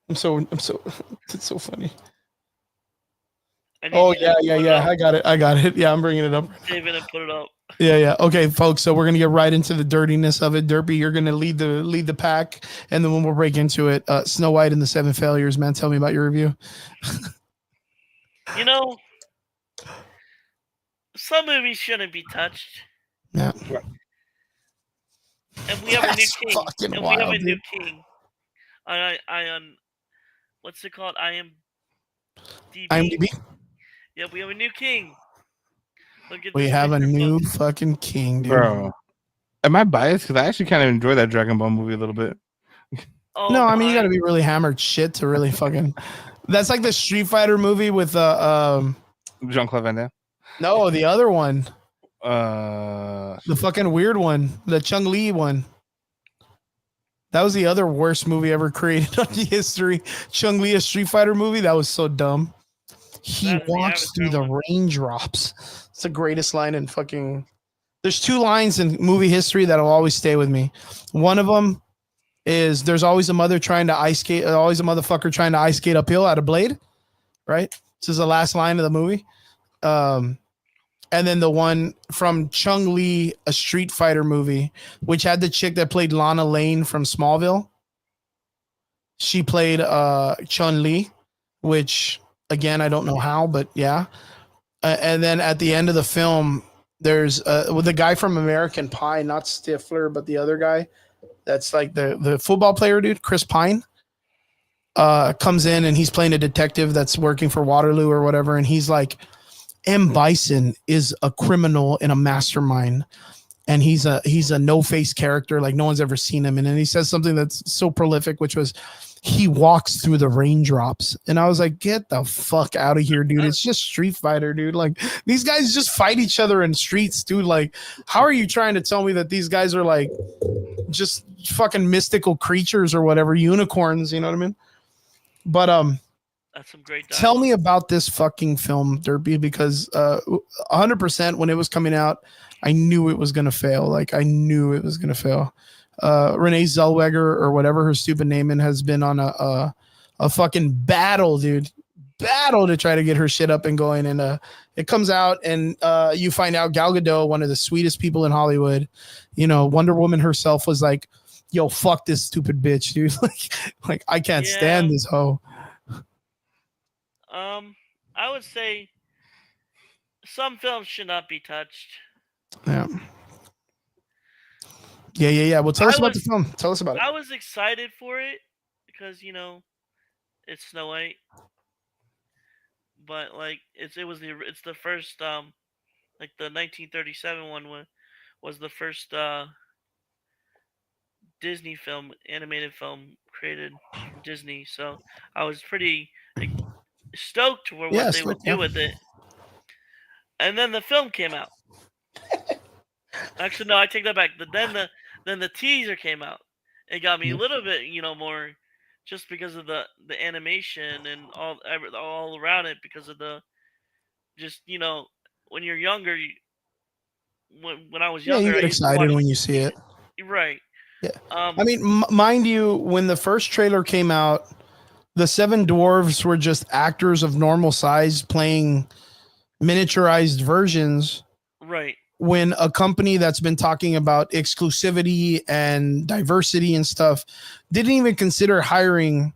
I'm so it's so funny. I need Oh you to yeah. put it up. I got it. Yeah, I'm bringing it up. Save it and put it up. Yeah. Okay, folks. So we're gonna get right into the dirtiness of it. Derpy, you're gonna lead the pack, and then we'll break into it. Snow White and the Seven Failures, man. Tell me about your review. You know, some movies shouldn't be touched. Yeah. And we have a new That's king. fucking And we have wild, a new dude. king. I what's it called? IMDb. IMDb. Yeah, we have a new king. Look at We this have a picture, new folks. fucking king, dude. Bro, am I biased? Because I actually kind of enjoy that Dragon Ball movie a little bit. Oh, No, I mean you my. got to be really hammered shit to really fucking. That's like the Street Fighter movie with Jean-Claude Van Damme. no, the other one, Uh, the fucking weird one, the Chung Li one. That was the other worst movie ever created on the history. Chung Li, a Street Fighter movie. That was so dumb. He That and the walks through Avatar the one. raindrops. It's the greatest line in fucking. There's two lines in movie history that'll always stay with me. One of them is there's always a mother trying to ice skate, always a motherfucker trying to ice skate uphill at a blade, right? This is the last line of the movie. And then the one from Chung Li, a Street Fighter movie, which had the chick that played Lana Lane from Smallville. She played Chun Li, which again I don't know how, but yeah. And then at the end of the film, there's with the guy from American Pie, not Stifler, but the other guy. That's like the football player dude, Chris Pine. Comes in and he's playing a detective that's working for Waterloo or whatever, and he's like, M. Bison is a criminal in a mastermind, and he's a no-face character, like no one's ever seen him. And then he says something that's so prolific, which was, he walks through the raindrops. And I was like, get the fuck out of here, dude. It's just Street Fighter, dude. Like, these guys just fight each other in streets, dude. Like, how are you trying to tell me that these guys are like just fucking mystical creatures or whatever, unicorns, you know what I mean? But That's some great dialogue. tell me about this fucking film, Derpy, because 100% when it was coming out, I knew it was going to fail. Like, I knew it was going to fail. Renee Zellweger or whatever her stupid name in has been on a fucking battle, dude. Battle to try to get her shit up and going. And it comes out and you find out Gal Gadot, one of the sweetest people in Hollywood, you know, Wonder Woman herself was like, yo, fuck this stupid bitch, dude. like I can't stand this hoe. I would say some films should not be touched. Yeah. Well, tell us about the film. Tell us about it. I was excited for it because, you know, it's Snow White. But like it's the first like the 1937 one was the first Disney film, animated film created from Disney. So I was pretty stoked for what they would do with it. And then the film came out. Actually, no, I take that back. Then the teaser came out. It got me a little bit, more, just because of the animation and all around it, because of the just when you're younger, when I was younger, you get excited when you see it. Right. Yeah. I mean, mind you, when the first trailer came out, the Seven Dwarves were just actors of normal size playing miniaturized versions. Right. When a company that's been talking about exclusivity and diversity and stuff didn't even consider hiring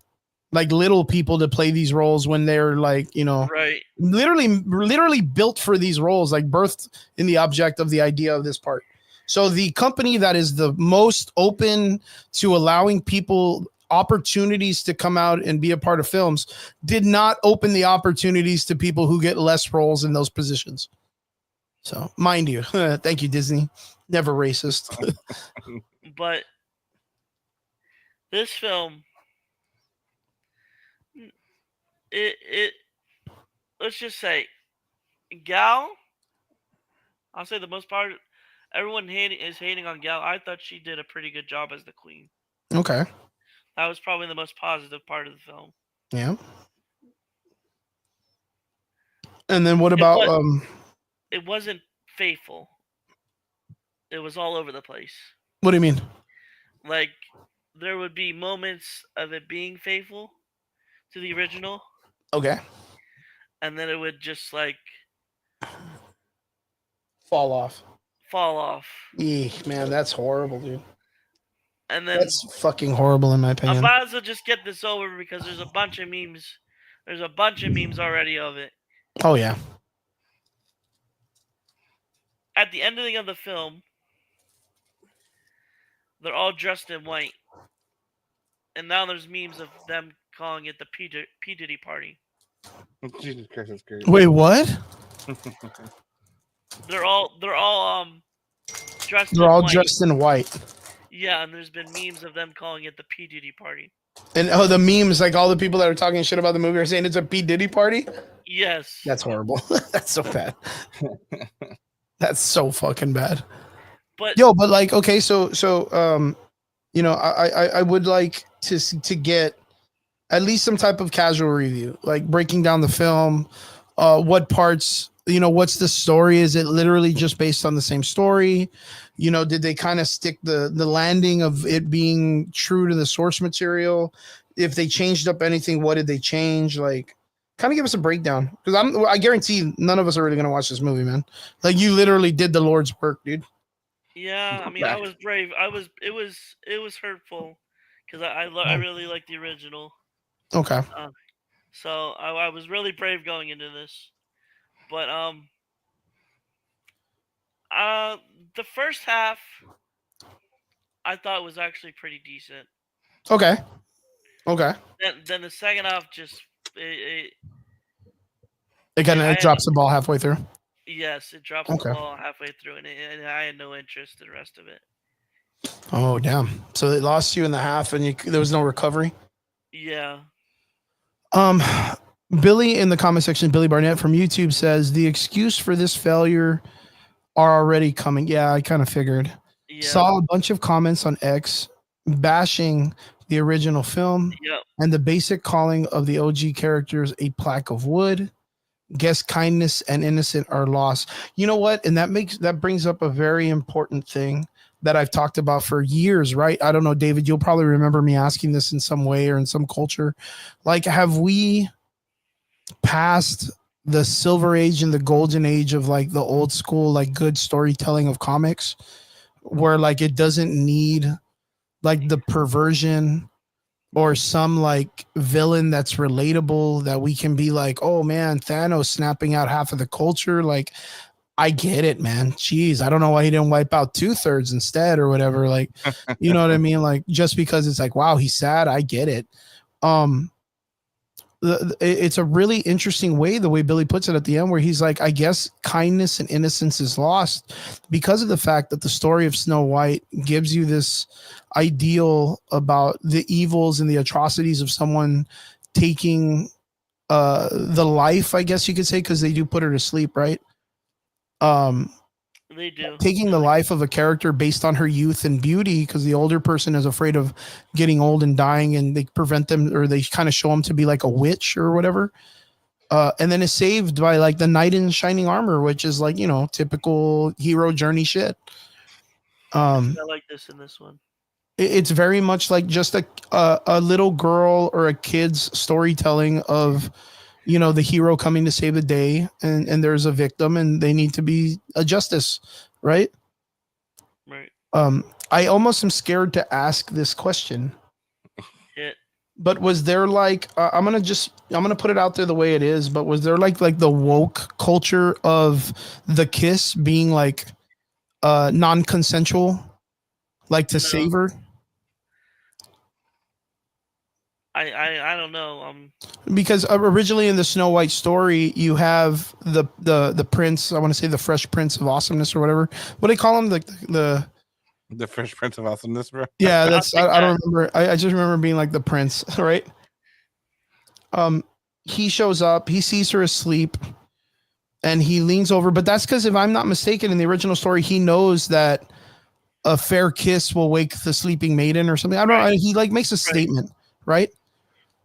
like little people to play these roles, when they're like, right, literally built for these roles, like birthed in the object of the idea of this part. So the company that is the most open to allowing people opportunities to come out and be a part of films did not open the opportunities to people who get less roles in those positions. So, mind you, thank you, Disney. Never racist. But this film, it let's just say, Gal, I'll say the most part, everyone is hating on Gal. I thought she did a pretty good job as the queen. Okay. That was probably the most positive part of the film. Yeah. And then what about it wasn't faithful. It was all over the place. What do you mean? Like, there would be moments of it being faithful to the original. Okay. And then it would just like fall off. Eek, man, that's horrible, dude. And then that's fucking horrible in my opinion. I might as well just get this over, because there's a bunch of memes. There's a bunch of memes already of it. Oh yeah. At the ending of the film, they're all dressed in white. And now there's memes of them calling it the P. Diddy party. Jesus Christ, that's crazy. Wait, what? They're all dressed dressed in white. Yeah, and there's been memes of them calling it the P. Diddy party. And the memes, like all the people that are talking shit about the movie are saying it's a P. Diddy party? Yes. That's horrible. That's so bad. That's so fucking bad. But like, okay, so I would like to get at least some type of casual review, like breaking down the film, what parts, what's the story? Is it literally just based on the same story? Did they kind of stick the landing of it being true to the source material? If they changed up anything, what did they change? Like, kind of give us a breakdown, because I guarantee none of us are really gonna watch this movie, man. Like, you literally did the Lord's work, dude. Yeah, I mean, I was brave. It was hurtful, because I really like the original. Okay. So I was really brave going into this, but the first half I thought was actually pretty decent. Okay. Then the second half just it kind of drops the ball halfway through. Yes, it drops the ball halfway through, and I had no interest in the rest of it. Oh damn! So it lost you in the half, and there was no recovery. Yeah. Billy in the comment section, Billy Barnett from YouTube says the excuse for this failure are already coming. Yeah, I kind of figured. Yeah. Saw a bunch of comments on X bashing the original film. Yep. And the basic calling of the OG characters a plaque of wood. Guess kindness and innocent are lost. You know what? And that brings up a very important thing that I've talked about for years, right? I don't know, David, you'll probably remember me asking this in some way or in some culture. Like, have we passed the silver age and the golden age of like the old school, like good storytelling of comics, where like it doesn't need like the perversion or some like villain that's relatable that we can be like, oh man, Thanos snapping out half of the culture. Like, I get it, man. Jeez, I don't know why he didn't wipe out 2/3 instead or whatever. Like, you know what I mean? Like, just because it's like, wow, he's sad. I get it. it's a really interesting way, the way Billy puts it at the end, where he's like, I guess kindness and innocence is lost because of the fact that the story of Snow White gives you this ideal about the evils and the atrocities of someone taking the life, I guess you could say, because they do put her to sleep, right? They do. Taking the life of a character based on her youth and beauty, because the older person is afraid of getting old and dying, and they prevent them, or they kind of show them to be like a witch or whatever. And then is saved by like the knight in shining armor, which is like, typical hero journey shit. I like this in this one. It's very much like just a little girl or a kid's storytelling of, the hero coming to save the day, and there's a victim and they need to be a justice, right? Right. I almost am scared to ask this question. Yeah. But was there like, I'm gonna put it out there the way it is, but was there like the woke culture of the kiss being like non-consensual, like to save her? I don't know. Because originally in the Snow White story, you have the prince. I want to say the Fresh Prince of Awesomeness or whatever. What do they call him? The Fresh Prince of Awesomeness, bro. Yeah, I don't remember. I just remember being like the prince, right? He shows up. He sees her asleep, and he leans over. But that's because, if I'm not mistaken, in the original story, he knows that a fair kiss will wake the sleeping maiden or something. I don't know. He like makes a statement, right?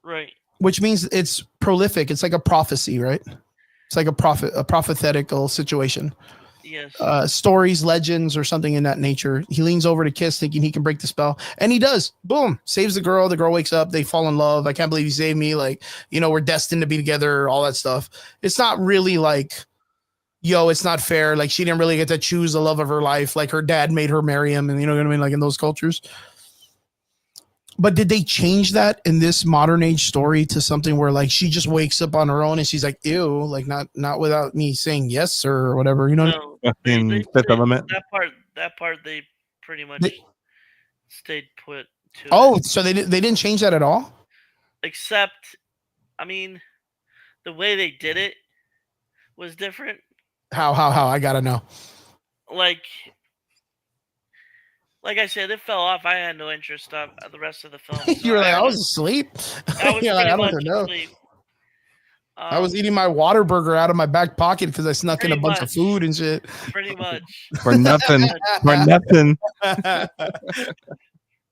Right. Which means it's prolific. It's like a prophecy, right? It's like a prophetical situation. Yes. Stories, legends, or something in that nature. He leans over to kiss, thinking he can break the spell, and he does. Boom! Saves the girl. The girl wakes up. They fall in love. I can't believe you saved me. Like, we're destined to be together. All that stuff. It's not really like, it's not fair. Like, she didn't really get to choose the love of her life. Like, her dad made her marry him, and you know what I mean. Like in those cultures. But did they change that in this modern age story to something where like she just wakes up on her own and she's like, ew, like not without me saying yes sir or whatever, No, that part they pretty much stayed put to. Oh, so they didn't change that at all? Except, I mean, the way they did it was different. How? I gotta know. Like I said, it fell off. I had no interest of the rest of the film. So you were like, I was asleep. I was like, I don't know. I was eating my Whataburger out of my back pocket because I snuck in a bunch of food and shit. Pretty much. For nothing. For nothing.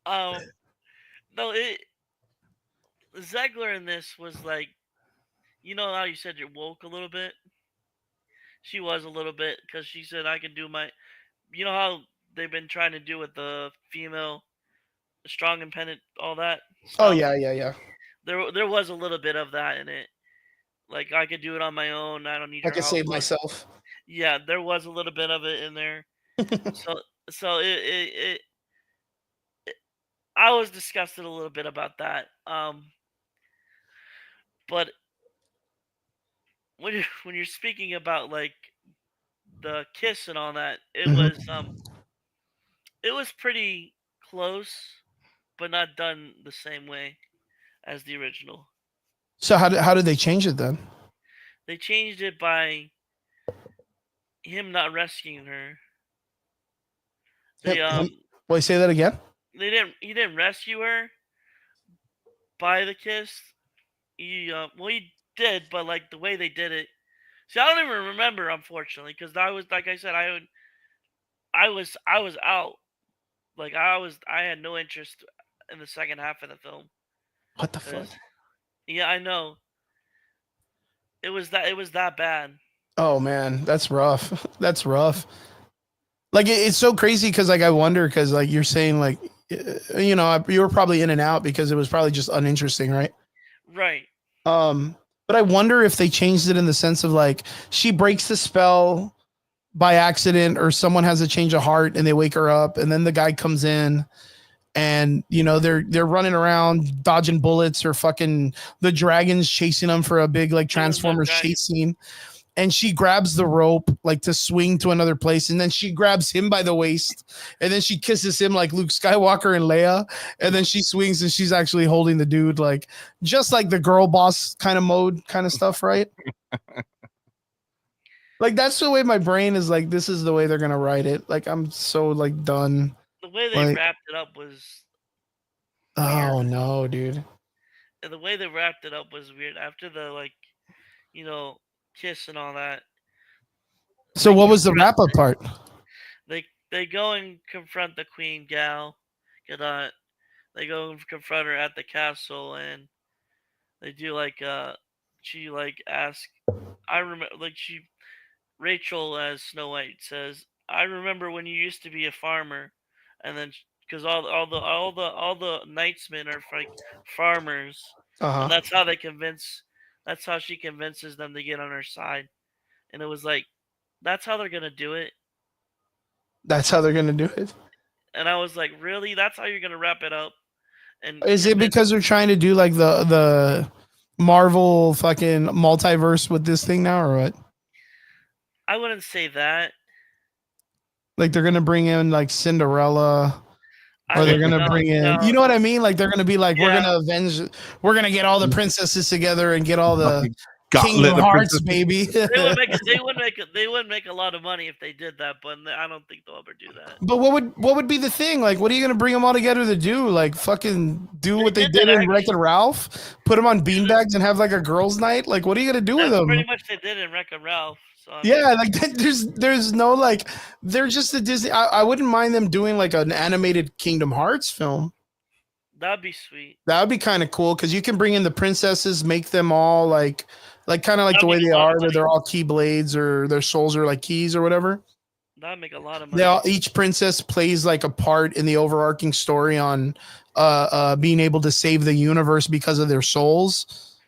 No, Zegler in this was like, how you said you're woke a little bit? She was a little bit, because she said, I can do my, how they've been trying to do with the female, strong, independent, all that stuff. Oh yeah. There was a little bit of that in it. Like, I could do it on my own. I don't need. I can save myself. Yeah, there was a little bit of it in there. so it I was disgusted a little bit about that. But when you're speaking about like the kiss and all that, it was pretty close, but not done the same way as the original. So how did they change it then? They changed it by him not rescuing her. Wait, say that again? He didn't rescue her by the kiss. He did, but like the way they did it. See, I don't even remember, unfortunately, because I was, like I said, I was out. Like I had no interest in the second half of the film. What the fuck? Yeah, I know. It was that bad. Oh man, that's rough. That's rough. Like it's so crazy because like I wonder, because like you're saying like you were probably in and out because it was probably just uninteresting, right? Right. But I wonder if they changed it in the sense of like she breaks the spell by accident, or someone has a change of heart and they wake her up, and then the guy comes in and they're running around dodging bullets, or fucking the dragons chasing them for a big like Transformers chase scene. and she grabs the rope like to swing to another place, and then she grabs him by the waist, and then she kisses him like Luke Skywalker and Leia, and then she swings and she's actually holding the dude, like just like the girl boss kind of mode kind of stuff, right? Like that's the way my brain is like, this is the way they're gonna write it. Like I'm so like done. The way they Like- wrapped it up was Oh no, dude. the way they wrapped it up was weird. After the kiss and all that, So what was the wrap up part? they go and confront the Queen Gal Gadot. They go and confront her at the castle, and they do she asks. I remember Rachel as Snow White says, "I remember when you used to be a farmer," and then because all the knightsmen are like farmers, Uh-huh. and that's how they convince. That's how she convinces them to get on her side, and it was like, that's how they're gonna do it. That's how they're gonna do it. And I was like, really? That's how you're gonna wrap it up? And Is it because they're trying to do like the Marvel fucking multiverse with this thing now, or what? I wouldn't say that. Like they're gonna bring in like Cinderella, I or they're wouldn't gonna know, bring in, no. you know what I mean? Like they're gonna be like, we're Yeah. gonna avenge, we're gonna get all the princesses together and get all the Gauntlet Kingdom of Hearts, Princess- baby. They wouldn't make a lot of money if they did that, but I don't think they'll ever do that. But what would be the thing? Like, what are you gonna bring them all together to do? Like, fucking do They what they did did that in Wreck-It Ralph? Put them on beanbags and have like a girls' night? Like, what are you gonna do with That's them? pretty much they did in Wreck-It Ralph. So I mean, Yeah, like there's no like, they're just a Disney. I wouldn't mind them doing like an animated Kingdom Hearts film. that'd be sweet. That would be kind of cool because you can bring in the princesses, make them all like kind of like the That'd way make they a lot are, of where money. they're all keyblades or their souls are like keys or whatever. That'd make a lot of money. They all, each princess plays like a part in the overarching story on being able to save the universe because of their souls.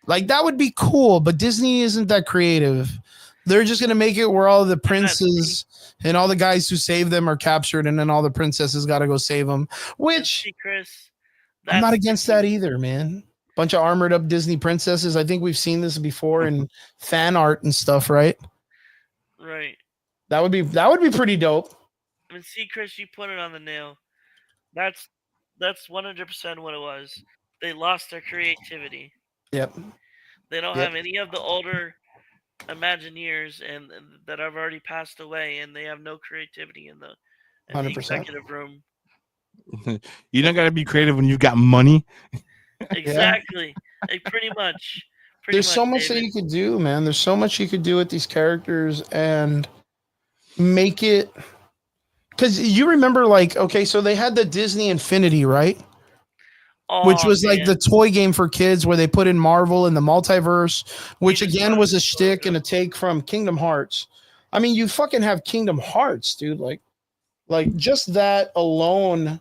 Like that would be cool, but Disney isn't that creative. They're just gonna make it where all the princes and all the guys who save them are captured, and then all the princesses got to go save them. And Which see, Chris, I'm not that's against that either, man. Bunch of armored up Disney princesses. I think we've seen this before in fan art and stuff, right? right. That would be pretty dope. I mean, see, Chris, you put it on the nail. That's 100% what it was. They lost their creativity. Yep. They don't Yep. have any of the older Imagineers and that have already passed away, and they have no creativity in the 100%. executive room. You don't gotta be creative when you got money. Exactly. Like, pretty much. There's so much that David. you could do, man. There's so much you could do with these characters and make it. Because you remember, like, okay, so they had the Disney Infinity, right? Which Oh, was like man. the toy game for kids where they put in Marvel and the multiverse, which just again thought was it a was so shtick good. and a take from Kingdom Hearts. I mean, you fucking have Kingdom Hearts, dude. Like just that alone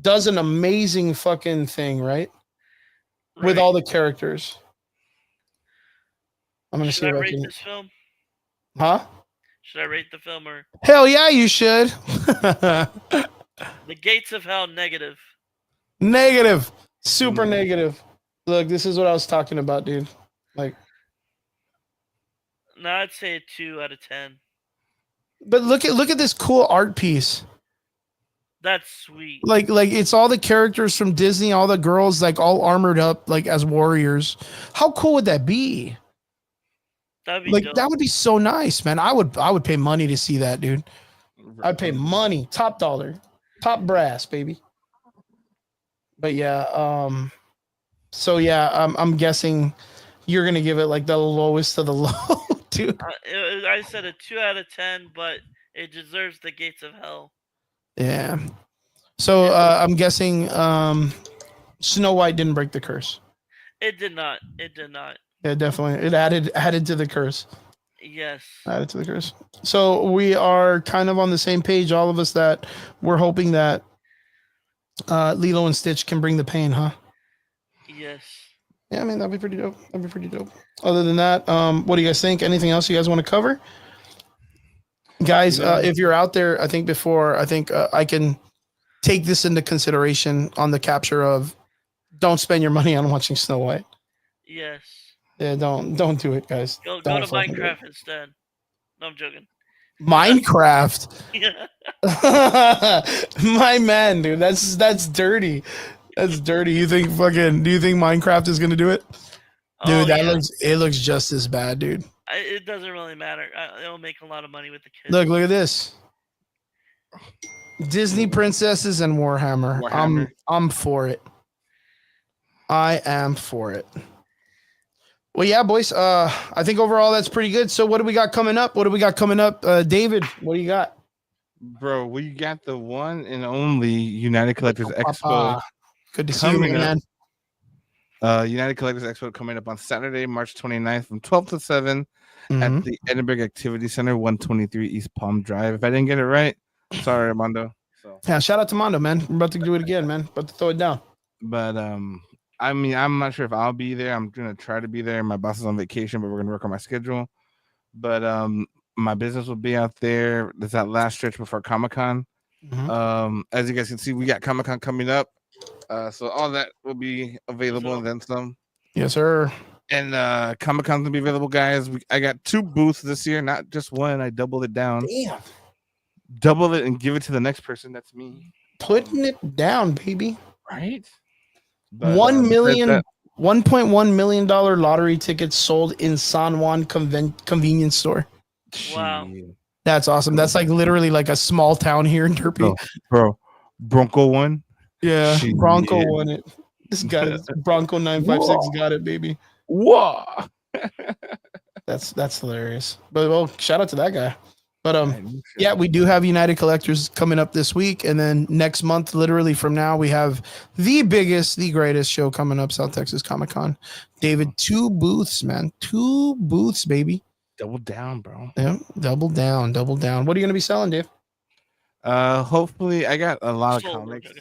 does an amazing fucking thing, right? With Right. all the characters. I'm gonna see Should I if I rate can. this film? Huh? Should I rate the film or Hell yeah, you should. The Gates of Hell negative? Negative. Super negative. Look, this is what I was talking about, dude. Like, No, I'd say a 2 out of 10. but look at this cool art piece. That's sweet. Like it's all the characters from Disney, all the girls like all armored up like as warriors. How cool would that be? That'd be Like dope. that would be so nice, man. I would pay money to see that, dude. I'd pay money, top dollar, top brass, baby. But yeah, so yeah, I'm guessing you're gonna give it like the lowest of the low, dude. I said a 2 out of 10, but it deserves the Gates of Hell. Yeah. So I'm guessing Snow White didn't break the curse. It did not. It did not. Yeah, definitely. It added to the curse. Yes. Added to the curse. So we are kind of on the same page, all of us, that we're hoping that Lilo and Stitch can bring the pain, huh? Yes. Yeah, I mean that'd be pretty dope. That'd be pretty dope. Other than that, what do you guys think? Anything else you guys want to cover? Guys, if you're out there, I think I can take this into consideration on the capture of don't spend your money on watching Snow White. Yes. Yeah, don't do it, guys. Go Don't to fucking do it. Minecraft instead. No, I'm joking. Minecraft. Yeah. My man, dude. That's dirty. That's dirty. Do you think Minecraft is gonna do it? Dude, Oh yeah. it looks just as bad, dude. It doesn't really matter. It'll make a lot of money with the kids. Look at this. Disney princesses and Warhammer. Warhammer. I'm for it. I am for it. Well, yeah, boys. I think overall that's pretty good. So what do we got coming up? David, what do you got? Bro, we got the one and only United Collectors Expo. Good to see you, man. United Collectors Expo coming up on Saturday, March 29th from 12 to 7 at the Edinburgh Activity Center, 123 East Palm Drive. If I didn't get it right, sorry, Armando. So yeah, shout out to Mondo, man. We're about to do it again, man. About to throw it down. But I mean, I'm not sure if I'll be there. I'm gonna try to be there. My boss is on vacation, but we're gonna work on my schedule. But my business will be out there. There's that last stretch before Comic-Con. As you guys can see, we got Comic-Con coming up. So all that will be available and then some. Yes, sir. And Comic-Con's gonna be available, guys. I got 2 booths this year, not just one. I doubled it down. Damn. Double it and give it to the next person. That's me. Putting it down, baby. Right? But, $1.1 million lottery tickets sold in San Juan convenience store. Wow. That's awesome. That's like literally like a small town here in Derby. Bro, Bronco won. Yeah, Bronco won it. This got it. Bronco 956 got it, baby. Whoa. That's hilarious. But well, shout out to that guy. But yeah, we do have United Collectors coming up this week, and then next month, literally from now, we have the biggest, the greatest show coming up, South Texas Comic-Con. David, 2 booths, man. 2 booths, baby. Double down, bro. Yeah, double down. What are you gonna be selling, Dave? Hopefully, I got a lot of comics.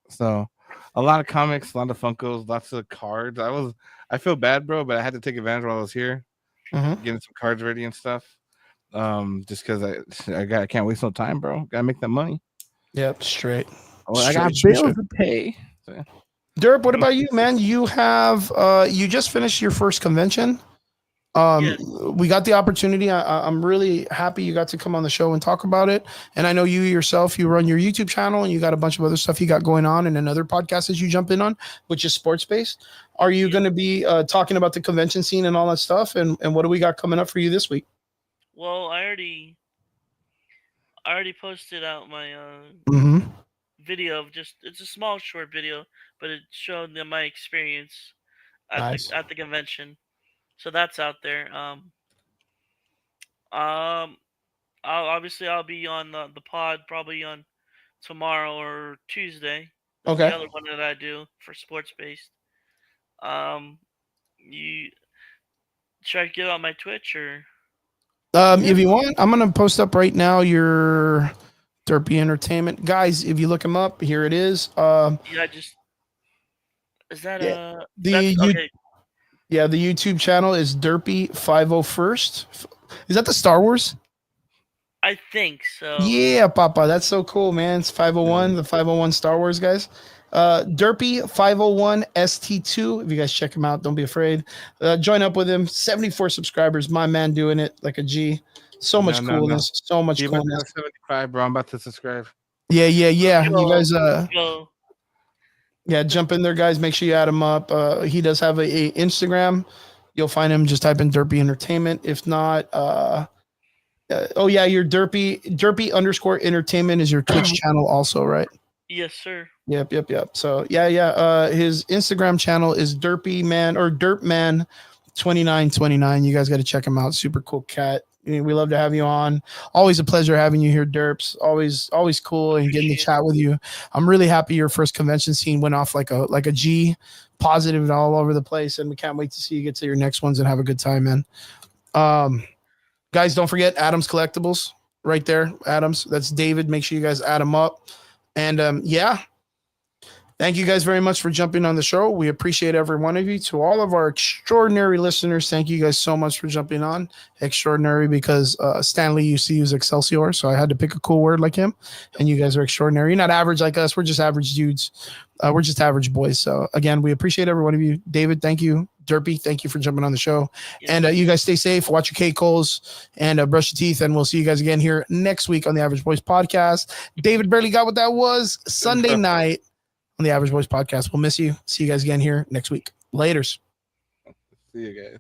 So a lot of comics, a lot of Funkos, lots of cards. I feel bad, bro, but I had to take advantage while I was here, getting some cards ready and stuff. Just because I can't waste no time, bro. Gotta make that money. Yep, straight. I got bills to pay. So. Derp, what about you, man? You have you just finished your first convention. Yes. We got the opportunity. I'm really happy you got to come on the show and talk about it. And I know you yourself, you run your YouTube channel and you got a bunch of other stuff you got going on and another podcast that you jump in on, which is sports based. Are you going to be talking about the convention scene and all that stuff? And what do we got coming up for you this week? Well, I already posted out my video of it's a small short video, but it showed them my experience at the convention. So that's out there. I'll be on the pod probably on tomorrow or Tuesday. Okay. The other one that I do for sports based. You should I give out my Twitch or? If you want, I'm gonna post up right now your Derpy Entertainment guys. If you look him up, here it is. Is that okay? Yeah, the YouTube channel is Derpy 501st. Is that the Star Wars? I think so. Yeah, Papa, that's so cool, man. It's 501, the 501 Star Wars guys. Derpy 501 ST2. If you guys check him out, don't be afraid. Join up with him. 74 subscribers. My man doing it like a G. So much coolness. So much coolness. 75, bro. I'm about to subscribe. Yeah. You guys jump in there, guys. Make sure you add him up. He does have a Instagram. You'll find him. Just type in Derpy Entertainment. If not, your Derpy _entertainment is your Twitch channel also, right? Yes, sir. Yep. So his Instagram channel is Derpyman or Derpman2929. You guys got to check him out. Super cool cat. We love to have you on. Always a pleasure having you here, Derps. Always cool and getting to chat with you. I'm really happy your first convention scene went off like a G, positive and all over the place, and we can't wait to see you get to your next ones and have a good time, man. Guys, don't forget Adams Collectibles right there. Adams, that's David. Make sure you guys add him up. And thank you guys very much for jumping on the show. We appreciate every one of you. To all of our extraordinary listeners, thank you guys so much for jumping on. Extraordinary because Stanley used to use Excelsior, so I had to pick a cool word like him. And you guys are extraordinary. You're not average like us. We're just average dudes. We're just average boys. So again, we appreciate every one of you. David, thank you. Derpy, thank you for jumping on the show. Yes. And you guys stay safe, watch your K. Coles, and brush your teeth. And we'll see you guys again here next week on the Average Boys Podcast. David barely got what that was. Sunday night on the Average Boys Podcast. We'll miss you. See you guys again here next week. Laters. See you guys.